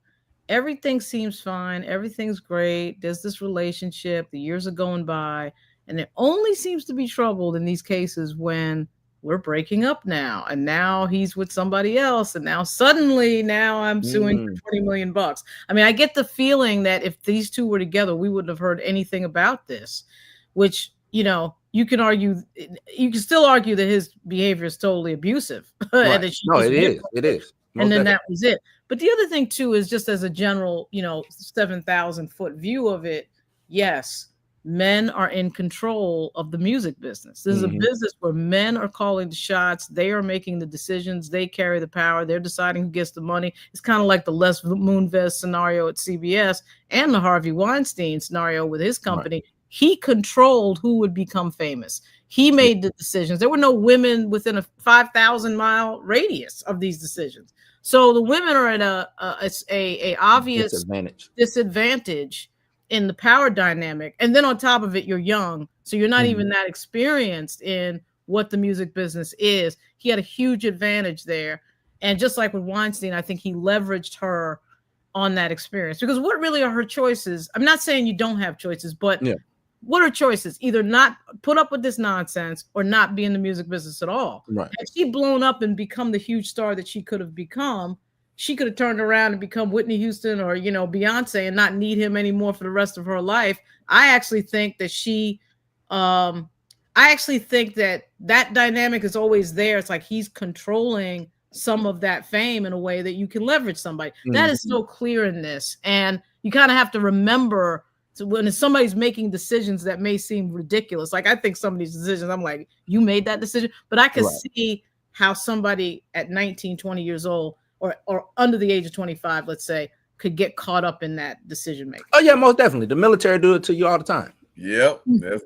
everything seems fine, everything's great. There's this relationship, the years are going by, and it only seems to be troubled in these cases when we're breaking up now, and now he's with somebody else, and now suddenly I'm suing for $20 million. I mean, I get the feeling that if these two were together, we wouldn't have heard anything about this, which, you know, you can still argue that his behavior is totally abusive. Right. No, it is. And then that was it. But the other thing too is just as a general, 7,000 foot view of it. Yes, men are in control of the music business. This is a business where men are calling the shots. They are making the decisions. They carry the power. They're deciding who gets the money. It's kind of like the Les Moonves scenario at CBS and the Harvey Weinstein scenario with his company. Right. He controlled who would become famous. He made the decisions. There were no women within a 5,000-mile radius of these decisions. So the women are at a obvious disadvantage in the power dynamic. And then on top of it, you're young. So you're not even that experienced in what the music business is. He had a huge advantage there. And just like with Weinstein, I think he leveraged her on that experience. Because what really are her choices? I'm not saying you don't have choices, but what are choices? Either not put up with this nonsense or not be in the music business at all. Right. Had she blown up and become the huge star that she could have become, she could have turned around and become Whitney Houston or, Beyonce and not need him anymore for the rest of her life. I actually think that that dynamic is always there. It's like he's controlling some of that fame in a way that you can leverage somebody. That is so clear in this. And you kind of have to remember, so when somebody's making decisions that may seem ridiculous, like I think some of these decisions, I'm like, you made that decision, but I can see how somebody at 19, 20 years old or under the age of 25, let's say, could get caught up in that decision making. Oh yeah, most definitely. The military do it to you all the time. Yep. That's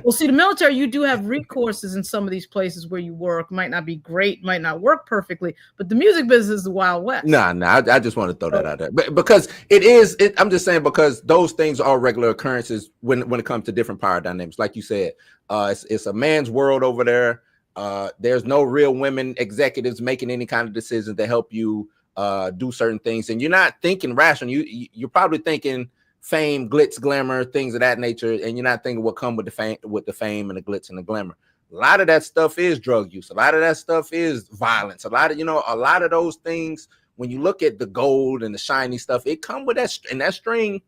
Well, see, the military, you do have recourses in some of these places where you work. Might not be great, might not work perfectly, but the music business is the Wild West. I just want to throw that out there. But because I'm just saying, because those things are regular occurrences when it comes to different power dynamics. Like you said, it's a man's world over there. There's no real women executives making any kind of decisions to help you do certain things. And you're not thinking rational. You're probably thinking fame, glitz, glamour, things of that nature, and you're not thinking what come with the fame and the glitz and the glamour. A lot of that stuff is drug use. A lot of that stuff is violence. A lot of those things when you look at the gold and the shiny stuff, it come with that, and that string,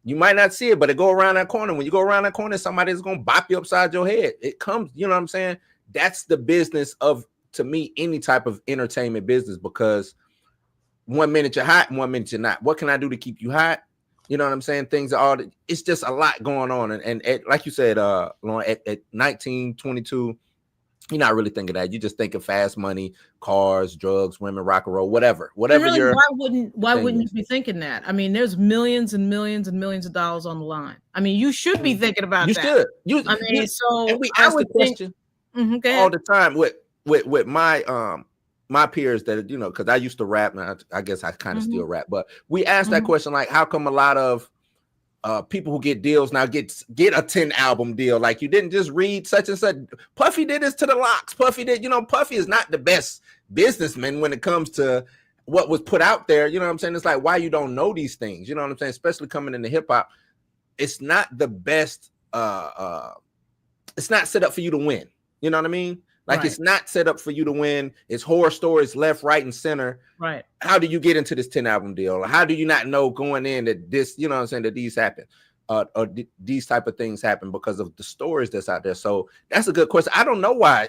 you might not see it, but it go around that corner. When you go around that corner, somebody's gonna bop you upside your head. It comes, you know what I'm saying? That's the business of, to me, any type of entertainment business, because 1 minute you're hot and 1 minute you're not. What can I do to keep you hot? You know what I'm saying? Things are all, it's just a lot going on. And like you said, Lauren, at 19, 22, you're not really thinking that. You just think of fast money, cars, drugs, women, rock and roll, whatever really, you're. why wouldn't you be thinking that? I mean, there's millions and millions and millions of dollars on the line. I mean, you should be thinking about that. You should. I mean, so and we ask the question all the time with my my peers that, you know, because I used to rap, and I guess I kind of still rap, but we ask that question, like, how come a lot of people who get deals now get a 10 album deal? Like, you didn't just read such and such. Puffy did this to the Locks. Puffy did, you know, Puffy is not the best businessman when it comes to what was put out there. You know what I'm saying? It's like, why you don't know these things? You know what I'm saying? Especially coming into hip hop, it's not the best. It's not set up for you to win. You know what I mean? Like, It's not set up for you to win. It's horror stories left, right, and center. Right. How do you get into this 10 album deal? Or how do you not know going in that this, you know what I'm saying, that these happen? These type of things happen because of the stories that's out there. So that's a good question. I don't know why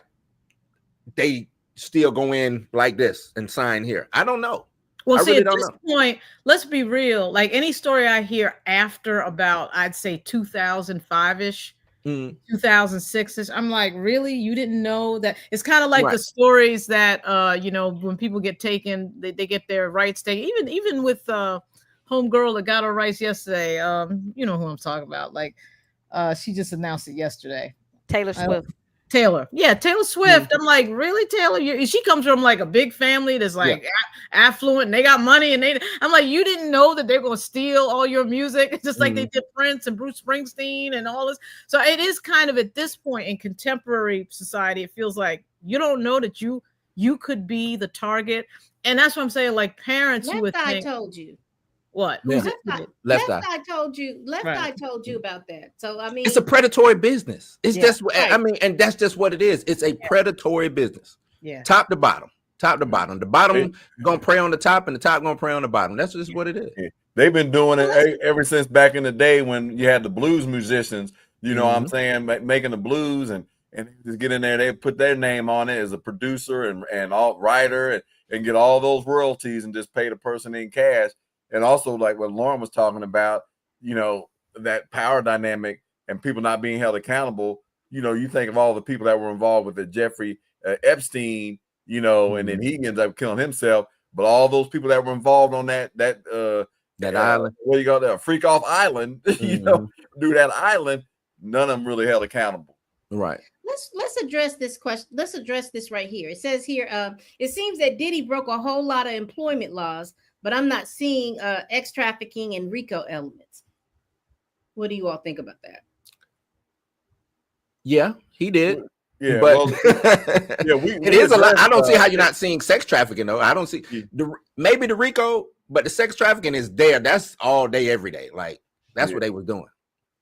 they still go in like this and sign here. I don't know. Well, see, at this point, let's be real. Like, any story I hear after about, I'd say 2005-ish, 2006-ish, I'm like, really? You didn't know that? It's kind of like the stories that, you know, when people get taken, they get their rights taken. Even with homegirl that got her rights yesterday. You know who I'm talking about. Like, she just announced it yesterday. Taylor Swift. Taylor Swift. I'm like, really, Taylor? She comes from like a big family that's like affluent, and they got money, and I'm like, you didn't know that they're gonna steal all your music, just like they did Prince and Bruce Springsteen and all this. So it is kind of, at this point in contemporary society, it feels like you don't know that you could be the target, and that's what I'm saying. Like, parents who would think, told you. What? Yeah. Left Eye told you. Eye told you about that. So I mean, it's a predatory business. It's just, I mean, and that's just what it is. It's a predatory business. Yeah. Top to bottom. The bottom gonna prey on the top, and the top gonna prey on the bottom. That's just what it is. Yeah. They've been doing it ever since back in the day when you had the blues musicians. You know what I'm saying, making the blues, and just get in there. They put their name on it as a producer and all writer, and get all those royalties, and just pay the person in cash. And also, like what Lauren was talking about, you know, that power dynamic and people not being held accountable. You know, you think of all the people that were involved with the Jeffrey Epstein, you know, and then he ends up killing himself. But all those people that were involved on that island, where you go there, freak off island, you know, do that island, none of them really held accountable. Right. Let's address this question. Let's address this right here. It says here, it seems that Diddy broke a whole lot of employment laws, but I'm not seeing X trafficking and RICO elements. What do you all think about that? Yeah, he did. Yeah, but it is a lot. I don't see how you're not seeing sex trafficking though. I don't see maybe the RICO, but the sex trafficking is there. That's all day, every day. Like, that's what they were doing.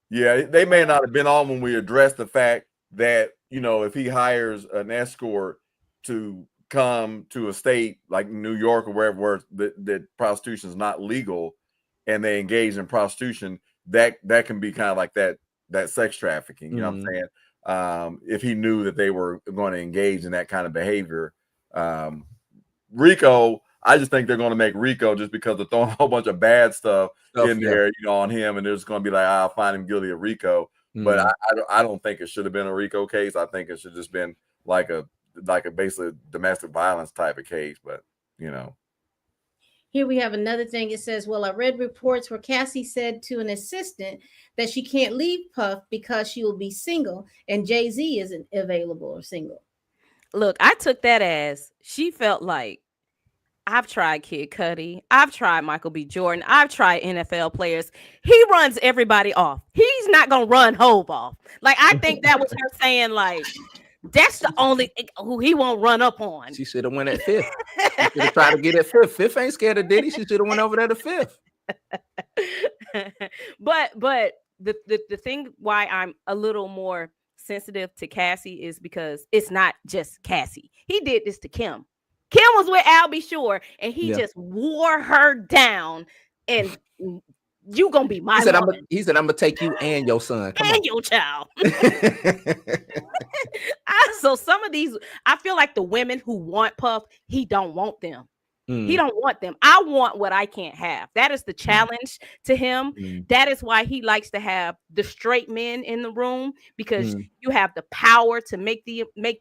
Yeah, they may not have been on when we addressed the fact that, you know, if he hires an escort to come to a state like New York or wherever where that prostitution is not legal, and they engage in prostitution, that can be kind of like that sex trafficking. You know what I'm saying? If he knew that they were going to engage in that kind of behavior, RICO, I just think they're going to make RICO just because they're throwing a whole bunch of bad stuff in there, you know, on him, and they're just going to be like, I'll find him guilty of RICO. But I don't think it should have been a RICO case. I think it should have just been like a basically domestic violence type of case. But, you know. Here we have another thing. It says, well, I read reports where Cassie said to an assistant that she can't leave Puff because she will be single, and Jay-Z isn't available or single. Look, I took that as she felt like, I've tried Kid Cudi, I've tried Michael B. Jordan, I've tried NFL players. He runs everybody off. He's not gonna run Hov off. Like, I think that was her saying, like, that's the only who he won't run up on. She should have went at fifth. She should have tried to get at fifth. Fifth ain't scared of Diddy. She should have went over there to fifth. But the thing why I'm a little more sensitive to Cassie is because it's not just Cassie. He did this to Kim. Kim was with Albie Shore, and he Yeah. just wore her down. And you gonna be my woman. He said, I'm gonna take you and your son. Come and on. your child. So some of these, I feel like the women who want Puff, he don't want them. He don't want them. I want what I can't have. That is the challenge to him. That is why he likes to have the straight men in the room, because you have the power to make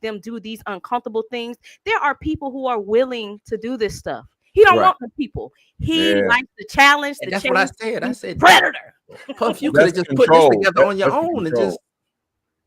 them do these uncomfortable things. There are people who are willing to do this stuff. He don't want the people. He likes the challenge. And that's what I said. I said, predator. Puff, you could have just put this together on your own and just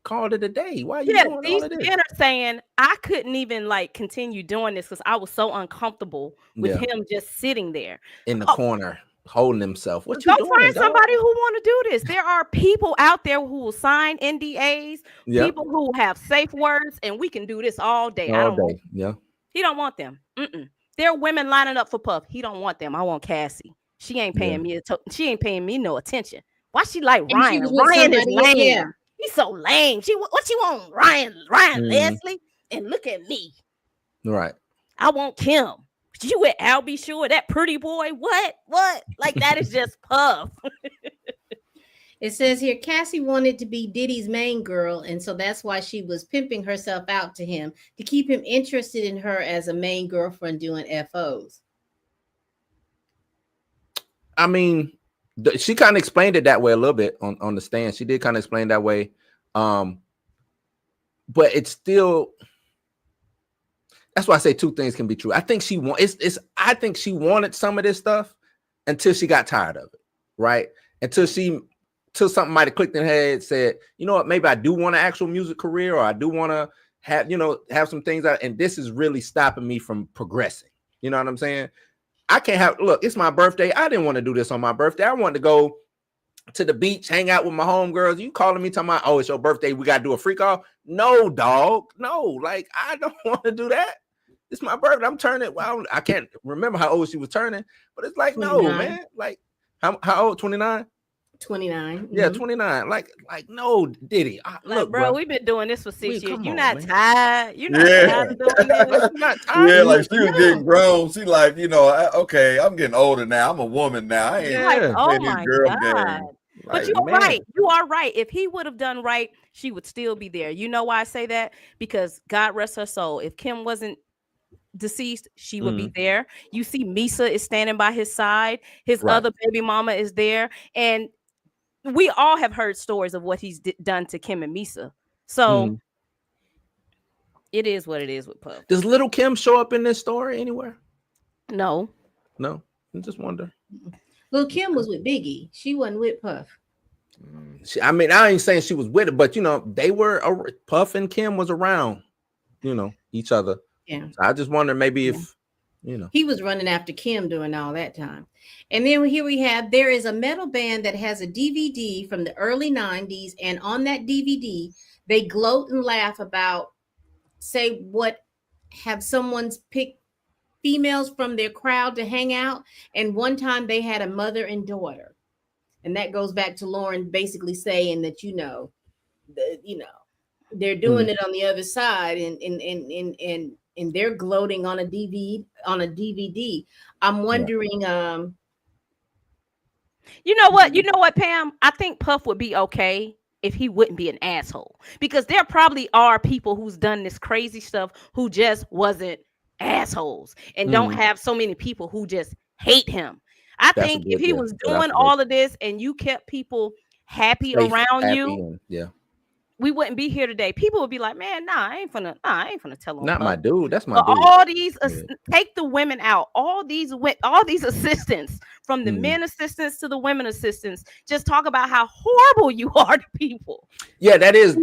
called it a day. Why are you doing these all of this? men are saying I couldn't even like continue doing this because I was so uncomfortable with him just sitting there in the corner holding himself. What you go doing, find dog? somebody who want to do this. There are people out there who will sign NDAs, people who have safe words, and we can do this all day. He don't want them. There are women lining up for Puff. He don't want them. I want Cassie. She ain't paying me. She ain't paying me no attention. Why she like Ryan? Ryan is lame. Yeah. He's so lame. What you want, Ryan Leslie? And look at me. Right. I want Kim. You with Albie Shore, that pretty boy? What? Like that is just Puff. It says here, Cassie wanted to be Diddy's main girl, and so that's why she was pimping herself out to him to keep him interested in her as a main girlfriend doing FOs. I mean, she kind of explained it that way a little bit on the stand. She did kind of explain that way. But it's still, that's why I say two things can be true. I think I think she wanted some of this stuff until she got tired of it, right? Until something might have clicked in her head, said, you know what, maybe I do want an actual music career, or I do want to have some things out, and this is really stopping me from progressing. You know what I'm saying? I can't look, it's my birthday. I didn't want to do this on my birthday. I wanted to go to the beach, hang out with my homegirls. You calling me talking about, oh, it's your birthday, we got to do a freak off? No, dog. No, like, I don't want to do that. It's my birthday. I'm turning. Well, I can't remember how old she was turning, but it's like, 29. No, man. Like, how old? 29? 29. Yeah, 29. Like no, Diddy. Look, bro, we've been doing this for 6 years. You're not man. tired. You're not tired of doing this. I'm not tired. Yeah, like she was getting grown. She like, okay, I'm getting older now. I'm a woman now. I ain't like, oh these my girl God. games. But you're right. You are right. If he would have done right, she would still be there. You know why I say that? Because God rest her soul. If Kim wasn't deceased, she would be there. You see Misa is standing by his side. His other baby mama is there. And we all have heard stories of what he's done to Kim and Misa. So it is what it is with Puff. Does little Kim show up in this story anywhere? No. I just wonder. Little Kim was with Biggie. She wasn't with Puff. I mean, I ain't saying she was with it, but they were Puff and Kim was around, each other. Yeah. So I just wonder maybe if he was running after Kim during all that time. And then here we have, there is a metal band that has a DVD from the early 90s. And on that DVD, they gloat and laugh about, have someone's picked females from their crowd to hang out. And one time they had a mother and daughter. And that goes back to Lauren basically saying that, they're doing it on the other side and they're gloating on a DVD. I'm wondering, you know what, Pam? I think Puff would be okay if he wouldn't be an asshole, because there probably are people who's done this crazy stuff who just wasn't assholes and don't have so many people who just hate him. I think if he was doing all of this and you kept people happy around you, we wouldn't be here today. People would be like, man, I ain't finna tell him. Not my dude. That's my dude. All these, take the women out. All these assistants, from the men assistants to the women assistants, just talk about how horrible you are to people. Yeah, that is.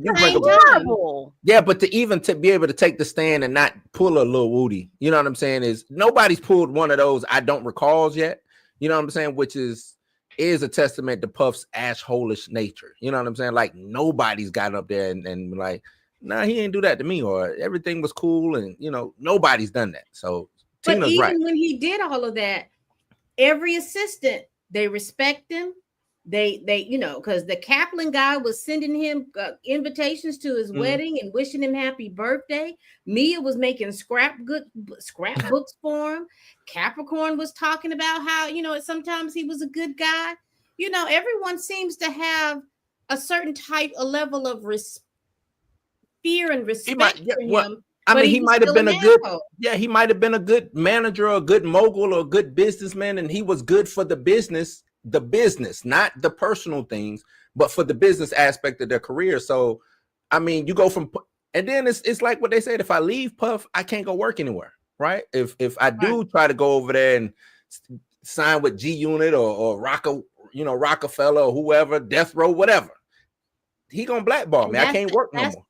Horrible. Yeah, but to be able to take the stand and not pull a Lil Woody, you know what I'm saying? Is nobody's pulled one of those I don't recalls yet. You know what I'm saying? Which is a testament to Puff's asshole-ish nature. You know what I'm saying? Like, nobody's got up there and like, nah, he didn't do that to me, or everything was cool, and nobody's done that. So but even when he did all of that, every assistant, they respect him, they you know, because the Kaplan guy was sending him invitations to his wedding and wishing him happy birthday. Mia was making scrapbooks for him. Capricorn was talking about how, you know, sometimes he was a good guy. You know, everyone seems to have a certain type, a level of fear and respect for him. I mean, he might have been he might have been a good manager or a good mogul or a good businessman, and he was good for the business, not the personal things, but for the business aspect of their career. So, I mean, you go from, and then it's like what they said, if I leave Puff, I can't go work anywhere, right? If I do try to go over there and sign with G Unit or Rockefeller or whoever, Death Row, whatever, he gonna blackball me. I can't work no more.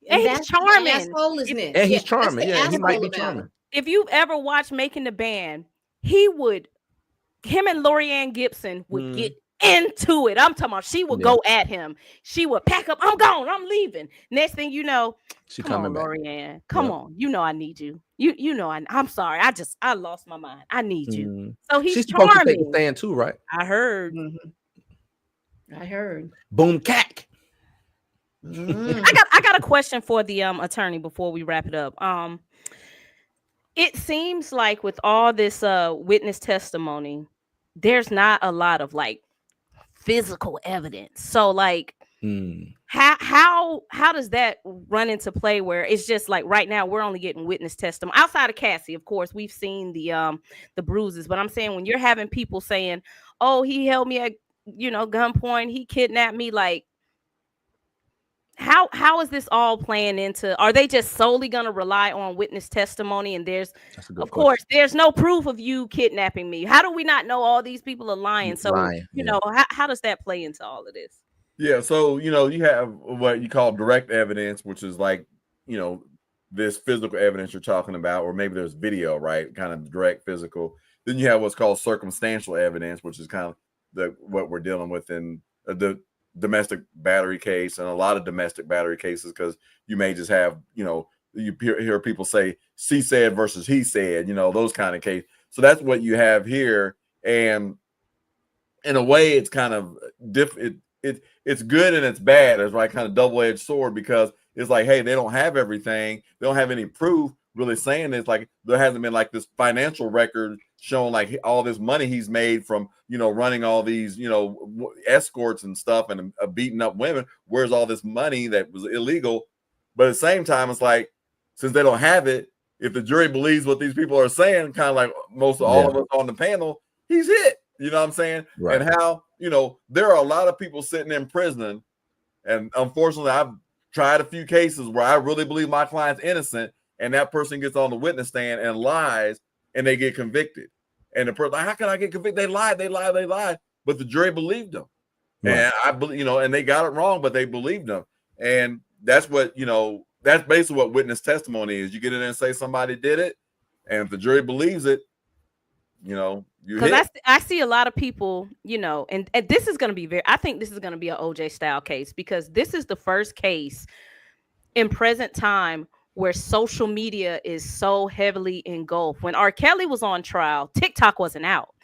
And he's charming. And he's charming. Yeah, he might be charming. If you've ever watched Making the Band, him and Lorianne Gibson would get into it. I'm talking about, she would go at him. She would pack up. I'm gone. I'm leaving. Next thing you know, she come on, Lorianne. Come on. You know I need you. You know I'm sorry. I lost my mind. I need you. So she's supposed charming. to take a stand too, right? I heard. I heard. Boom cack. I got a question for the attorney before we wrap it up. It seems like with all this witness testimony, there's not a lot of like physical evidence. So like how does that run into play where it's just like right now we're only getting witness testimony outside of Cassie? Of course, we've seen the bruises, but I'm saying when you're having people saying, "Oh, he held me at gunpoint, he kidnapped me," like how is this all playing into? Are they just solely going to rely on witness testimony? And there's, of course, there's no proof of you kidnapping me. How do we not know all these people are lying? So, how does that play into all of this? Yeah. So, you have what you call direct evidence, which is like, this physical evidence you're talking about, or maybe there's video, right? Kind of direct physical. Then you have what's called circumstantial evidence, which is kind of what we're dealing with in the domestic battery case, and a lot of domestic battery cases, because you may just have, you hear people say she said versus he said, those kind of cases. So that's what you have here. And in a way, it's kind of it's good and it's bad. It's like kind of double-edged sword, because it's like, hey, they don't have everything. They don't have any proof really saying this. Like, there hasn't been like this financial record showing like all this money he's made from, running all these, escorts and stuff and beating up women. Where's all this money that was illegal? But at the same time, it's like, since they don't have it, if the jury believes what these people are saying, kind of like most of all of us on the panel, he's hit. You know what I'm saying? Right. And how, there are a lot of people sitting in prison. And unfortunately, I've tried a few cases where I really believe my client's innocent, and that person gets on the witness stand and lies, and they get convicted. And the person, like, how can I get convicted? They lied. But the jury believed them. Right. And I believe, and they got it wrong, but they believed them. And that's what, that's basically what witness testimony is. You get in there and say somebody did it, and if the jury believes it, you hit. I see a lot of people, and this is going to be I think this is going to be an OJ style case, because this is the first case in present time where social media is so heavily engulfed. When R. Kelly was on trial, TikTok wasn't out.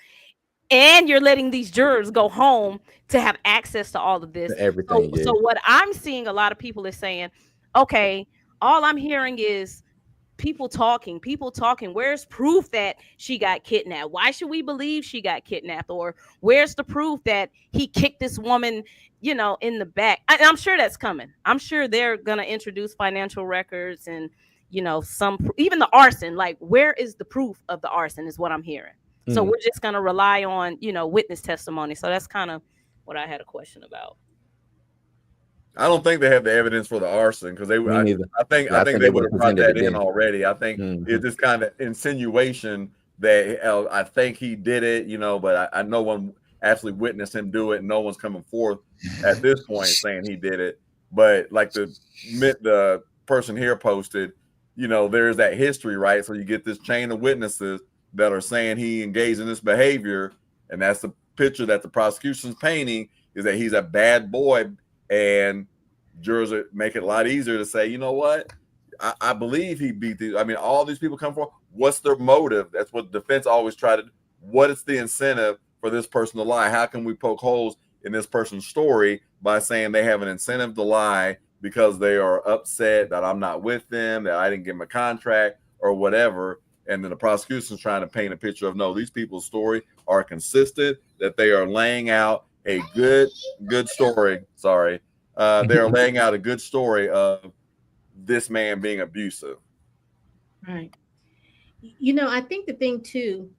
And you're letting these jurors go home to have access to all of this. Everything. So what I'm seeing a lot of people is saying, okay, all I'm hearing is people talking. Where's proof that she got kidnapped? Why should we believe she got kidnapped? Or where's the proof that he kicked this woman, in the back? I'm sure that's coming. I'm sure they're going to introduce financial records and, even the arson. Like, where is the proof of the arson is what I'm hearing. So we're just going to rely on, witness testimony. So that's kind of what I had a question about. I don't think they have the evidence for the arson, because I think they would have brought that in already. I think it's this kind of insinuation that I think he did it, but I no one actually witnessed him do it, and no one's coming forth at this point saying he did it. But like the person here posted, there's that history, right? So you get this chain of witnesses that are saying he engaged in this behavior, and that's the picture that the prosecution's painting, is that he's a bad boy. And jurors make it a lot easier to say, you know what? I believe he beat these. I mean, all these people come for. What's their motive? That's what the defense always try to do. What is the incentive for this person to lie? How can we poke holes in this person's story by saying they have an incentive to lie because they are upset that I'm not with them, that I didn't give them a contract or whatever. And then the prosecution is trying to paint a picture of, no, these people's story are consistent, that they are laying out a good story. Sorry. They're laying out a good story of this man being abusive. Right. You know, I think the thing too,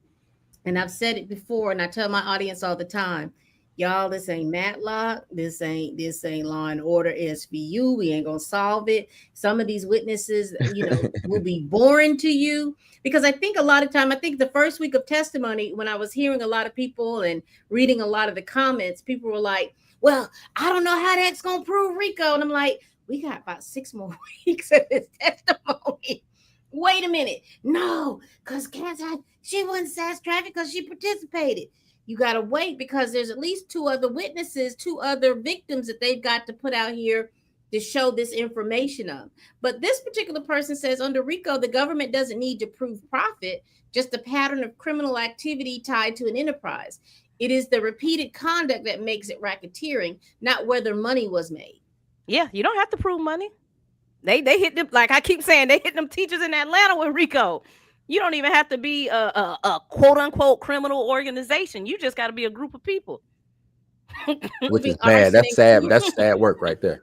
and I've said it before, and I tell my audience all the time, y'all, this ain't Matlock, this ain't Law and Order SVU. We ain't gonna solve it. Some of these witnesses, you know, will be boring to you, because I think a lot of time, I think the first week of testimony, when I was hearing a lot of people and reading a lot of the comments, people were like, well, I don't know how that's gonna prove Rico. And I'm like, we got about 6 more weeks of this testimony. Wait a minute. No, because she wasn't fast traffic because she participated. You got to wait, because there's at least 2 other witnesses, 2 other victims that they've got to put out here to show this information of. But this particular person says under RICO, the government doesn't need to prove profit, just a pattern of criminal activity tied to an enterprise. It is the repeated conduct that makes it racketeering, not whether money was made. Yeah, you don't have to prove money. They hit them, like I keep saying, they hit them teachers in Atlanta with RICO. You don't even have to be a quote unquote criminal organization. You just got to be a group of people. Which is bad. That's sad. That's sad work right there.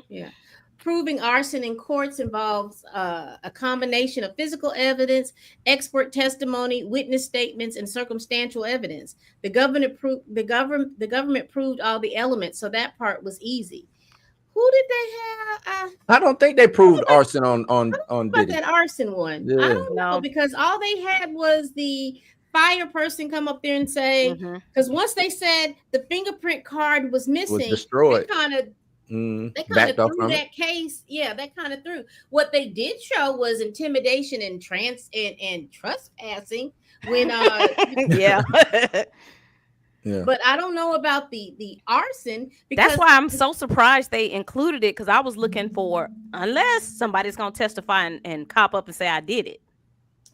Yeah. Proving arson in courts involves a combination of physical evidence, expert testimony, witness statements, and circumstantial evidence. The government proved all the elements, so that part was easy. Who did they have? I don't think they proved arson on Diddy. That arson one. Yeah. I don't know, because all they had was the fire person come up there and say, because once they said the fingerprint card was missing, was destroyed. They kind of threw that case. Yeah, that kind of threw. What they did show was intimidation and trespassing when yeah. Yeah. But I don't know about the arson. Because that's why I'm so surprised they included it, because I was looking for, unless somebody's going to testify and cop up and say I did it.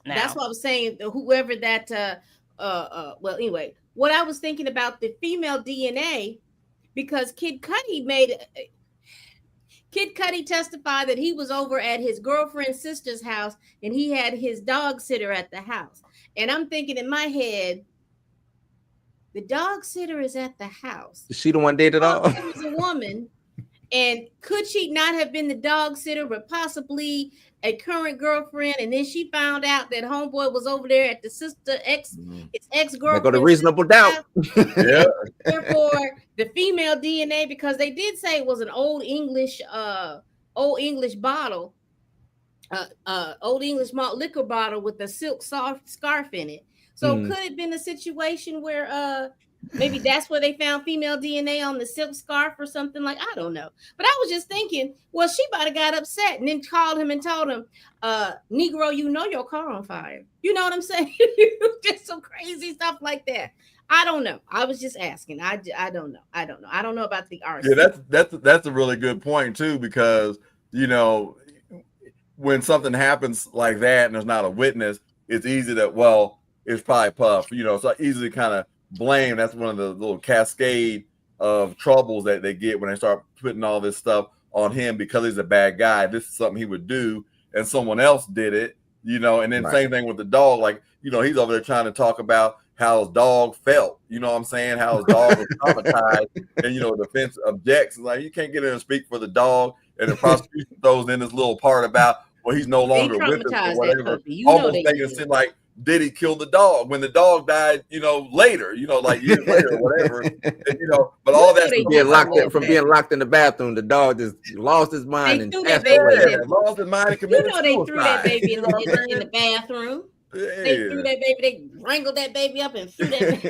Now. That's what I was saying. Whoever that, well, anyway, what I was thinking about the female DNA, because Kid Cudi testified that he was over at his girlfriend's sister's house and he had his dog sitter at the house. And I'm thinking in my head, the dog sitter is at the house. Is she the one did it all? It was a woman. And could she not have been the dog sitter, but possibly a current girlfriend? And then she found out that homeboy was over there at the sister his ex-girlfriend. They got a reasonable doubt. Yeah. Therefore, the female DNA, because they did say it was an old English bottle, old English malt liquor bottle with a silk scarf in it. So could it have been a situation where maybe that's where they found female DNA on the silk scarf or something, like, I don't know. But I was just thinking, well, she might have got upset and then called him and told him, Negro, you know your car on fire. You know what I'm saying? Just some crazy stuff like that. I don't know. I was just asking. I don't know. I don't know about the arson. Yeah, that's a really good point too, because you know, when something happens like that and there's not a witness, it's easy that, well, it's probably Puff, you know, so easily kind of blame. That's one of the little cascade of troubles that they get when they start putting all this stuff on him because he's a bad guy. This is something he would do, and someone else did it, you know. And then same thing with the dog, like, you know, he's over there trying to talk about how his dog felt, you know what I'm saying? How his dog was traumatized, and you know, the defense objects, like, you can't get in and speak for the dog, and the prosecution throws in this little part about, well, he's no longer with us or whatever, almost making it seem like Diddy killed the dog when the dog died, you know, later, you know, like years later or whatever, and, you know, but all that from being locked in the bathroom, the dog just lost his mind and lost his mind and committed suicide. They threw that baby in the bathroom. Yeah. They threw that baby, they wrangled that baby up and threw that baby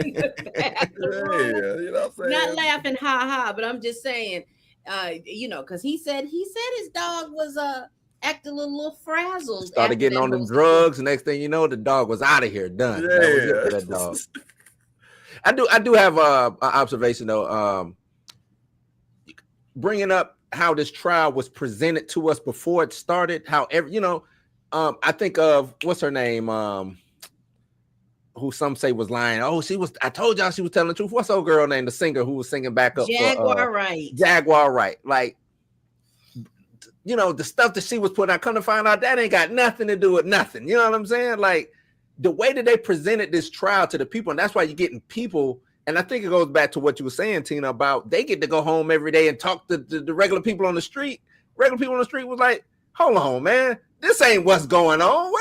in the bathroom. Yeah, you know what I'm saying? Not laughing, ha, but I'm just saying, you know, because he said his dog was acting a little frazzled. Started getting on them drugs. Next thing you know, the dog was out of here. Done. Yeah. That was it for that dog. I do have an observation though. Bringing up how this trial was presented to us before it started. However, you know, I think of what's her name. who some say was lying. Oh, I told y'all she was telling the truth. What's old girl named the singer who was singing back up Jaguar Wright. Jaguar Wright. Like, you know, the stuff that she was putting out, come to find out that ain't got nothing to do with nothing. You know what I'm saying? Like, the way that they presented this trial to the people, and that's why you're getting people. And I think it goes back to what you were saying, Tina, about they get to go home every day and talk to the regular people on the street. Regular people on the street was like, hold on, man, this ain't what's going on.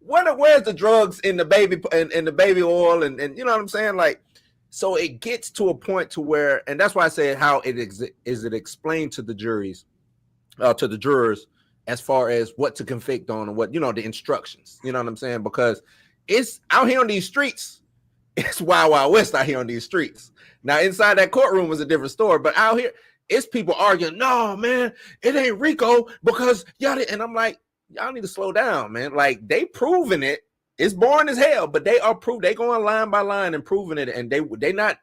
Where's the drugs in the baby and the baby oil and you know what I'm saying? Like, so it gets to a point to where, and that's why I say how it is it explained to the juries, to the jurors, as far as what to convict on and what, you know, the instructions. You know what I'm saying? Because it's out here on these streets, it's wild, wild west out here on these streets. Now inside that courtroom was a different story, but out here it's people arguing. No, man, it ain't Rico because y'all. And I'm like, y'all need to slow down, man. Like, they proving it. It's boring as hell, but they are proof. They going line by line and proving it, and they not.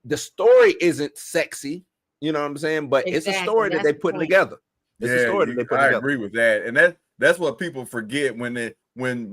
The story isn't sexy, you know what I'm saying? But Exactly. It's a story that they putting together. It's a story that they put I together. agree with that, and that's what people forget when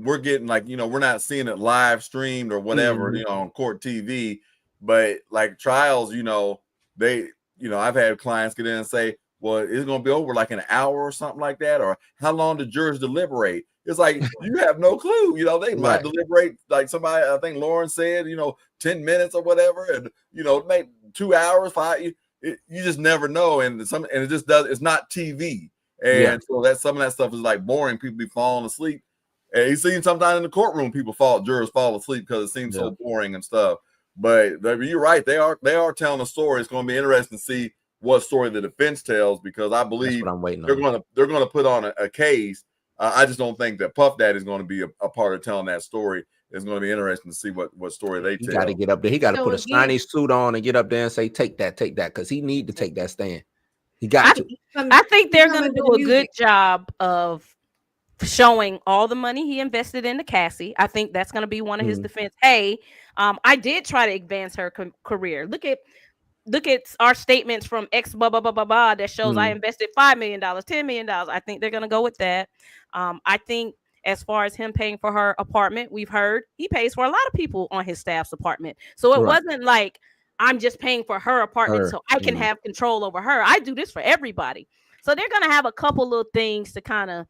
we're getting, like, you know, we're not seeing it live streamed or whatever, you know, on court TV, but like trials, you know, I've had clients get in and say, well, it's going to be over like an hour or something like that, or how long do jurors deliberate? It's like, you have no clue. You know, they might deliberate, like somebody, I think Lauren said, you know, 10 minutes or whatever, and, you know, make 2 hours, 5. You just never know. And it just does. It's not TV. And so that some of that stuff is like boring. People be falling asleep. And you see sometimes in the courtroom, jurors fall asleep because it seems so boring and stuff. But you're right. They are telling a story. It's going to be interesting to see what story the defense tells, because I believe they're going to put on a case. I just don't think that Puff Daddy is going to be a part of telling that story. It's going to be interesting to see what story they tell. He got to get up there. He got to put a shiny suit on and get up there and say, take that, because he need to take that stand. He got to. I think they're going to do a good job of showing all the money he invested into Cassie. I think that's going to be one of his defense. Hey, I did try to advance her career. Look at our statements from X blah blah blah blah blah that shows I invested $5 million, $10 million. I think they're going to go with that. I think as far as him paying for her apartment, we've heard he pays for a lot of people on his staff's apartment. So it wasn't like, I'm just paying for her apartment so I can have control over her. I do this for everybody. So they're going to have a couple little things to kind of,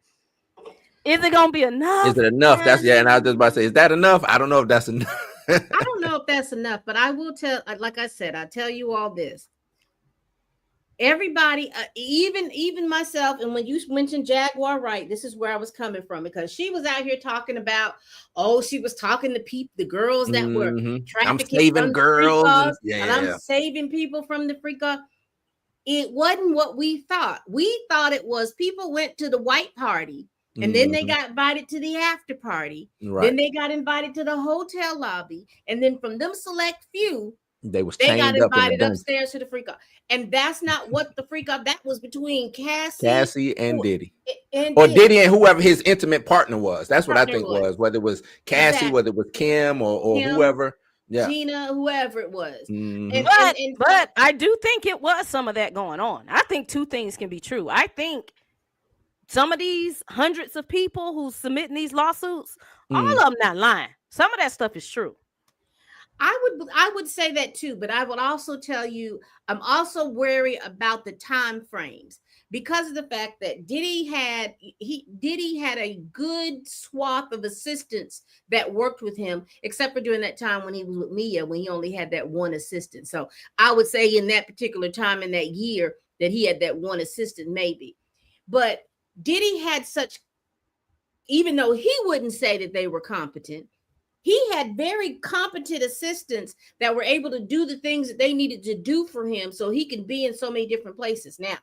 is it going to be enough? Is it enough? And I was just about to say, is that enough? I don't know if that's enough. I don't know if that's enough, but I will tell, like I said, I tell you all this. Everybody, even myself, and when you mentioned Jaguar Wright, this is where I was coming from, because she was out here talking about, she was talking to the girls that were trafficking. I'm saving girls, and I'm saving people from the freak off. It wasn't what we thought. We thought it was people went to the white party, and then they got invited to the after party. Then they got invited to the hotel lobby, and then from them select few, they got invited upstairs to the freak off. And that's not what the freak off. That was between Cassie and Diddy, or Diddy and whoever his intimate partner was. That's what I think was. Whether it was Cassie, whether it was Kim or whoever, Gina, whoever it was. But I do think it was some of that going on. I think two things can be true. I think some of these hundreds of people who's submitting these lawsuits, all of them not lying. Some of that stuff is true. I would say that too, but I would also tell you, I'm also wary about the time frames, because of the fact that Diddy had a good swath of assistants that worked with him, except for during that time when he was with Mia, when he only had that one assistant. So I would say in that particular time in that year that he had that one assistant, maybe. But Diddy had even though he wouldn't say that they were competent, he had very competent assistants that were able to do the things that they needed to do for him so he can be in so many different places. Now,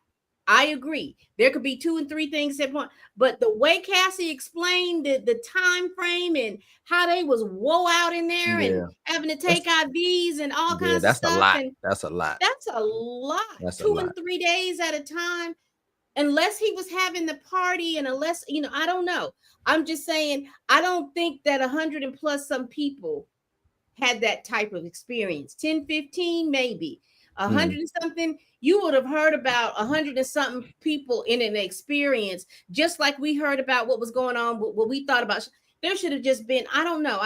I agree. There could be 2 and 3 things at once, but the way Cassie explained the time frame and how they was woe out in there and having to take IVs and all kinds of stuff. That's a lot. That's a lot. 2 and 3 days at a time. Unless he was having the party, and unless, I don't know. I'm just saying, I don't think that 100 and plus some people had that type of experience. 10, 15, maybe 100 and something. You would have heard about 100 and something people in an experience, just like we heard about what was going on, what we thought about. There should have just been, I don't know.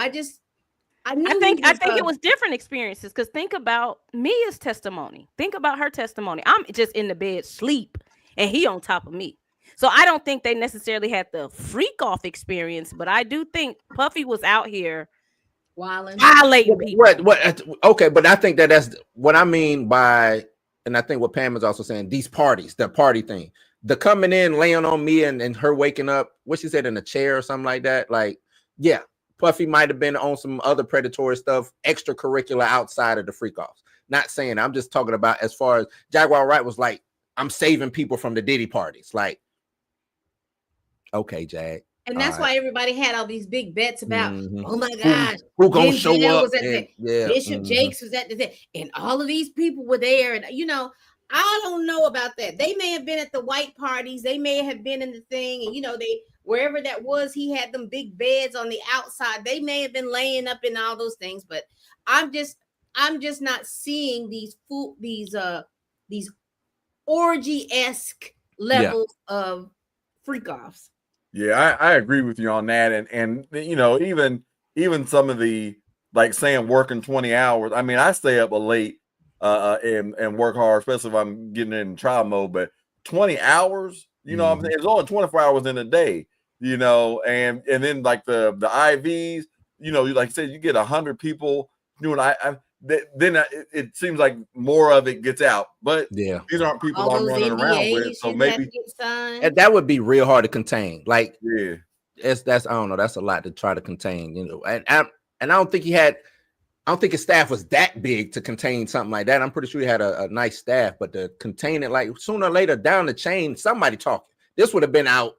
I think it was different experiences, because think about Mia's testimony. Think about her testimony. I'm just in the bed sleep and he on top of me. So I don't think they necessarily had the freak off experience, but I do think Puffy was out here violating people. Okay, but I think that's what I mean by, and I think what Pam is also saying, these parties, the party thing, the coming in, laying on me and her waking up, what she said, in a chair or something like that. Like, yeah, Puffy might have been on some other predatory stuff, extracurricular outside of the freak offs. Not saying, I'm just talking about as far as Jaguar Wright was like, I'm saving people from the Diddy parties. Like, okay, Jag. And that's why everybody had all these big bets about, oh my gosh, who gonna show up? Was at Bishop Jakes was at the thing, and all of these people were there. And I don't know about that. They may have been at the white parties, they may have been in the thing, and they wherever that was, he had them big beds on the outside. They may have been laying up in all those things, but I'm just not seeing these orgy-esque levels of freak offs. Yeah, I agree with you on that. And even some of the, like, saying working 20 hours. I mean, I stay up late and work hard, especially if I'm getting in trial mode, but 20 hours, I'm saying, it's only 24 hours in a day, and then like the IVs, like I said, you get 100 people doing then it seems like more of it gets out, but these aren't people I'm running around with, so maybe and that would be real hard to contain. Like, that's I don't know, that's a lot to try to contain, and I don't think I don't think his staff was that big to contain something like that. I'm pretty sure he had a nice staff, but to contain it, like, sooner or later down the chain, somebody talking. This would have been out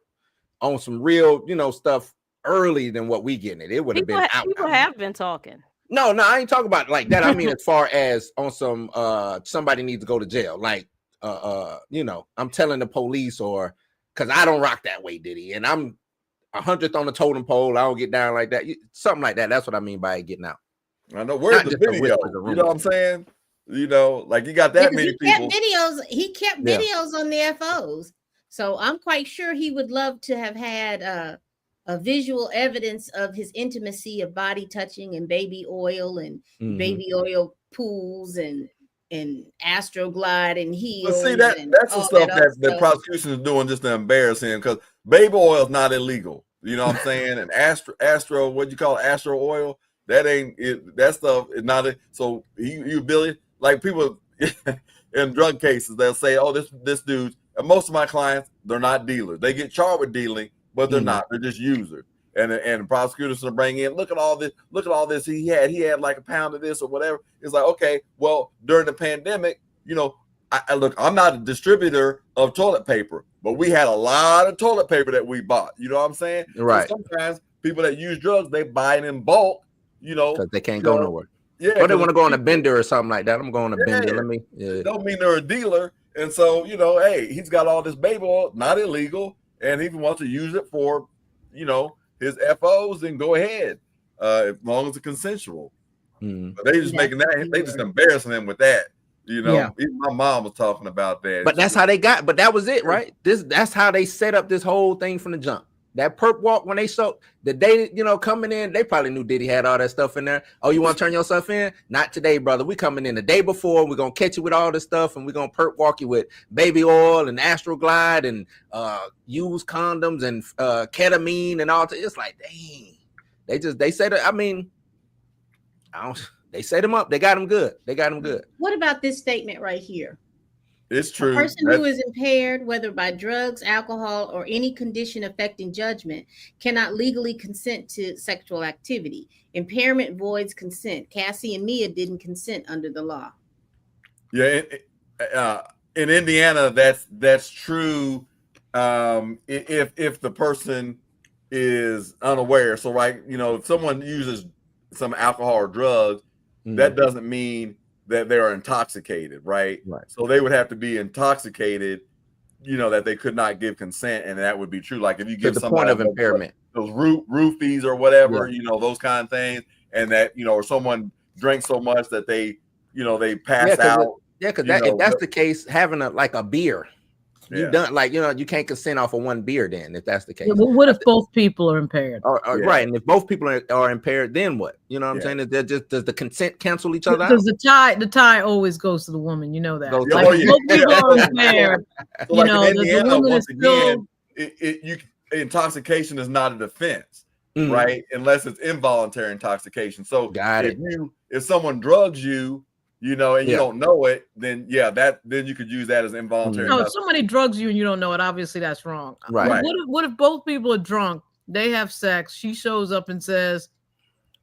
on some real, stuff early than what we getting it. It would have been out. People have been talking. No, I ain't talking about like that. I mean, as far as on some somebody needs to go to jail. Like, I'm telling the police, or because I don't rock that way, Diddy, and I'm 100th on the totem pole. I don't get down like that. Something like that. That's what I mean by it getting out. I know. Where's the video? You know what I'm saying? Like, you got that many people. He kept videos on the FOs. So I'm quite sure he would love to have had a visual evidence of his intimacy of body touching and baby oil and baby oil pools and Astroglide and heels. But see, that's the stuff that the prosecution is doing just to embarrass him, because baby oil is not illegal. You know what I'm saying? And Astro, what you call it, Astro oil, that ain't it. That stuff is not it. So you Billy, like, people in drug cases, they'll say, oh, this dude. And most of my clients, they're not dealers. They get charged with dealing, but they're not. They're just users. And the prosecutors will bring in, look at all this he had like a pound of this or whatever. It's like, okay, well, during the pandemic, look, I'm not a distributor of toilet paper, but we had a lot of toilet paper that we bought. You know what I'm saying? Right. So sometimes people that use drugs, they buy it in bulk, because they can't go nowhere. Yeah. Or they want to go on a bender or something like that. I'm going on a bender. Don't mean they're a dealer. And so, hey, he's got all this baby oil, not illegal, and he wants to use it for, his FOs, then go ahead, as long as it's consensual. But they just they just embarrassing him with that. Even my mom was talking about that. But that's how they got. But that was it, right? That's how they set up this whole thing from the jump. That perp walk, when they showed the day, coming in, they probably knew Diddy had all that stuff in there. Oh, you want to turn yourself in? Not today, brother. We coming in the day before. We're going to catch you with all this stuff, and we're going to perp walk you with baby oil and Astroglide and used condoms and ketamine and all. It's like, dang. They said it. I mean, they set him up. They got him good. What about this statement right here? It's true. A person who is impaired, whether by drugs, alcohol, or any condition affecting judgment, cannot legally consent to sexual activity. Impairment voids consent. Cassie and Mia didn't consent under the law. Yeah, in Indiana, that's true. If the person is unaware, so right, if someone uses some alcohol or drugs, that doesn't mean that they are intoxicated, right? So they would have to be intoxicated, that they could not give consent, and that would be true. Like, if you give the point of impairment, those roofies or whatever, those kind of things, and that or someone drinks so much that they pass out. Because if that's the case, having a beer You Yeah. done like you can't consent off of one beer then if that's the case. Yeah, but what if both people are impaired? Or, Yeah. Right, and if both people are impaired, then what? You know what I'm Yeah. saying? Is that just does the consent cancel each other out? Because the tie always goes to the woman. You know that. Goes to Like the- if yeah. both people are impaired, So you like know, in the Indiana, woman once is still. again, intoxication is not a defense, Mm. right? Unless it's involuntary intoxication. So Got it. if someone drugs you, and you Yeah. don't know it, then then you could use that as involuntary. No, if somebody drugs you and you don't know it, obviously that's wrong. Right. But what if both people are drunk? They have sex. She shows up and says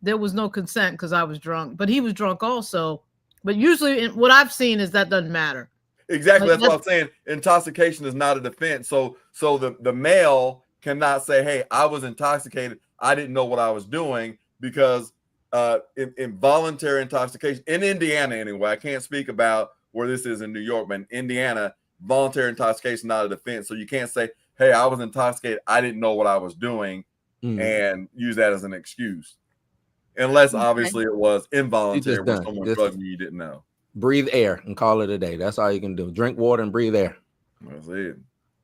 there was no consent because I was drunk, but he was drunk also. But usually, what I've seen is that doesn't matter. Exactly. Like, That's what I'm saying. Intoxication is not a defense. So the male cannot say, "Hey, I was intoxicated. I didn't know what I was doing," because involuntary intoxication in Indiana, anyway. I can't speak about where this is in New York, but in Indiana, voluntary intoxication is not a defense. So you can't say, "Hey, I was intoxicated. I didn't know what I was doing," and use that as an excuse, unless obviously it was involuntary when someone drugged you didn't know. Breathe air and call it a day. That's all you can do. Drink water and breathe air. That's it.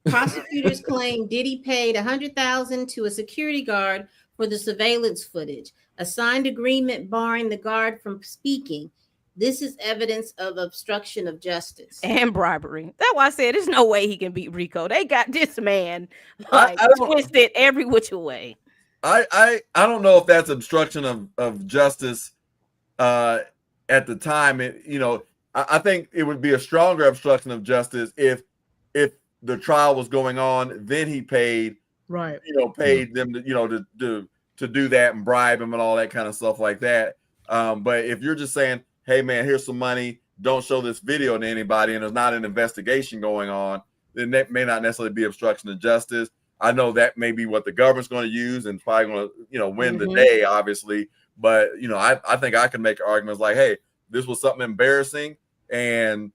Prosecutors claim Diddy paid $100,000 to a security guard for the surveillance footage, a signed agreement barring the guard from speaking. This is evidence of obstruction of justice and bribery. That's why I said there's no way he can beat Rico. They got this man I twisted every which way. I don't know if that's obstruction of justice at the time. I think it would be a stronger obstruction of justice if the trial was going on, then he paid paid them to do that and bribe him and all that kind of stuff like that. But if you're just saying, "Hey man, here's some money, don't show this video to anybody," and there's not an investigation going on, then that may not necessarily be obstruction of justice. I know that may be what the government's going to use and probably going to win the day, obviously. But I think I can make arguments like, "Hey, this was something embarrassing, and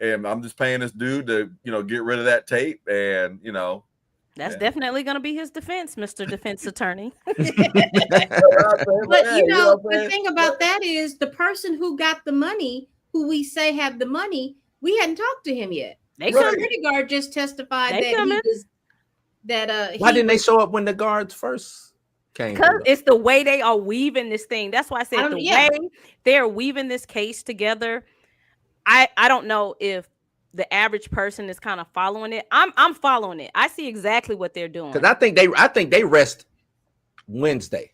and I'm just paying this dude to get rid of that tape," and that's definitely going to be his defense, Mr. Defense Attorney. But the thing about that is the person who got the money, who we say have the money, we hadn't talked to him yet. The security guard just testified Why didn't they show up when the guards first came? Because it's the way they are weaving this thing. That's why I said way they're weaving this case together. I don't know if the average person is kind of following it. I'm following it. I see exactly what they're doing. Because I think they rest Wednesday.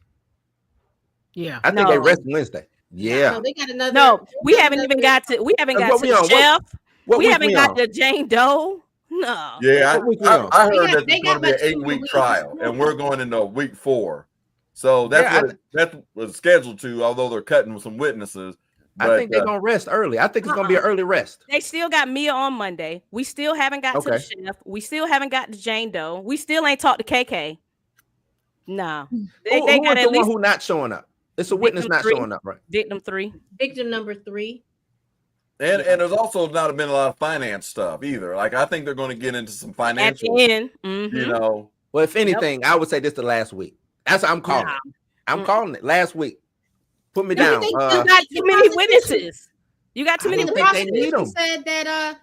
Yeah, I think they rest Wednesday. Yeah. No, they got another. No, we haven't even got to. We haven't got to the chef. We haven't got to Jane Doe. No. Yeah, I heard that it's going to be an 8-week trial, and we're going into week 4. So that was scheduled to, although they're cutting some witnesses. But, I think they're going to rest early. I think it's going to be an early rest. They still got Mia on Monday. We still haven't got to the chef. We still haven't got to Jane Doe. We still ain't talked to KK. No. They got at least one who not showing up. It's a witness not showing up, right? Victim 3. Victim number 3. And there's also not been a lot of finance stuff either. Like I think they're going to get into some financial, at the end. Well, if anything, I would say this the last week. That's what I'm calling it. I'm calling it last week. Put me down. You got too many witnesses. You got too many The prosecution said that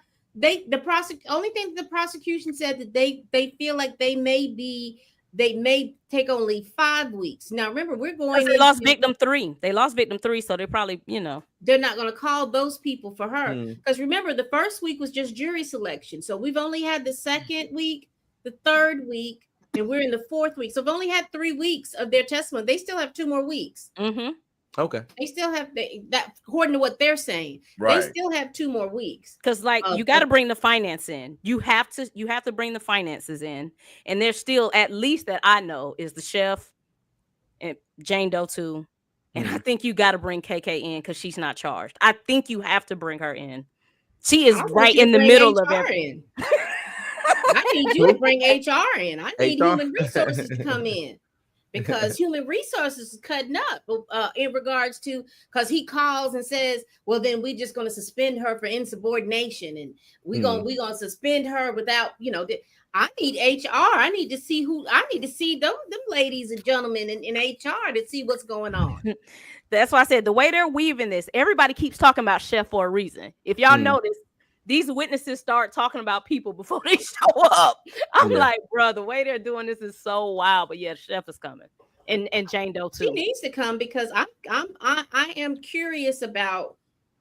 only thing the prosecution said that they feel like they may take only 5 weeks. Now remember, we're going. They lost victim 3. They lost victim 3, so they probably they're not going to call those people for her because remember the first week was just jury selection. So we've only had the second week, the third week, and we're in the 4th week. So we've only had 3 weeks of their testimony. They still have 2 more weeks. Okay. They still have that according to what they're saying. Right. They still have 2 more weeks. Because you got to bring the finance in. You have to bring the finances in. And there's still, at least that I know, is the chef and Jane Doe too. And I think you got to bring KK in because she's not charged. I think you have to bring her in. She is right in the middle of everything. I need you to bring HR in. I need human resources to come in. Because human resources is cutting up in regards to, because he calls and says, well, then we're just going to suspend her for insubordination, and we're gonna suspend her without, I need HR. I need to see them ladies and gentlemen in HR to see what's going on. That's why I said the way they're weaving this, everybody keeps talking about chef for a reason. If y'all notice, these witnesses start talking about people before they show up. I'm like, bro, the way they're doing this is so wild. But yeah, the chef is coming, and Jane Doe too. She needs to come because I am curious about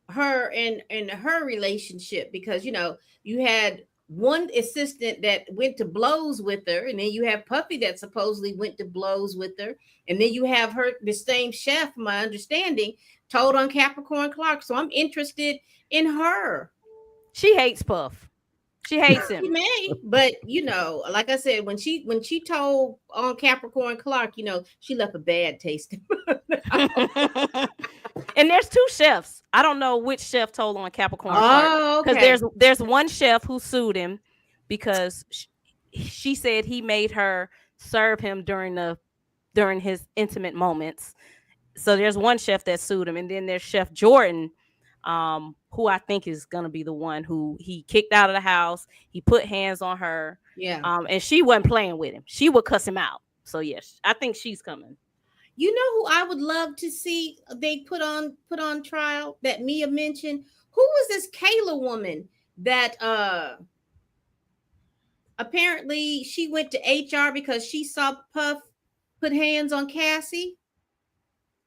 her and her relationship, because you know you had one assistant that went to blows with her, and then you have Puffy that supposedly went to blows with her, and then you have her, the same chef, from my understanding, told on Capricorn Clark. So I'm interested in her. She hates Puff. She hates him. She may, but you know, like I said, when she told on Capricorn Clark, you know, she left a bad taste in my mouth. And there's two chefs. I don't know which chef told on Capricorn Clark, because there's one chef who sued him because she said he made her serve him during his intimate moments. So there's one chef that sued him, and then there's Chef Jordan, who I think is gonna be the one who he kicked out of the house. He put hands on her, and she wasn't playing with him. She would cuss him out. So yes, I think she's coming. You know who I would love to see they put on trial that Mia mentioned? Who was this Kayla woman that apparently she went to HR because she saw Puff put hands on Cassie?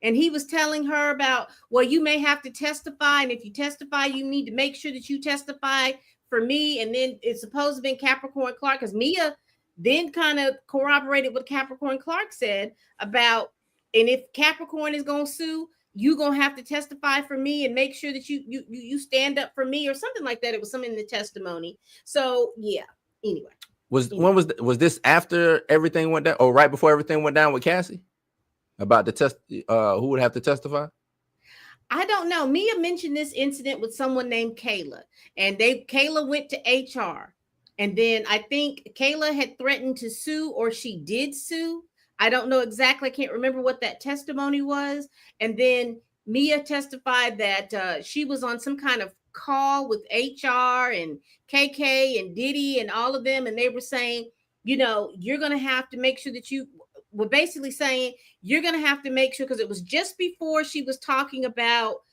And he was telling her about, well, you may have to testify, and if you testify, you need to make sure that you testify for me. And then it's supposed to be Capricorn Clark, because Mia then kind of corroborated what Capricorn Clark said about, and if Capricorn is going to sue, you're going to have to testify for me and make sure that you stand up for me, or something like that. It was something in the testimony. So yeah, anyway. Was this after everything went down, or right before everything went down with Cassie? About the test, who would have to testify? I don't know. Mia mentioned this incident with someone named Kayla, and Kayla went to HR, and then I think Kayla had threatened to sue, or she did sue. I don't know exactly. I can't remember what that testimony was. And then Mia testified that she was on some kind of call with HR and KK and Diddy and all of them, and they were saying, you know, you're going to have to make sure that you were basically saying you're going to have to make sure, because it was just before she was talking about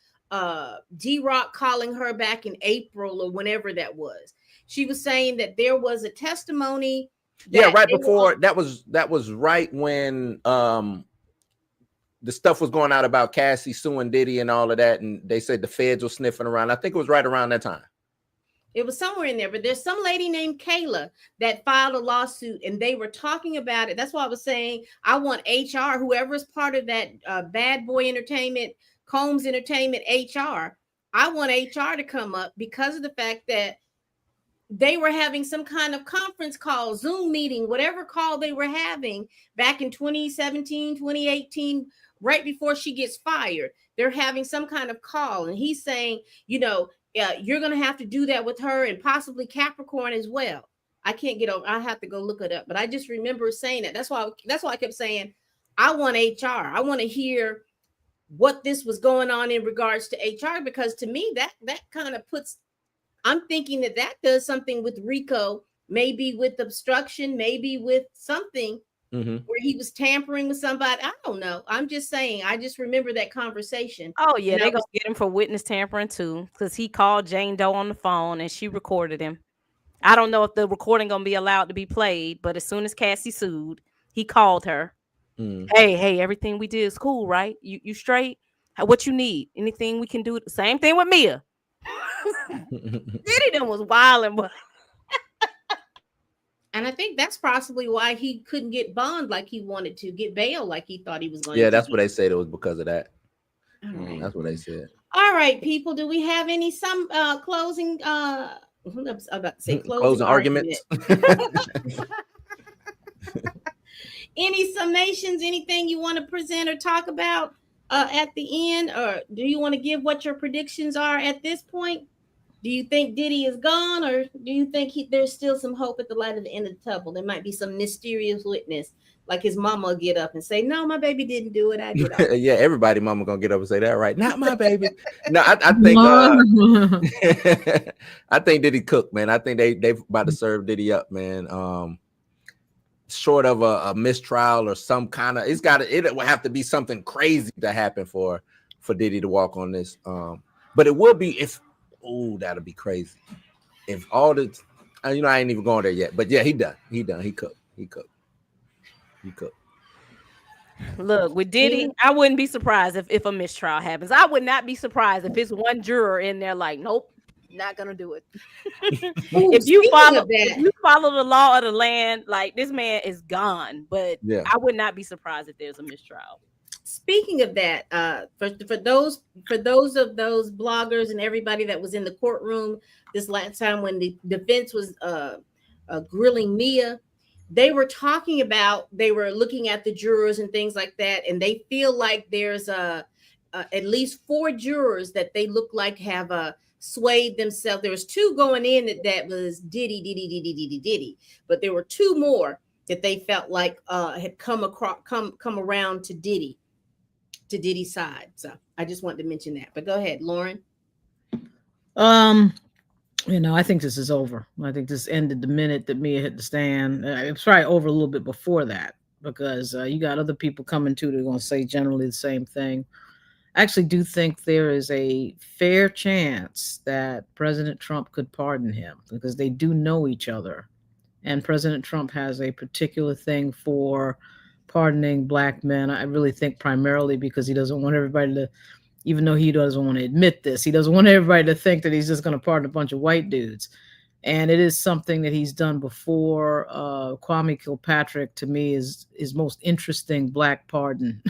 D-Rock calling her back in April or whenever that was. She was saying that there was a testimony. Right before that was right when the stuff was going out about Cassie suing Diddy and all of that, and they said the feds were sniffing around. I think it was right around that time. It was somewhere in there, but there's some lady named Kayla that filed a lawsuit, and they were talking about it. That's why I was saying I want HR, whoever is part of that Bad Boy Entertainment, Combs Entertainment HR. I want HR to come up because of the fact that they were having some kind of conference call, Zoom meeting, whatever call they were having back in 2017, 2018, right before she gets fired. They're having some kind of call, and he's saying, you know, you're going to have to do that with her and possibly Capricorn as well. I can't get over. I have to go look it up, but I just remember saying that. That's why I kept saying I want HR. I want to hear what this was going on in regards to HR, because to me that kind of puts. I'm thinking that does something with Rico, maybe with obstruction, maybe with something where he was tampering with somebody. I don't know. I'm just saying. I just remember that conversation. Oh yeah, they're gonna get him for witness tampering too, because he called Jane Doe on the phone and she recorded him. I don't know if the recording gonna be allowed to be played, but as soon as Cassie sued, he called her. Hey, everything we did is cool, right? You straight? What you need? Anything we can do? Same thing with Mia. Diddy done was wilding, but and I think that's possibly why he couldn't get bond like he wanted to, get bail like he thought he was going to. Yeah, that's what they said. It was because of that. Right. That's what they said. All right, people. Do we have some closing? I was about to say closing arguments. Any summations? Anything you want to present or talk about at the end, or do you want to give what your predictions are at this point? Do you think Diddy is gone, or do you think there's still some hope at the light of the end of the tunnel? There might be some mysterious witness, like his mama will get up and say, "No, my baby didn't do it. I did." Yeah, everybody mama gonna get up and say that, right? Not my baby. No, I think I think Diddy cooked, man. I think they about to serve Diddy up, man. Short of a mistrial or some kind of, it will have to be something crazy to happen for Diddy to walk on this. But it will be if that'll be crazy. if all the, you know, I ain't even going there yet, but yeah, he done. He cooked. Look, with Diddy, I wouldn't be surprised if a mistrial happens. I would not be surprised if it's one juror in there like, nope, not gonna do it. If you follow the law of the land, like this man is gone. But yeah, I would not be surprised if there's a mistrial. Speaking of that, for those of those bloggers and everybody that was in the courtroom this last time when the defense was grilling Mia, they were talking about, they were looking at the jurors and things like that, and they feel like there's at least 4 jurors that they look like have swayed themselves. There was 2 going in that was Diddy, but there were 2 more that they felt like had come around to Diddy's side. So I just wanted to mention that. But go ahead, Lauren. You know, I think this is over. I think this ended the minute that Mia hit the stand. It's probably over a little bit before that, because you got other people coming too that are going to say generally the same thing. I actually do think there is a fair chance that President Trump could pardon him, because they do know each other. And President Trump has a particular thing for pardoning Black men. I really think primarily because he doesn't want everybody to, even though he doesn't want to admit this, he doesn't want everybody to think that he's just going to pardon a bunch of white dudes. And it is something that he's done before. Kwame Kilpatrick, to me, is his most interesting Black pardon,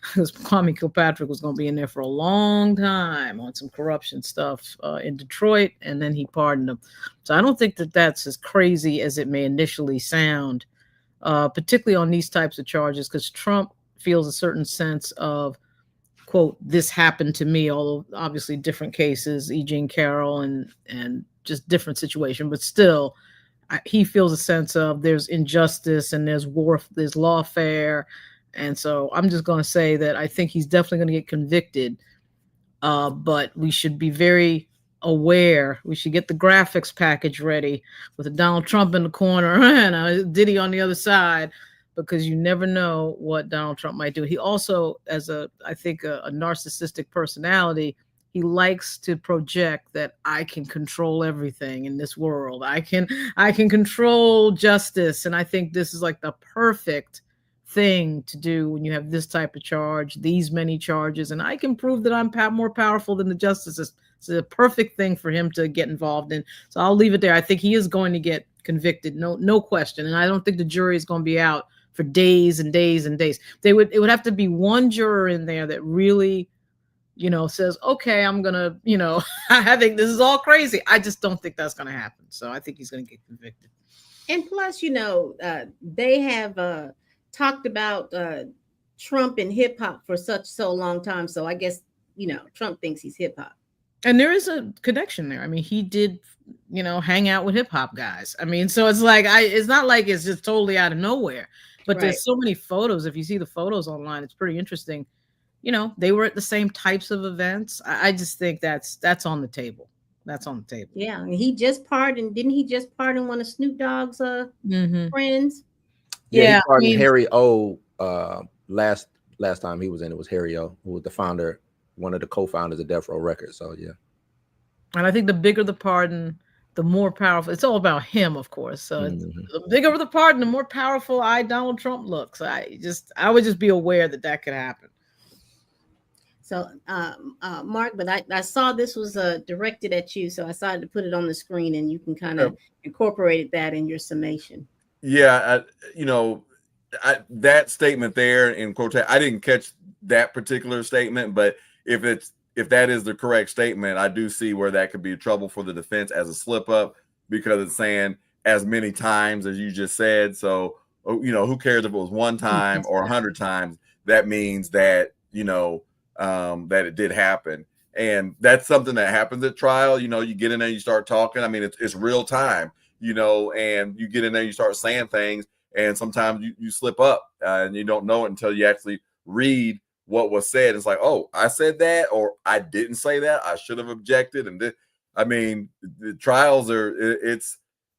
because Kwame Kilpatrick was going to be in there for a long time on some corruption stuff in Detroit, and then he pardoned him. So I don't think that that's as crazy as it may initially sound, particularly on these types of charges, because Trump feels a certain sense of, quote, this happened to me, although obviously different cases, E. Jean Carroll and just different situation, but still he feels a sense of there's injustice and there's lawfare. And so I'm just going to say that I think he's definitely going to get convicted, but we should be very aware. We should get the graphics package ready with Donald Trump in the corner and Diddy on the other side, because you never know what Donald Trump might do. He also, as I think a narcissistic personality, he likes to project that I can control everything in this world. I can control justice. And I think this is like the perfect thing to do when you have this type of charge, these many charges, and I can prove that I'm more powerful than the justices. It's a perfect thing for him to get involved in. So I'll leave it there. I think he is going to get convicted, no question. And I don't think the jury is going to be out for days and days and days. It would have to be one juror in there that really, says, okay, I'm going to, I think this is all crazy. I just don't think that's going to happen. So I think he's going to get convicted. And plus, they have talked about Trump and hip hop for so long time. So I guess, Trump thinks he's hip hop. And there is a connection there. I mean, he did, hang out with hip hop guys. I mean, so it's like, it's not like it's just totally out of nowhere, but right. There's so many photos. If you see the photos online, it's pretty interesting. They were at the same types of events. I just think that's on the table. That's on the table. Yeah. And he just pardoned. Didn't he just pardon one of Snoop Dogg's friends? Yeah. He pardoned Harry O. Last time he was in, it was Harry O., who was the founder, one of the co-founders of Death Row Records. So yeah. And I think the bigger the pardon, the more powerful. It's all about him, of course. So the bigger the pardon, the more powerful Donald Trump looks. I would just be aware that could happen. So, Mark, but I saw this was directed at you, so I decided to put it on the screen, and you can kind of incorporate that in your summation. Yeah, that statement there in quotation, I didn't catch that particular statement, but if that is the correct statement, I do see where that could be trouble for the defense as a slip up, because it's saying as many times as you just said. So, who cares if it was one time or 100 times? That means that, that it did happen. And that's something that happens at trial. You get in there, you start talking. I mean, it's real time, and you get in there, you start saying things, and sometimes you slip up and you don't know it until you actually read what was said. It's like, oh, I said that, or I didn't say that. I should have objected. And the trials it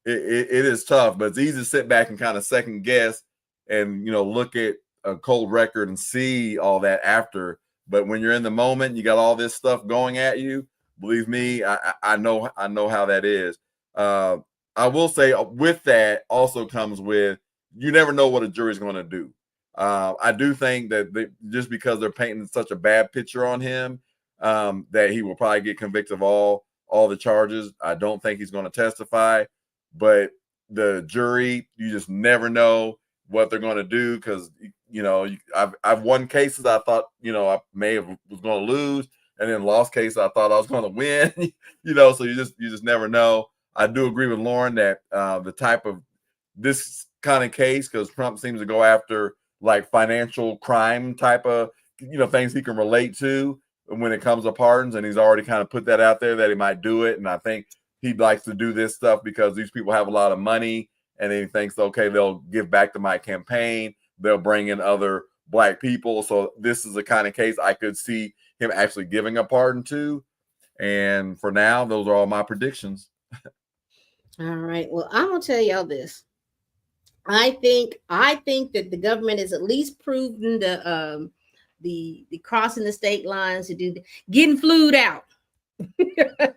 is tough, but it's easy to sit back and kind of second guess and, look at a cold record and see all that after. But when you're in the moment, you got all this stuff going at you. Believe me, I know how that is. I will say with that also comes with you never know what a jury's going to do. I do think that just because they're painting such a bad picture on him, that he will probably get convicted of all the charges. I don't think he's going to testify, but the jury, you just never know what they're going to do because I've won cases I thought I was going to lose, and then lost cases I thought I was going to win. So you just never know. I do agree with Lauren that the type of this kind of case, because Trump seems to go after like financial crime type of things he can relate to when it comes to pardons, and he's already kind of put that out there that he might do it. And I think he likes to do this stuff because these people have a lot of money, and then he thinks, okay, they'll give back to my campaign, they'll bring in other Black people. So this is the kind of case I could see him actually giving a pardon to. And for now, those are all my predictions. All right. Well, I'm gonna tell y'all this. I think that the government has at least proven the crossing the state lines to do getting flued out.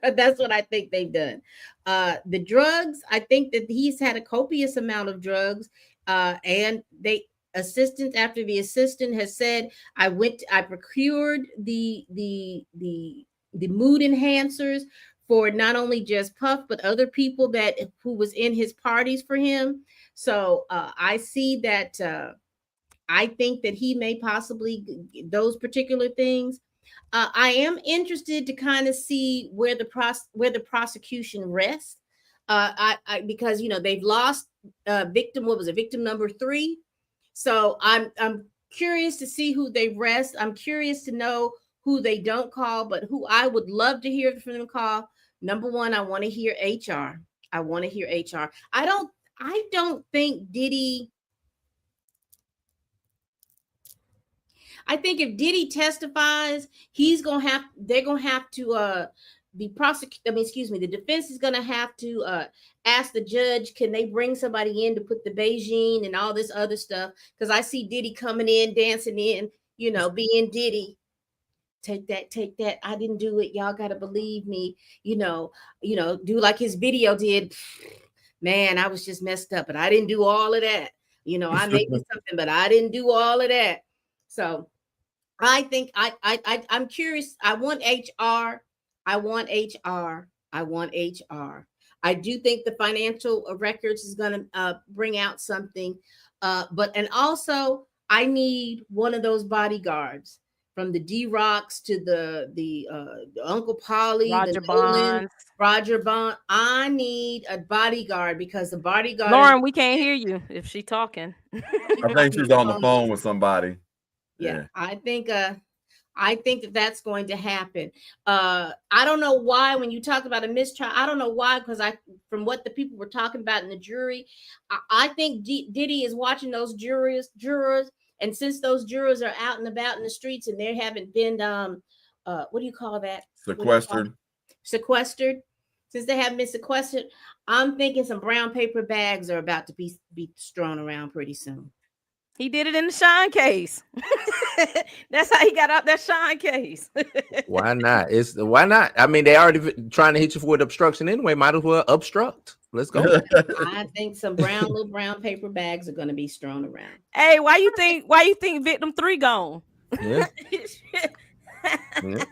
That's what I think they've done. The drugs, I think that he's had a copious amount of drugs, and assistant after the assistant has said, I procured the mood enhancers for not only just Puff, but other people who was in his parties for him. So I see that. I think that he may possibly those particular things. I am interested to kind of see where the prosecution rests. Because they've lost victim. What was it? Victim number 3. So I'm curious to see who they rest. I'm curious to know who they don't call, but who I would love to hear from them call. Number 1, I want to hear HR. I want to hear HR. I don't think Diddy. I think if Diddy testifies, they're gonna have to be prosecuted. The defense is gonna have to ask the judge, can they bring somebody in to put the Beijing and all this other stuff? Because I see Diddy coming in, dancing in, being Diddy. Take that. I didn't do it. Y'all gotta believe me. Do like his video did. Man, I was just messed up, but I didn't do all of that. I made something, but I didn't do all of that. So I think I'm curious. I want HR. I want HR. I want HR. I do think the financial records is going to bring out something. And also I need one of those bodyguards, from the D-Rocks to the Uncle Polly, Roger the Nolan, Bond. Roger Bond. I need a bodyguard because the bodyguard. Lauren, we can't hear you if she's talking. I think she's on the phone with somebody. Yeah. I think that's going to happen. I don't know why when you talk about a mistrial, I don't know why, because from what the people were talking about in the jury, I think Diddy is watching those jurors, and since those jurors are out and about in the streets and they haven't been what do you call that? Sequestered. Since they haven't been sequestered, I'm thinking some brown paper bags are about to be strewn around pretty soon. He did it in the Sean case. That's how he got out that Sean case. Why not? Why not? I mean, they already trying to hit you with obstruction anyway. Might as well obstruct. Let's go. I think some little brown paper bags are going to be strewn around. Hey, why you think victim 3 gone? Yeah. Yeah.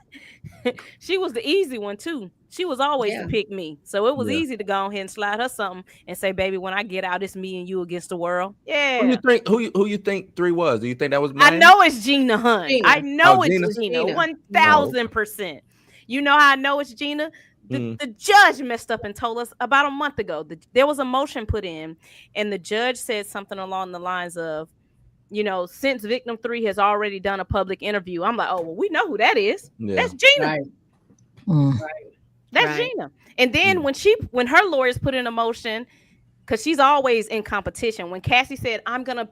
She was the easy one too. She was always to pick me, so it was easy to go ahead and slide her something and say, "Baby, when I get out, it's me and you against the world." Yeah. Who you think 3 was? Do you think that was Miami? I know it's Gina Hunt. I know it's Gina. 1000%. You know how I know it's Gina? The judge messed up and told us about a month ago. There was a motion put in, and the judge said something along the lines of, since victim 3 has already done a public interview. I'm like, oh, well, we know who that is. Yeah. That's Gina. Right. That's Gina. And then when her lawyers put in a motion, because she's always in competition. When Cassie said, I'm gonna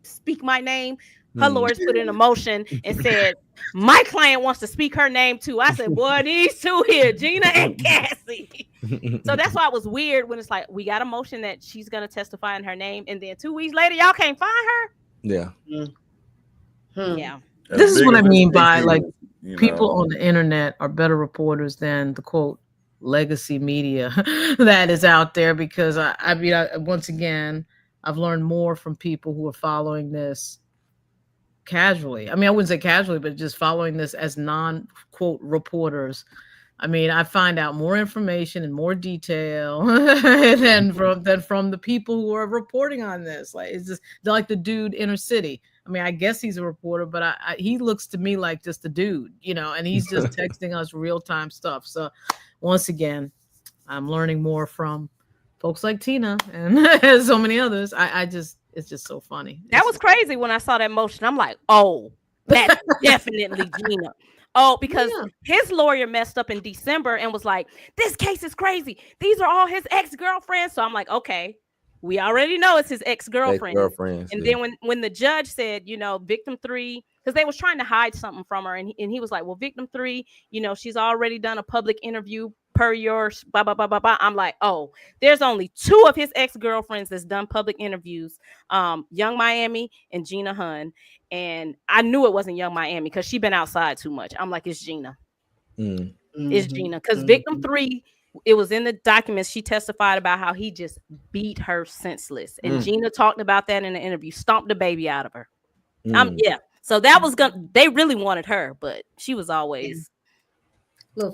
speak my name, her lawyers put in a motion and said, my client wants to speak her name too. I said, boy, these two here, Gina and Cassie. So that's why it was weird when it's like, we got a motion that she's gonna testify in her name, and then 2 weeks later, y'all can't find her. Yeah. Yeah. This is what I mean by like people on the internet are better reporters than the quote legacy media that is out there, because I mean, once again, I've learned more from people who are following this casually. I mean, I wouldn't say casually, but just following this as non-quote reporters. I mean, I find out more information and more detail than from the people who are reporting on this. Like, it's just like the dude Inner City. I mean, I guess he's a reporter, but he looks to me like just a dude, and he's just texting us real-time stuff. So once again, I'm learning more from folks like Tina and so many others. It's just so funny. That was crazy when I saw that motion. I'm like, oh, that's definitely Gina. Oh, because his lawyer messed up in December and was like, this case is crazy. These are all his ex-girlfriends. So I'm like, okay, we already know it's his ex-girlfriend. And then when the judge said, victim 3, because they was trying to hide something from her. And he was like, well, victim 3, she's already done a public interview per your blah, blah, blah, blah, blah. I'm like, oh, there's only 2 of his ex-girlfriends that's done public interviews. Young Miami and Gina Hunn. And I knew it wasn't Young Miami because she'd been outside too much. I'm like, it's Gina. It's Gina. Because victim 3, it was in the documents. She testified about how he just beat her senseless. And Gina talked about that in the interview, stomped the baby out of her. Yeah. So that was they really wanted her, but she was always and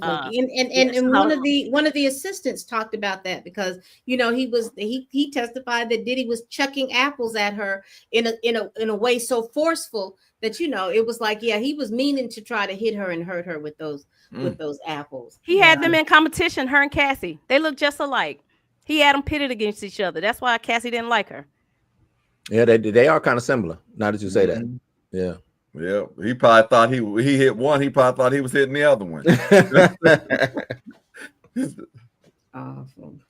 one of the assistants talked about that, because he testified that Diddy was chucking apples at her in a way so forceful that it was like, he was meaning to try to hit her and hurt her with those apples. He had them in competition, her and Cassie. They look just alike. He had them pitted against each other. That's why Cassie didn't like her. Yeah, they are kind of similar. Now that you say that. Yeah. Yeah, he probably thought he hit one. He probably thought he was hitting the other one. Awesome.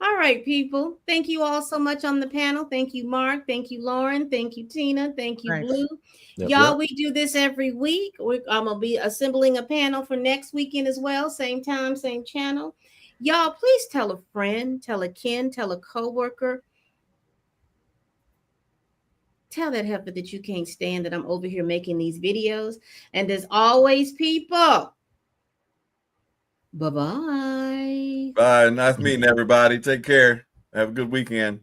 All right, people. Thank you all so much on the panel. Thank you, Mark. Thank you, Lauren. Thank you, Tina. Thank you, Blue. Y'all, we do this every week. I'm going to be assembling a panel for next weekend as well. Same time, same channel. Y'all, please tell a friend, tell a kin, tell a coworker. Tell that heifer that you can't stand that I'm over here making these videos. And as always, people, bye-bye. Bye. Nice meeting everybody. Take care. Have a good weekend.